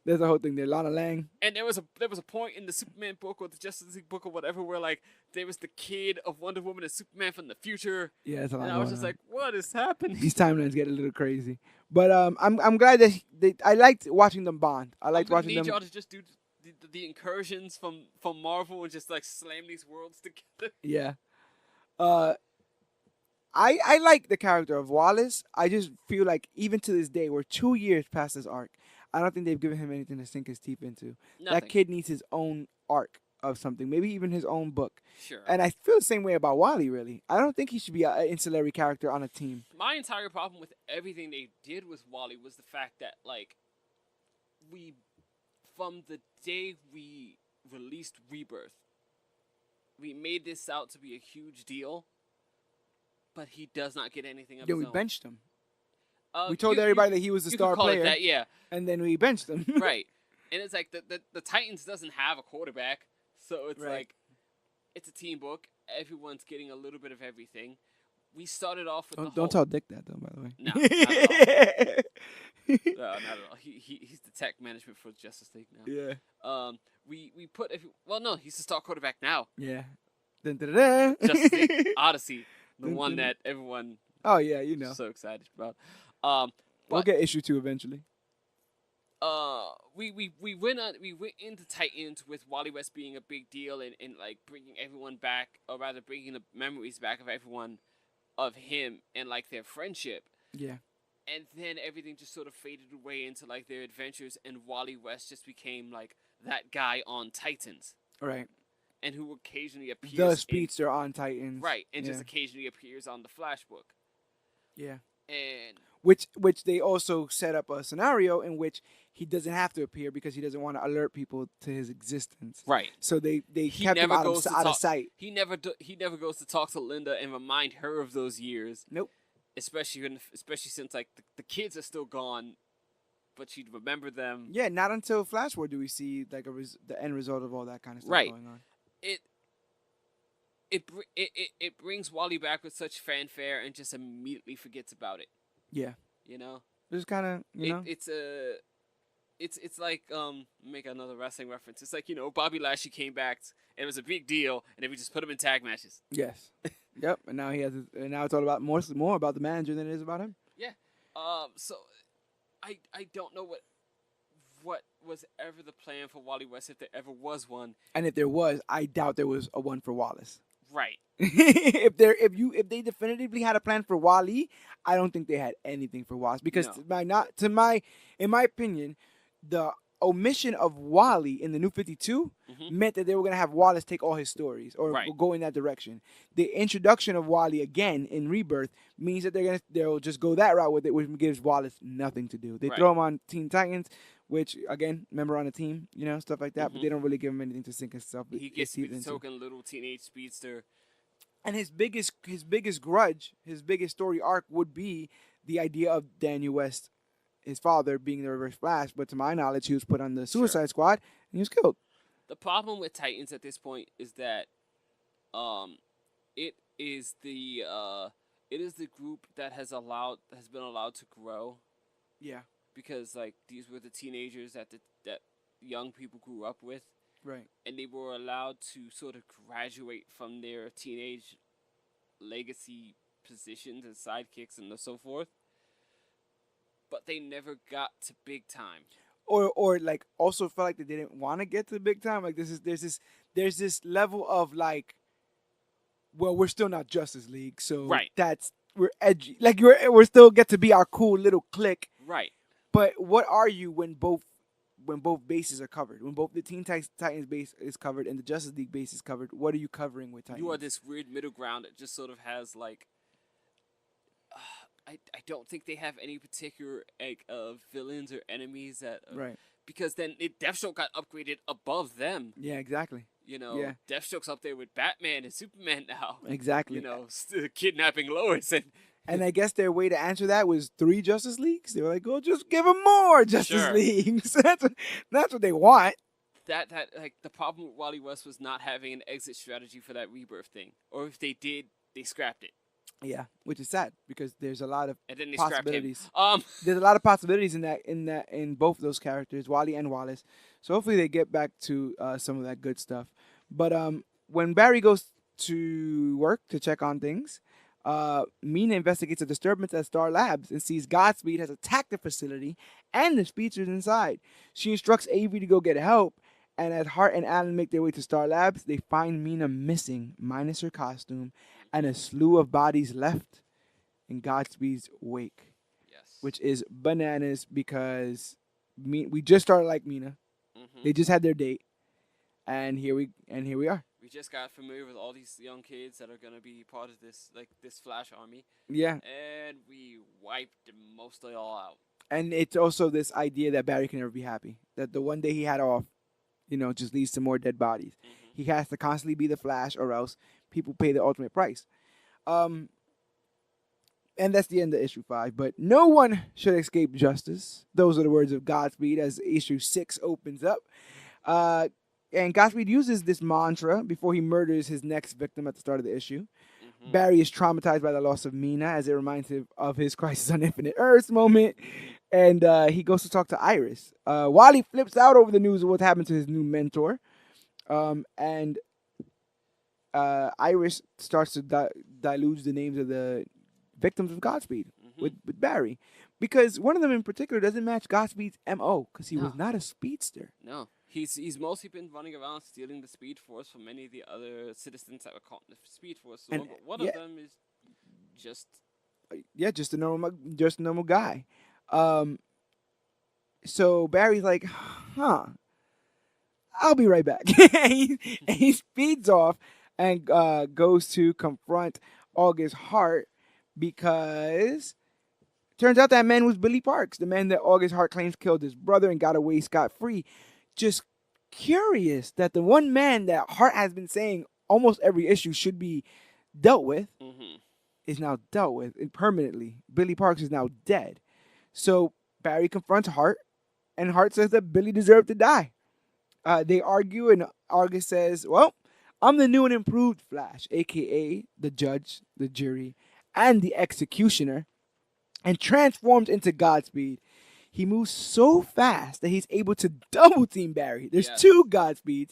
There's a whole thing there. Lana Lang. And there was a point in the Superman book or the Justice League book or whatever where like there was the kid of Wonder Woman and Superman from the future. Yeah, it's a lot. And I was just like, what is happening? These timelines get a little crazy. But I'm glad that I liked watching them bond. I liked watching them. Y'all to just do the incursions from Marvel and just like slam these worlds together. Yeah. I like the character of Wallace. I just feel like even to this day, we're 2 years past this arc. I don't think they've given him anything to sink his teeth into. Nothing. That kid needs his own arc of something, maybe even his own book. Sure. And I feel the same way about Wally, really. I don't think he should be an ancillary character on a team. My entire problem with everything they did with Wally was the fact that, like, from the day we released Rebirth, we made this out to be a huge deal, but he does not get anything of his we own. benched him. We told everybody that he was the star player. That, yeah. And then we benched him. Right. And it's like the Titans doesn't have a quarterback, so it's like it's a team book. Everyone's getting a little bit of everything. We started off with don't tell Dick that though, by the way. No, not at all. No, not at all. He's the tech management for Justice League now. Yeah. We put no, he's the star quarterback now. Yeah. Dun, dun, dun, dun. Justice League Odyssey, the one that everyone. Oh yeah, you know. So excited about. We'll get issue 2 eventually. We went into Titans with Wally West being a big deal and like bringing everyone back, or rather bringing the memories back of everyone, of him and like their friendship. Yeah. And then everything just sort of faded away into like their adventures, and Wally West just became like that guy on Titans. Right. And who occasionally appears. The speedster on Titans. Right, and just occasionally appears on the Flash book. Yeah. And which they also set up a scenario in which he doesn't have to appear because he doesn't want to alert people to his existence. Right. So they kept him out of sight. He never goes to talk to Linda and remind her of those years. Nope. Especially since like the kids are still gone, but she'd remember them. Yeah, not until Flash War do we see like the end result of all that kind of stuff going on. It brings Wally back with such fanfare and just immediately forgets about it. Yeah. You know? Just kind of, you know? It's like, make another wrestling reference. It's like, Bobby Lashley came back and it was a big deal, and then we just put him in tag matches. Yes. Yep. And now now it's all about more about the manager than it is about him. Yeah. So I don't know what was ever the plan for Wally West, if there ever was one. And if there was, I doubt there was a one for Wallace. Right. if they definitively had a plan for Wally, I don't think they had anything for Wallace, because in my opinion, the omission of Wally in the New 52 meant that they were going to have Wallace take all his stories or go in that direction. The introduction of Wally again in Rebirth means that they'll just go that route with it, which gives Wallace nothing to do. They throw him on Teen Titans, which, again, member on the team, stuff like that, but they don't really give him anything to sink himself. He gets to be the token little teenage speedster. And his biggest grudge, his biggest story arc would be the idea of Daniel West, his father, being the Reverse Flash. But to my knowledge, he was put on the Suicide Squad and he was killed. The problem with Titans at this point is that it is the group that has been allowed to grow. Yeah. Because like these were the teenagers that young people grew up with. Right. And they were allowed to sort of graduate from their teenage legacy positions and sidekicks and so forth. But they never got to big time. Or like also felt like they didn't want to get to the big time. Like there's this level of like, well, we're still not Justice League, so we're edgy. Like we're still get to be our cool little clique. Right. But what are you when both bases are covered? When both the Teen Titans base is covered and the Justice League base is covered, what are you covering with Titans? You are this weird middle ground that just sort of has like I don't think they have any particular villains or enemies that right. Because then Deathstroke got upgraded above them. Yeah, exactly. Deathstroke's up there with Batman and Superman now. Exactly. Kidnapping Lois and I guess their way to answer that was 3 Justice Leagues. They were like, "Oh, just give them more Justice Leagues." that's what they want. That the problem with Wally West was not having an exit strategy for that Rebirth thing, or if they did, they scrapped it. Yeah, which is sad because there's a lot of possibilities. There's a lot of possibilities in both of those characters, Wally and Wallace. So hopefully they get back to some of that good stuff. But when Barry goes to work to check on things, Mina investigates a disturbance at Star Labs and sees Godspeed has attacked the facility and the speedsters inside. She instructs Avery to go get help, And as Hart and Allen make their way to Star Labs, they find Mina missing, minus her costume, and a slew of bodies left in Godspeed's wake. Yes. Which is bananas because we just started like Mina. Mm-hmm. They just had their date, and here we are. We just got familiar with all these young kids that are gonna be part of this Flash army. Yeah. And we wiped them mostly all out. And it's also this idea that Barry can never be happy. That the one day he had off, just leads to more dead bodies. Mm-hmm. He has to constantly be the Flash, or else people pay the ultimate price. And that's the end of issue 5. But no one should escape justice. Those are the words of Godspeed as issue 6 opens up. And Godspeed uses this mantra before he murders his next victim at the start of the issue. Mm-hmm. Barry is traumatized by the loss of Mina, as it reminds him of his Crisis on Infinite Earths moment. And he goes to talk to Iris. While he flips out over the news of what happened to his new mentor. And Iris starts to dilute the names of the victims of Godspeed with Barry. Because one of them in particular doesn't match Godspeed's M.O. because he was not a speedster. No. He's mostly been running around stealing the Speed Force from many of the other citizens that were caught in the Speed Force. So one of them is just... just a normal guy. So Barry's like, I'll be right back. and he speeds off and goes to confront August Hart because turns out that man was Billy Parks, the man that August Hart claims killed his brother and got away scot-free. Just curious that the one man that Hart has been saying almost every issue should be dealt with is now dealt with permanently. Billy Parks is now dead. So Barry confronts Hart, and Hart says that Billy deserved to die. They argue, and August says, well, I'm the new and improved Flash, a.k.a. the judge, the jury, and the executioner, and transformed into Godspeed. He moves so fast that he's able to double team Barry. There's 2 Godspeeds.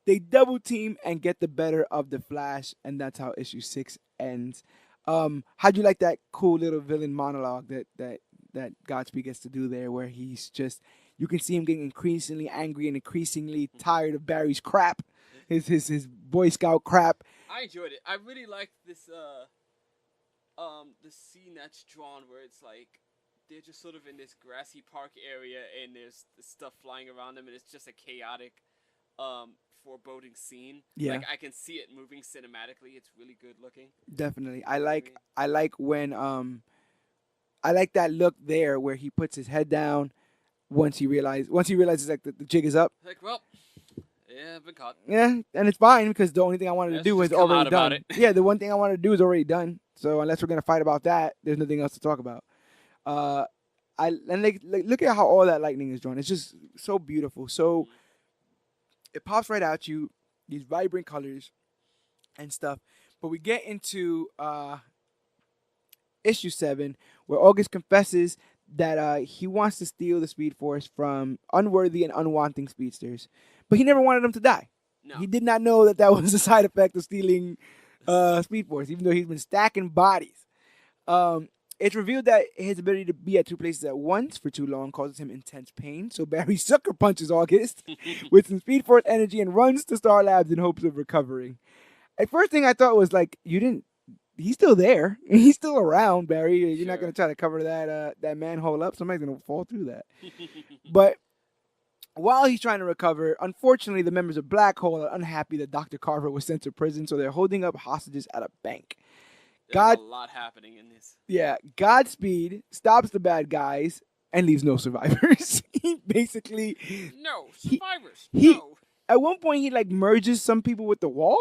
They double team and get the better of the Flash, and that's how issue 6 ends. How'd you like that cool little villain monologue that Godspeed gets to do there, where he's just, you can see him getting increasingly angry and increasingly tired of Barry's crap, his Boy Scout crap. I enjoyed it. I really liked this the scene that's drawn where it's like they're just sort of in this grassy park area and there's stuff flying around them and it's just a chaotic foreboding scene. Yeah. Like I can see it moving cinematically. It's really good looking. Definitely. I like when I like that look there where he puts his head down once he realizes like the jig is up. Like, well, yeah, I've been caught. Yeah, and it's fine because the only thing I wanted to do was already done. Yeah, the one thing I wanted to do is already done. So unless we're gonna fight about that, there's nothing else to talk about. Look at how all that lightning is drawn. It's just so beautiful. So it pops right at you, these vibrant colors and stuff. But we get into issue 7, where August confesses that he wants to steal the Speed Force from unworthy and unwanting speedsters, but he never wanted them to die. No. He did not know that was a side effect of stealing Speed Force, even though he's been stacking bodies. It's revealed that his ability to be at 2 places at once for too long causes him intense pain, so Barry sucker punches August with some Speed Force energy and runs to Star Labs in hopes of recovering. At first thing I thought was like, he's still there. He's still around, Barry. You're not going to try to cover that manhole up. Somebody's going to fall through that. But while he's trying to recover, unfortunately, the members of Black Hole are unhappy that Dr. Carver was sent to prison, so they're holding up hostages at a bank. There's a lot happening in this. Yeah, Godspeed stops the bad guys and leaves no survivors. He basically... No, survivors. No. At one point, he merges some people with the wall.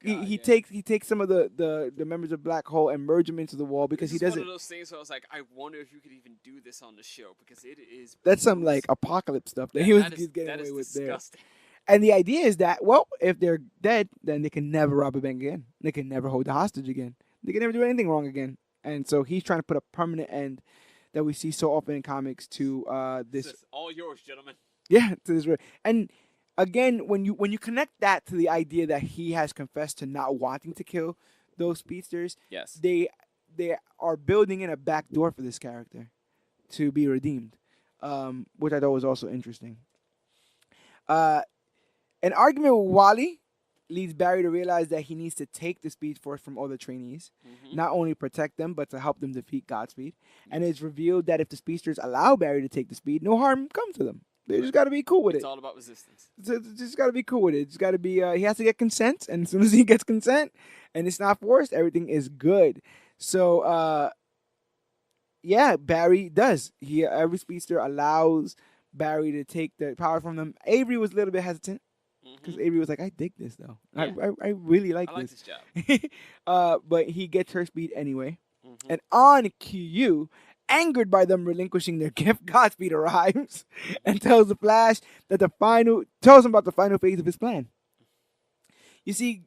He takes some of the members of Black Hole and merge them into the wall because he doesn't. One of those things where I was like, I wonder if you could even do this on the show because it is. That's some apocalypse stuff that he's getting away with there. And the idea is that if they're dead, then they can never rob a bank again. They can never hold a hostage again. They can never do anything wrong again. And so he's trying to put a permanent end that we see so often in comics to this. This is all yours, gentlemen. Yeah, to this. And again, when you connect that to the idea that he has confessed to not wanting to kill those speedsters, yes, they are building in a back door for this character to be redeemed, which I thought was also interesting. An argument with Wally leads Barry to realize that he needs to take the Speed Force from all the trainees, not only protect them, but to help them defeat Godspeed. And it's revealed that if the speedsters allow Barry to take the Speed, no harm comes to them. They just got to be cool with it. It's all about resistance. Just got to be cool with it. It's got to be. He has to get consent, and as soon as he gets consent, and it's not forced, everything is good. So, yeah, Barry does. Every speedster allows Barry to take the power from them. Avery was a little bit hesitant because Avery was like, "I dig this though. Yeah. I really like this. This job." But he gets her speed anyway, and on cue. Angered by them relinquishing their gift, Godspeed arrives and tells the Flash that tells him about the final phase of his plan. You see,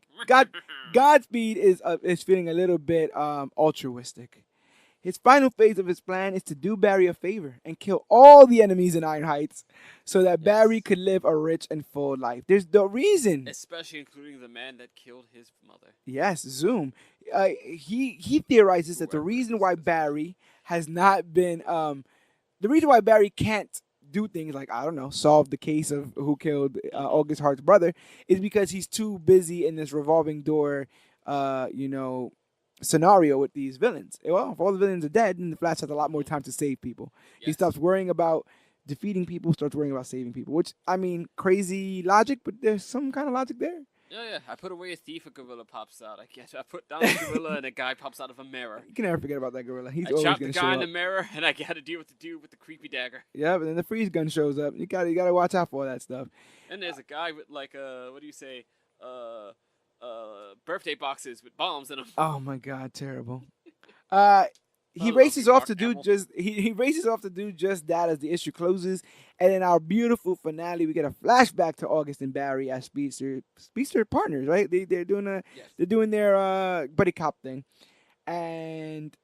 Godspeed is feeling a little bit altruistic. His final phase of his plan is to do Barry a favor and kill all the enemies in Iron Heights so that Barry could live a rich and full life. There's the reason. Especially including the man that killed his mother. Yes, Zoom. He theorizes that the reason why Barry has not been the reason why Barry can't do things like, I don't know, solve the case of who killed August Hart's brother is because he's too busy in this revolving door scenario with these villains. Well, if all the villains are dead, then the Flash has a lot more time to save people. Yes. He stops worrying about defeating people, starts worrying about saving people, which, I mean, crazy logic, but there's some kind of logic there. Yeah. I put away a thief, a gorilla pops out. I put down a gorilla, and a guy pops out of a mirror. You can never forget about that gorilla. He's always going to show up. I chopped the guy in the mirror, and I got to deal with the dude with the creepy dagger. Yeah, but then the freeze gun shows up. You got to watch out for all that stuff. And there's a guy with what do you say? Birthday boxes with bombs in them. Oh my God, terrible. He races off to do just that as the issue closes, and in our beautiful finale, we get a flashback to August and Barry as speedster partners, right? They're doing their buddy cop thing, and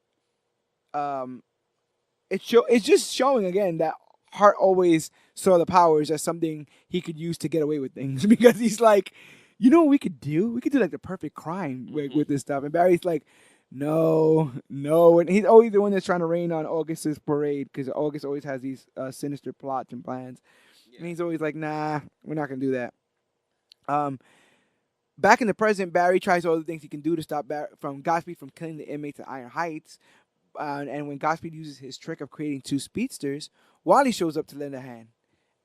it's just showing again that Hart always saw the powers as something he could use to get away with things because he's like, you know what we could do? We could do like the perfect crime with this stuff, and Barry's like, No, and he's always the one that's trying to rain on August's parade because August always has these sinister plots and plans, and he's always like, "Nah, we're not gonna do that." Back in the present, Barry tries all the things he can do to stop Godspeed from killing the inmates at Iron Heights, and when Godspeed uses his trick of creating two speedsters, Wally shows up to lend a hand,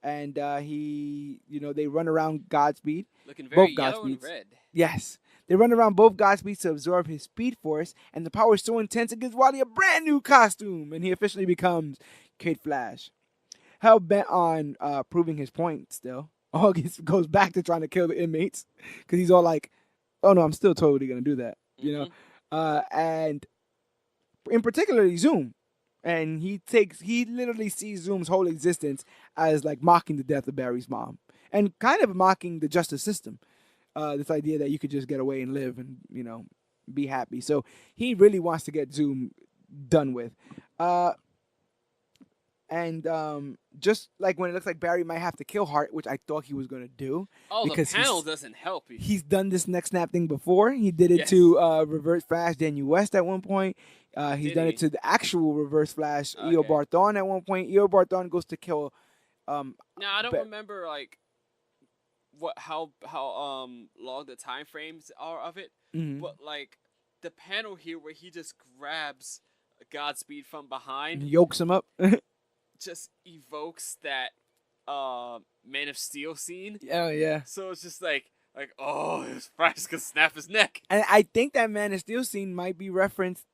and they run around Godspeed, looking very yellow and red. Yes. They run around both Godspeeds to absorb his speed force, and the power is so intense it gives Wally a brand new costume, and he officially becomes Kid Flash. Hell bent on proving his point still, August goes back to trying to kill the inmates, because he's all like, oh no, I'm still totally going to do that, and in particular, Zoom. And he literally sees Zoom's whole existence as like mocking the death of Barry's mom, and kind of mocking the justice system. This idea that you could just get away and live and, be happy. So he really wants to get Zoom done with. Just like when it looks like Barry might have to kill Hart, which I thought he was going to do. Oh, because the panel doesn't help you. He's done this neck snap thing before. He did it to Reverse Flash Daniel West at one point. He's done it to the actual Reverse Flash, Eo Barthon at one point. Eo Barthon goes to kill... now, I don't remember, how long the time frames are of it, but like the panel here where he just grabs Godspeed from behind, yokes him up, just evokes that Man of Steel scene. Oh yeah. So it's just like oh, his Flash could snap his neck. And I think that Man of Steel scene might be referenced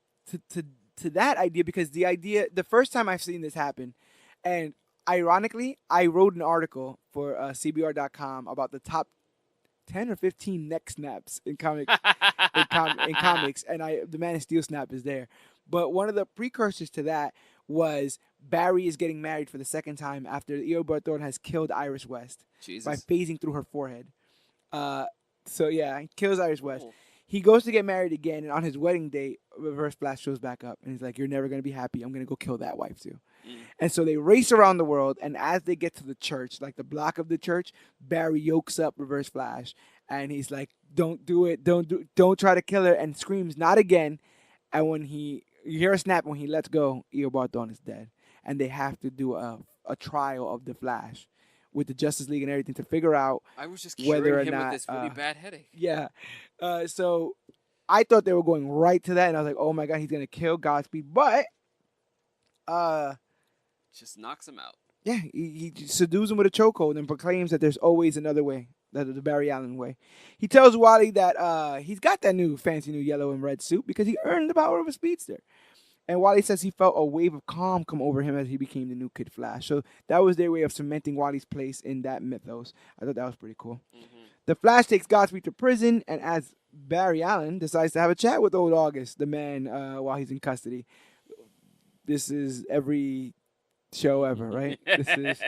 to that idea because the first time I've seen this happen, and ironically, I wrote an article for CBR.com about the top 10 or 15 neck snaps in comics, and the Man of Steel snap is there. But one of the precursors to that was Barry is getting married for the second time after Eo Barthon has killed Iris West by phasing through her forehead. He kills Iris West. Cool. He goes to get married again, and on his wedding day, Reverse Flash shows back up, and he's like, "You're never gonna be happy. I'm gonna go kill that wife too." And so they race around the world, and as they get to the church, like the block of the church, Barry yokes up Reverse Flash, and he's like, "Don't do it! Don't try to kill her!" and screams, "Not again!" And when you hear a snap, when he lets go, Eo Barthon is dead, and they have to do a trial of the Flash, with the Justice League and everything to figure out I was just whether curing or him not with this really bad headache. Yeah. So I thought they were going right to that, and I was like, oh my god, he's gonna kill Godspeed, but just knocks him out. Yeah, he subdues him with a chokehold and proclaims that there's always another way, that the Barry Allen way. He tells Wally that he's got that new fancy new yellow and red suit because he earned the power of a speedster. And Wally says he felt a wave of calm come over him as he became the new Kid Flash. So that was their way of cementing Wally's place in that mythos. I thought that was pretty cool. Mm-hmm. The Flash takes Godspeed to prison, and as Barry Allen decides to have a chat with old August, the man, while he's in custody. This is every show ever, right? This is,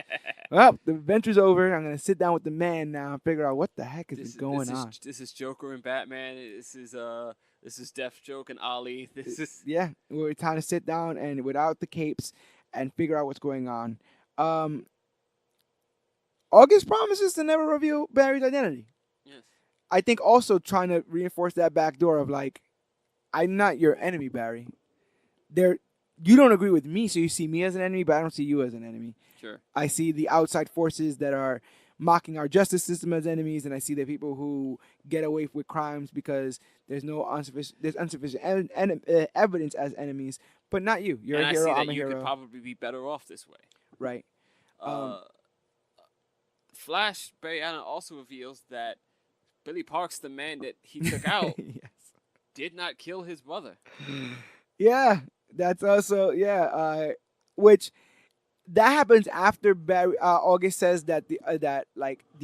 well, the adventure's over. I'm going to sit down with the man now and figure out what the heck is going on. This is Joker and Batman. This is Deathstroke and Ollie. Yeah, we're time to sit down and without the capes and figure out what's going on. August promises to never reveal Barry's identity. Yes. I think also trying to reinforce that back door of like, I'm not your enemy, Barry. You don't agree with me, so you see me as an enemy, but I don't see you as an enemy. Sure. I see the outside forces that are mocking our justice system as enemies, and I see the people who get away with crimes because there's insufficient evidence as enemies, but not you. You're a hero, I'm a hero. You could probably be better off this way. Right. Flash, Barry Allen also reveals that Billy Parks, the man that he took out, yes, did not kill his brother. Yeah, that's also which that happens after Barry. August says that the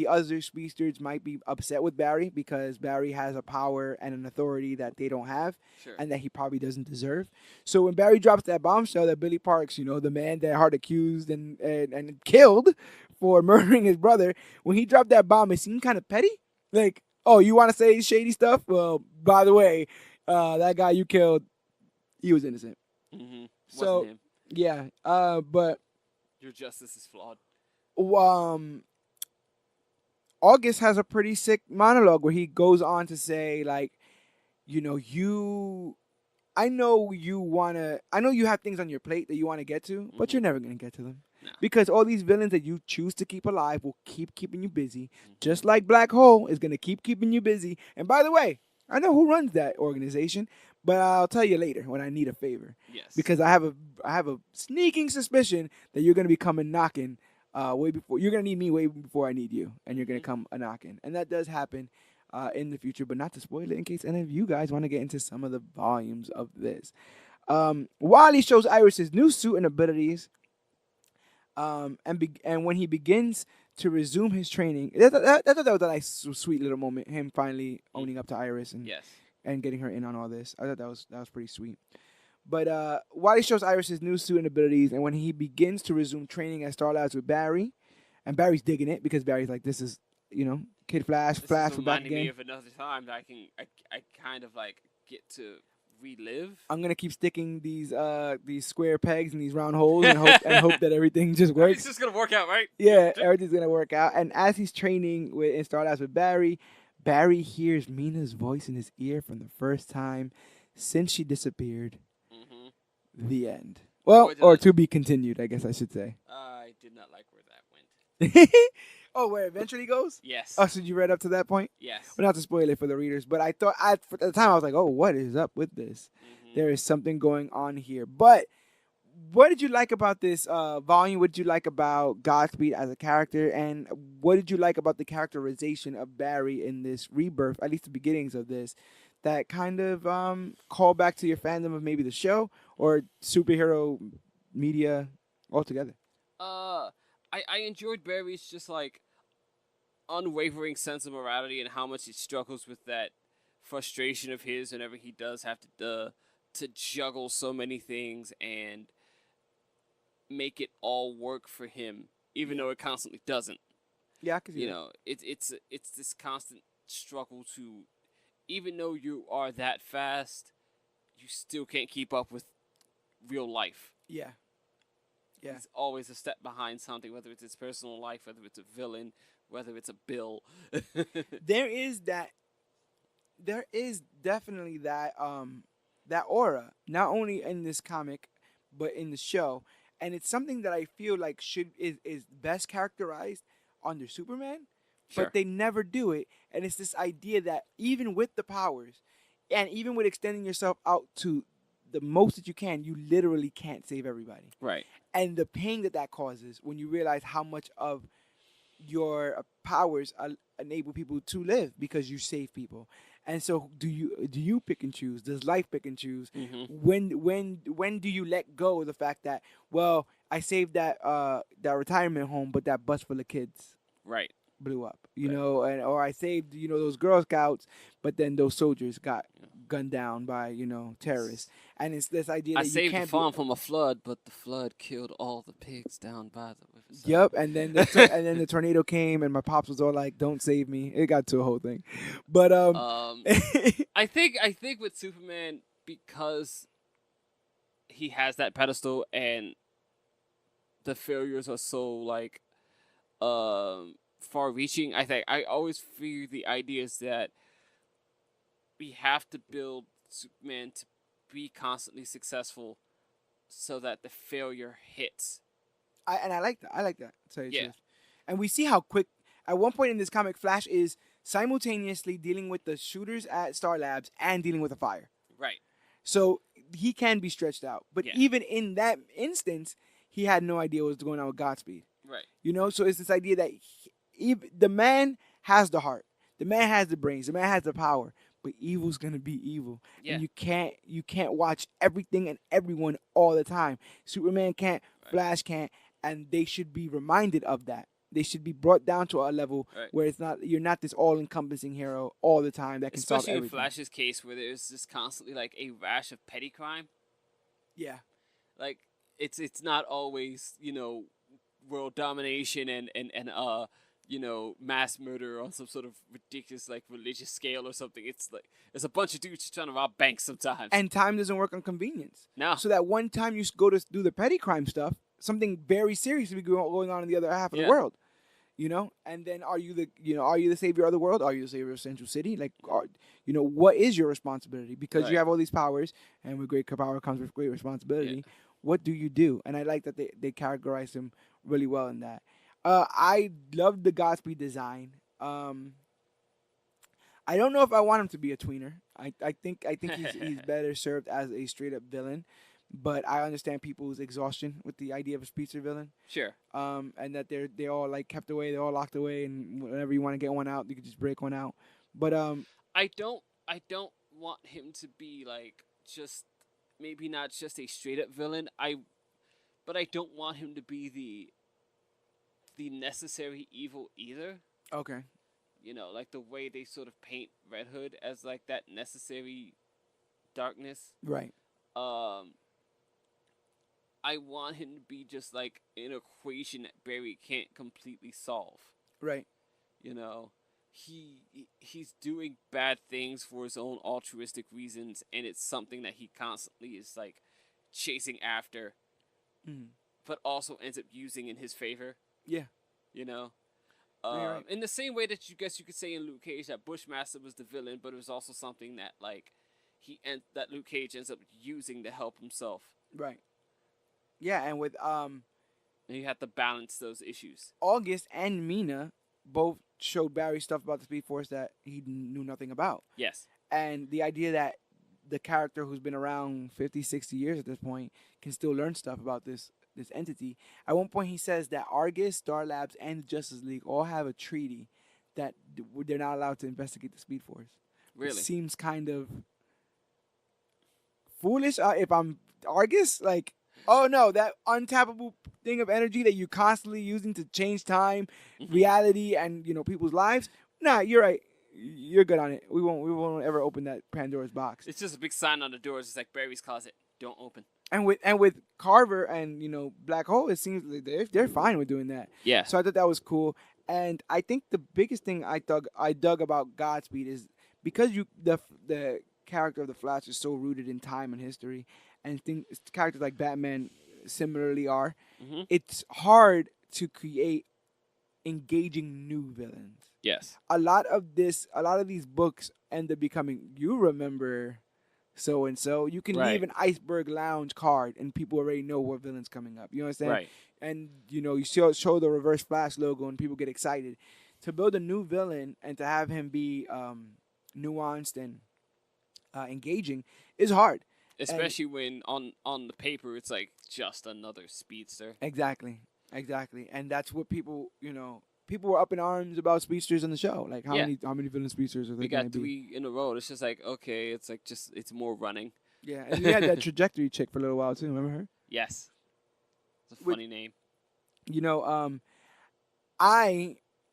other speedsters might be upset with Barry because Barry has a power and an authority that they don't have, and that he probably doesn't deserve. So when Barry drops that bombshell that Billy Parks, the man that hard accused and killed for murdering his brother, when he dropped that bomb, it seemed kind of petty. Like, oh, you want to say shady stuff? Well, by the way, that guy you killed, he was innocent. Mm-hmm. So Wasn't him. Yeah, but your justice is flawed. August has a pretty sick monologue where he goes on to say, like, I know you have things on your plate that you want to get to, but you're never going to get to them. No. Because all these villains that you choose to keep alive will keep keeping you busy, just like Black Hole is going to keep keeping you busy. And by the way, I know who runs that organization, but I'll tell you later when I need a favor. Yes. Because I have a sneaking suspicion that you're going to be coming knocking way before. You're going to need me way before I need you, and you're going to come knocking. And that does happen in the future, but not to spoil it in case any of you guys want to get into some of the volumes of this. Wally shows Iris his new suit and abilities, and when he begins to resume his training, I thought that was a nice, sweet little moment. Him finally owning up to Iris and getting her in on all this. I thought that was pretty sweet. But Wally shows Iris his new suit and abilities, and when he begins to resume training at Star Labs with Barry, and Barry's digging it because Barry's like, this is Kid Flash, this Flash, is we're back again. Me of another time that I kind of like get to relive. I'm gonna keep sticking these square pegs in these round holes and hope that everything just works. It's just gonna work out, right? Yeah, everything's gonna work out. And as he's training in Star Labs with Barry, Barry hears Mina's voice in his ear from the first time since she disappeared. Mm-hmm. The end. Well, or to be continued, I guess I should say. I did not like where that went. Oh, where it eventually goes? Yes. Oh, so you read up to that point? Yes. Well, not to spoil it for the readers, but I thought at the time I was like, oh, what is up with this? Mm-hmm. There is something going on here. But what did you like about this volume? What did you like about Godspeed as a character? And what did you like about the characterization of Barry in this Rebirth, at least the beginnings of this, that kind of call back to your fandom of maybe the show or superhero media altogether? I enjoyed Barry's just like unwavering sense of morality and how much he struggles with that frustration of his whenever he does have to juggle so many things and make it all work for him, even though it constantly doesn't. Yeah, because it's this constant struggle to, even though you are that fast, you still can't keep up with real life. Yeah. Yeah. He's always a step behind something, whether it's his personal life, whether it's a villain, whether it's a bill. There is definitely that aura, not only in this comic, but in the show. And it's something that I feel like is best characterized under Superman, Sure. but they never do it. And it's this idea that even with the powers, and even with extending yourself out to the most that you can, you literally can't save everybody. Right. And the pain that that causes when you realize how much of your powers enable people to live because you save people. And so, do you pick and choose? Does life pick and choose? Mm-hmm. When do you let go of the fact that, well, I saved that retirement home, but that bus full of kids Right. blew up, Right. and or I saved those Girl Scouts, but then those soldiers got gunned down by terrorists, and it's this idea I that you saved the can't farm from a flood, but the flood killed all the pigs down by the riverside. Yep, and then the tornado came, and my pops was all like, "Don't save me." It got to a whole thing, but I think with Superman, because he has that pedestal and the failures are so like far reaching, I always fear the idea is that we have to build Superman to be constantly successful so that the failure hits. I like that. I like that. To tell you the Yeah. truth. And we see how quick. At one point in this comic, Flash is simultaneously dealing with the shooters at Star Labs and dealing with a fire. Right. So he can be stretched out. But Yeah. even in that instance, he had no idea what was going on with Godspeed. Right. So it's this idea that the man has the heart, the man has the brains, the man has the power, but evil's gonna be evil, Yeah. and you can't watch everything and everyone all the time. Superman can't, Right. Flash can't, and they should be reminded of that. They should be brought down to a level Right. where you're not this all-encompassing hero all the time that can solve Especially in everything. Flash's case, where there's just constantly like a rash of petty crime. Yeah, Like it's not always world domination and mass murder on some sort of ridiculous like religious scale or something. It's like there's a bunch of dudes just trying to rob banks sometimes. and time doesn't work on convenience. No. So that one time you go to do the petty crime stuff, something very serious will be going on in the other half of the Yeah. world. And then are you the savior of the world? Are you the savior of Central City? Like, what is your responsibility? Because Right. you have all these powers, and with great power comes with great responsibility. Yeah. What do you do? And I like that they categorize him really well in that. I love the Godspeed design. I don't know if I want him to be a tweener. I think he's better served as a straight up villain. But I understand people's exhaustion with the idea of a speedster villain. Sure. And that they're all like kept away, they're all locked away, and whenever you want to get one out, you can just break one out. But I don't want him to be like just maybe not just a straight up villain. But I don't want him to be the necessary evil either. okay, Like the way they sort of paint Red Hood as like that necessary darkness. right, I want him to be just like an equation that Barry can't completely solve. right, He's doing bad things for his own altruistic reasons, and it's something that he constantly is like chasing after, but also ends up using in his favor. yeah, You're right. In the same way that you could say in Luke Cage that Bushmaster was the villain, but it was also something that like that Luke Cage ends up using to help himself. right, yeah. And with And you have to balance those issues. August and Mina both showed Barry stuff about the Speed Force that he knew nothing about. Yes. And the idea that the character who's been around 50, 60 years at this point can still learn stuff about this entity. At one point he says that Argus, Star Labs, and the Justice League all have a treaty that they're not allowed to investigate the Speed Force. Really? It seems kind of foolish if I'm Argus. Like, oh no, that untappable thing of energy that you're constantly using to change time, reality, and people's lives. Nah, you're right. You're good on it. We won't ever open that Pandora's box. It's just a big sign on the doors. It's like Barry's closet. Don't open. And with Carver and Black Hole, it seems like they're fine with doing that. Yeah. So I thought that was cool. And I think the biggest thing I dug about Godspeed is because the character of the Flash is so rooted in time and history, and characters like Batman similarly are. Mm-hmm. It's hard to create engaging new villains. Yes. A lot of these books end up becoming. You remember so and so. You can leave an Iceberg Lounge card, and people already know what villain's coming up. You understand? Right. And you show the Reverse Flash logo, and people get excited. To build a new villain and to have him be nuanced and engaging is hard. Especially when on the paper it's like just another speedster. Exactly. And that's what people were up in arms about speedsters in the show. Like how many villain speedsters are they going to be? We got 3 in a row. It's just like, okay, it's like it's more running. Yeah, and we had that trajectory chick for a little while too. Remember her? Yes. It's a funny name.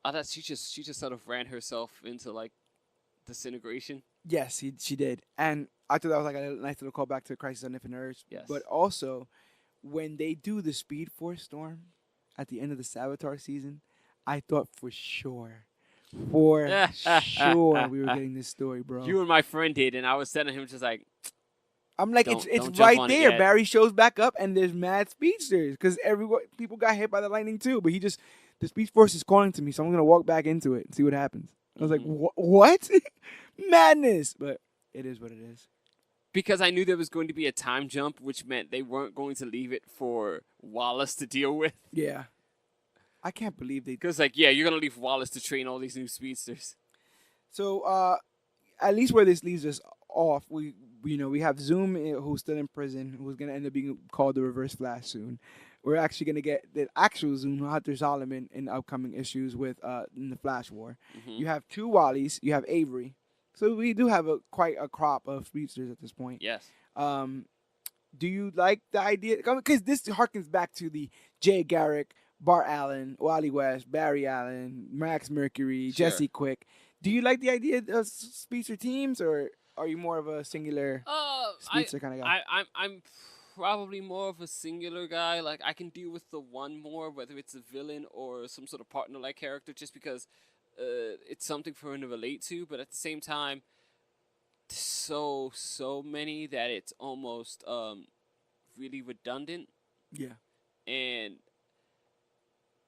That she just sort of ran herself into like disintegration. Yes, she did, and I thought that was like a nice little callback to Crisis on Infinite Earths. Yes. But also, when they do the Speed Force storm at the end of the Savitar season, I thought for sure we were getting this story, bro. You and my friend did, and I was telling him just like, I'm like, it's right there. Barry shows back up, and there's mad speedsters because people got hit by the lightning too. But the Speed Force is calling to me, so I'm gonna walk back into it and see what happens. I was like, what? Madness! But it is what it is. Because I knew there was going to be a time jump, which meant they weren't going to leave it for Wallace to deal with. Yeah. I can't believe they... Because, you're going to leave Wallace to train all these new speedsters. So, at least where this leaves us off, we have Zoom, who's still in prison, who's going to end up being called the Reverse Flash soon. We're actually going to get the actual Zoom, Hunter Solomon, in upcoming issues in the Flash War. Mm-hmm. You have 2 Wallies. You have Avery. So we do have quite a crop of speedsters at this point. Yes. Do you like the idea? Because this harkens back to the Jay Garrick, Bart Allen, Wally West, Barry Allen, Max Mercury, Jesse Quick. Do you like the idea of speedster teams, or are you more of a singular speedster kind of guy? I'm probably more of a singular guy. Like, I can deal with the one more, whether it's a villain or some sort of partner-like character, just because it's something for him to relate to. But at the same time, so many that it's almost really redundant. Yeah. And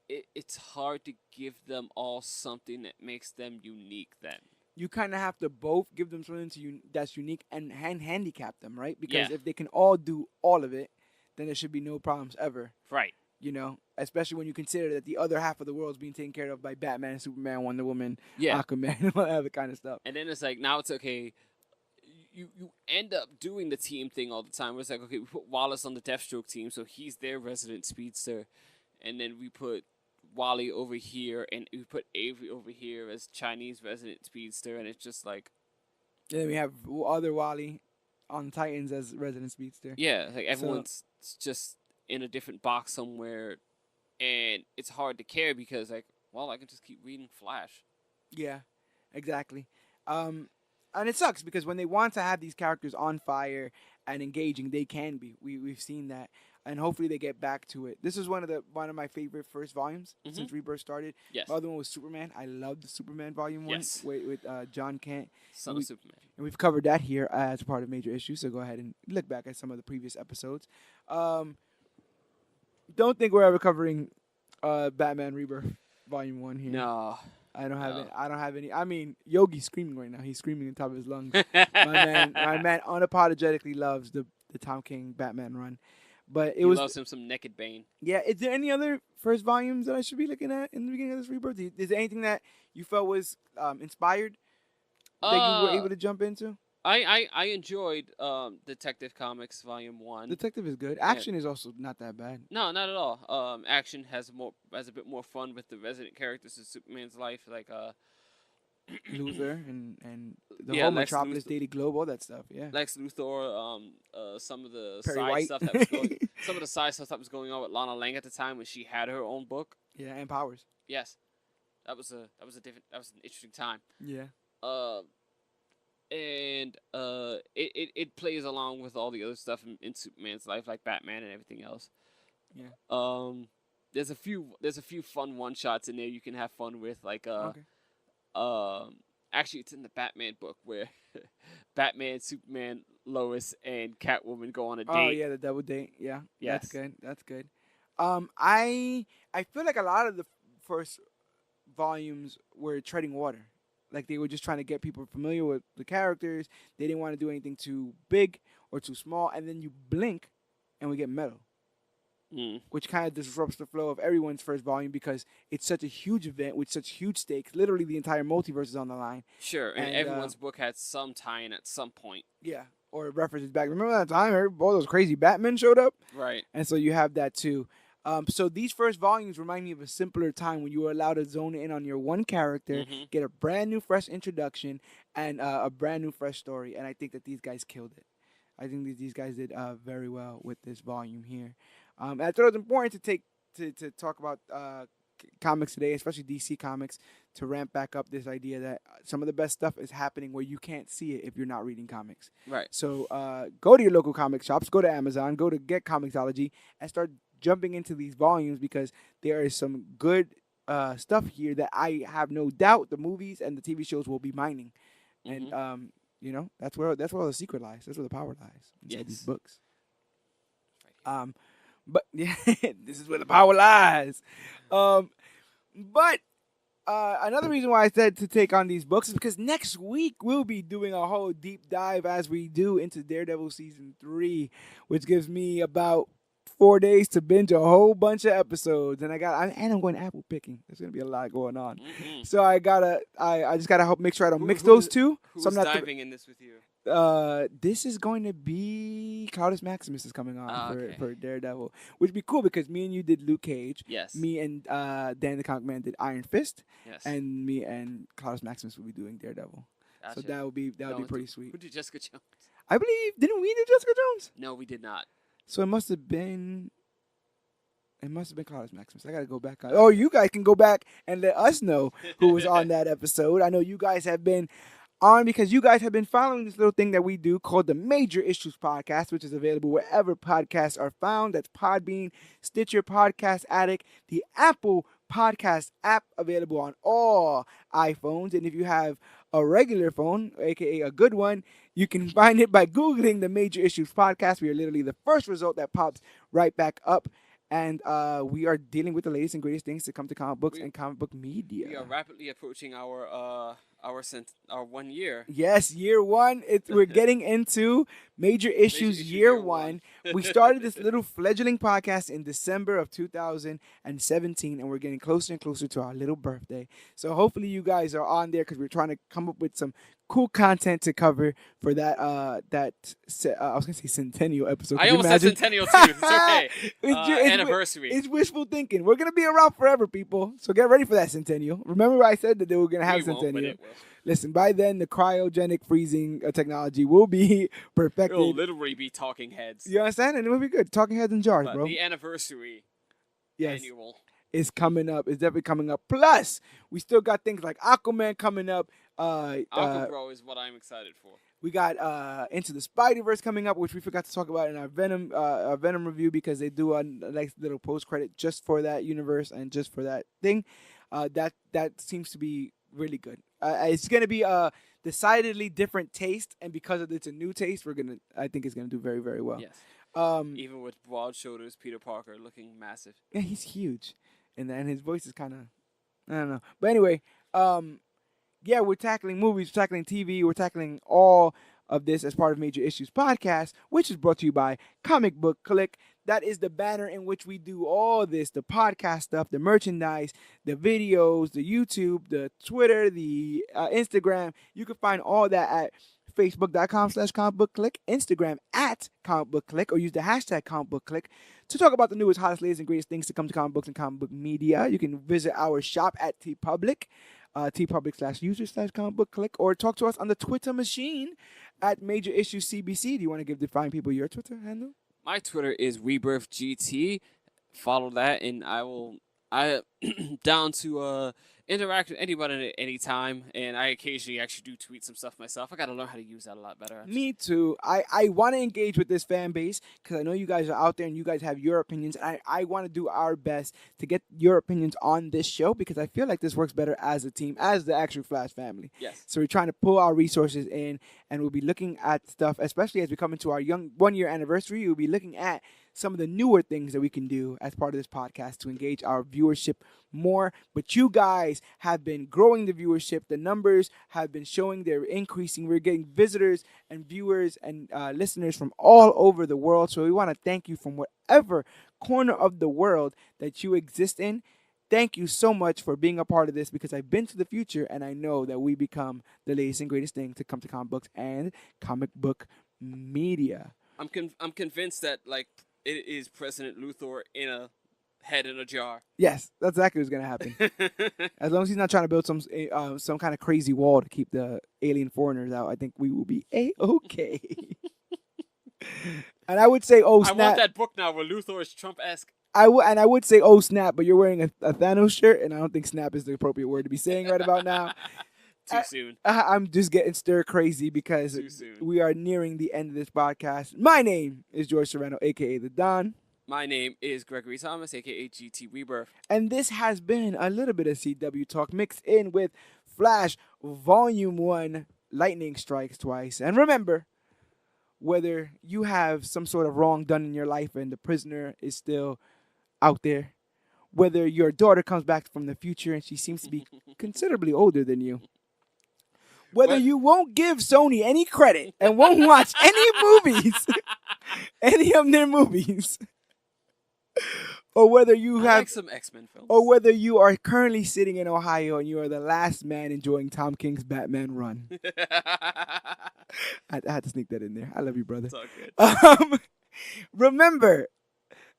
it's hard to give them all something that makes them unique then. You kind of have to both give them something that's unique and handicap them, right? Because if they can all do all of it, then there should be no problems ever. Right. Especially when you consider that the other half of the world is being taken care of by Batman, Superman, Wonder Woman, Aquaman, and all that other kind of stuff. And then it's like, now it's okay. You end up doing the team thing all the time. Where it's like, okay, we put Wallace on the Deathstroke team, so he's their resident speedster. And then we put Wally over here, and we put Avery over here as Chinese resident speedster, and it's just like... And then we have other Wally on Titans as resident speedster. Yeah, like everyone's just in a different box somewhere, and it's hard to care because, like, well, I can just keep reading Flash. Yeah, exactly. And it sucks because when they want to have these characters on fire and engaging, they can be. We've seen that. And hopefully they get back to it. This is one of my favorite first volumes since Rebirth started. Yes. The other one was Superman. I love the Superman volume 1 with John Kent. Son of Superman. And we've covered that here as part of Major Issues, so go ahead and look back at some of the previous episodes. Don't think we're ever covering Batman Rebirth volume 1 here. No. I don't have any. I mean, Yogi's screaming right now. He's screaming on top of his lungs. my man unapologetically loves the Tom King Batman run. But he loves him some Naked Bane. Yeah. Is there any other first volumes that I should be looking at in the beginning of this Rebirth? Is there anything that you felt was inspired that you were able to jump into? I enjoyed Detective Comics Volume 1. Detective is good. Action is also not that bad. No, not at all. Action has a bit more fun with the resident characters of Superman's life, like Luther and the whole Metropolis Daily Globe, all that stuff. Yeah. Lex Luthor, some of the Perry side White. stuff that was going, some of the side stuff that was going on with Lana Lang at the time when she had her own book. Yeah, and Powers. Yes, that was an interesting time. Yeah. And it plays along with all the other stuff in Superman's life, like Batman and everything else. Yeah. There's a few fun one shots in there you can have fun with, like Okay. Actually, it's in the Batman book where Batman, Superman, Lois, and Catwoman go on a date. Oh yeah, the double date. Yeah. Yes. That's good. I feel like a lot of the first volumes were treading water. Like they were just trying to get people familiar with the characters. They didn't want to do anything too big or too small. And then you blink, and we get Metal, which kind of disrupts the flow of everyone's first volume because it's such a huge event with such huge stakes. Literally, the entire multiverse is on the line. Sure, and everyone's book had some tie-in at some point. Yeah, or it references back. Remember that time all those crazy Batmen showed up? Right. And so you have that too. So these first volumes remind me of a simpler time when you were allowed to zone in on your one character, get a brand new, fresh introduction, and a brand new, fresh story. And I think that these guys killed it. I think that these guys did very well with this volume here. I thought it was important to talk about comics today, especially DC Comics, to ramp back up this idea that some of the best stuff is happening where you can't see it if you're not reading comics. Right. So go to your local comic shops, go to Amazon, go to Get Comixology, and start jumping into these volumes because there is some good stuff here that I have no doubt the movies and the TV shows will be mining. And that's where all the secret lies. That's where the power lies inside these books. But yeah, this is where the power lies. But another reason why I said to take on these books is because next week we'll be doing a whole deep dive as we do into Daredevil season 3, which gives me about 4 days to binge a whole bunch of episodes, and I'm going apple picking. There's gonna be a lot going on, so I just gotta help make sure I don't mix those two. Who's diving in this with you? This is going to be Cloudus Maximus is coming on for Daredevil, which would be cool because me and you did Luke Cage. Yes. Me and Dan the Comic Man did Iron Fist. Yes. And me and Cloudus Maximus will be doing Daredevil. Gotcha. So that would be pretty sweet. Who did Jessica Jones? I believe didn't we do Jessica Jones? No, we did not. So it must have been Cloudus Maximus. I gotta go back on. Oh, you guys can go back and let us know who was on that episode. I know you guys have been on because you guys have been following this little thing that we do called the Major Issues Podcast, which is available wherever podcasts are found. That's Podbean, Stitcher, Podcast Addict, the Apple Podcast app available on all iPhones. And if you have a regular phone, aka a good one, you can find it by Googling the Major Issues Podcast. We are literally the first result that pops right back up. And we are dealing with the latest and greatest things to come to comic books and comic book media. We are rapidly approaching our 1 year. Yes, year one. We're getting into Major Issues year one. We started this little fledgling podcast in December of 2017, and we're getting closer and closer to our little birthday. So hopefully you guys are on there because we're trying to come up with some cool content to cover for that. I was gonna say centennial episode. I almost said centennial too. It's okay. Anniversary. It's wishful thinking. We're gonna be around forever, people. So get ready for that centennial. Remember, I said that they were gonna have centennial. Listen, by then the cryogenic freezing technology will be perfected. It'll literally be talking heads. You understand? And it will be good. Talking heads in jars, bro. The anniversary annual is coming up. It's definitely coming up. Plus, we still got things like Aquaman coming up. Aquabro is what I'm excited for. We got Into the Spider-Verse coming up, which we forgot to talk about in our Venom review because they do a nice little post-credit just for that universe and just for that thing. That seems to be really good. It's going to be a decidedly different taste, and because it's a new taste, I think it's going to do very, very well. Yes. Even with broad shoulders, Peter Parker looking massive. Yeah, he's huge, and his voice is kind of, I don't know. But anyway, yeah, we're tackling movies, we're tackling TV, we're tackling all of this as part of Major Issues Podcast, which is brought to you by Comic Book Clique. That is the banner in which we do all this, the podcast stuff, the merchandise, the videos, the YouTube, the Twitter, the Instagram. You can find all that at Facebook.com/comicbookclick, Instagram at comicbookclick, or use the hashtag comicbookclick to talk about the newest, hottest, latest, and greatest things to come to comic books and comic book media. You can visit our shop at TeePublic, tpublic.com/user/comicbookclick, or talk to us on the Twitter machine at Major Issues CBC. Do you want to give the fine people your Twitter handle? My Twitter is Rebirth GT. Follow that, and I down to interact with anybody at any time, and I occasionally actually do tweet some stuff myself. I got to learn how to use that a lot better. Actually. Me too. I want to engage with this fan base because I know you guys are out there and you guys have your opinions. I want to do our best to get your opinions on this show because I feel like this works better as a team, as the actual Flash family. Yes. So we're trying to pull our resources in, and we'll be looking at stuff, especially as we come into our 1 year anniversary. We'll be looking at some of the newer things that we can do as part of this podcast to engage our viewership more. But you guys have been growing the viewership. The numbers have been showing they're increasing. We're getting visitors and viewers and listeners from all over the world. So we want to thank you from whatever corner of the world that you exist in. Thank you so much for being a part of this, because I've been to the future and I know that we become the latest and greatest thing to come to comic books and comic book media. I'm convinced that like it is President Luthor in a head in a jar. Yes, that's exactly what's gonna happen. As long as he's not trying to build some kind of crazy wall to keep the alien foreigners out, I think we will be A-okay. And I would say, oh snap! I want that book now where Luthor is Trump-esque. I would say, oh snap, but you're wearing a Thanos shirt, and I don't think snap is the appropriate word to be saying right about now. Too soon. I'm just getting stir crazy because we are nearing the end of this podcast. My name is George Serrano, a.k.a. The Don. My name is Gregory Thomas, a.k.a. GT Rebirth. And this has been a little bit of CW talk mixed in with Flash Volume 1, Lightning Strikes Twice. And remember, whether you have some sort of wrong done in your life and the prisoner is still out there, whether your daughter comes back from the future and she seems to be considerably older than you, whether you won't give Sony any credit and won't watch any movies, any of their movies, or whether you have like some X-Men films, or whether you are currently sitting in Ohio and you are the last man enjoying Tom King's Batman run. I had to sneak that in there. I love you, brother. It's all good. Remember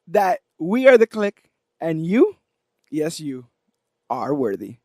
that we are the Clique, and you, yes, you, are worthy.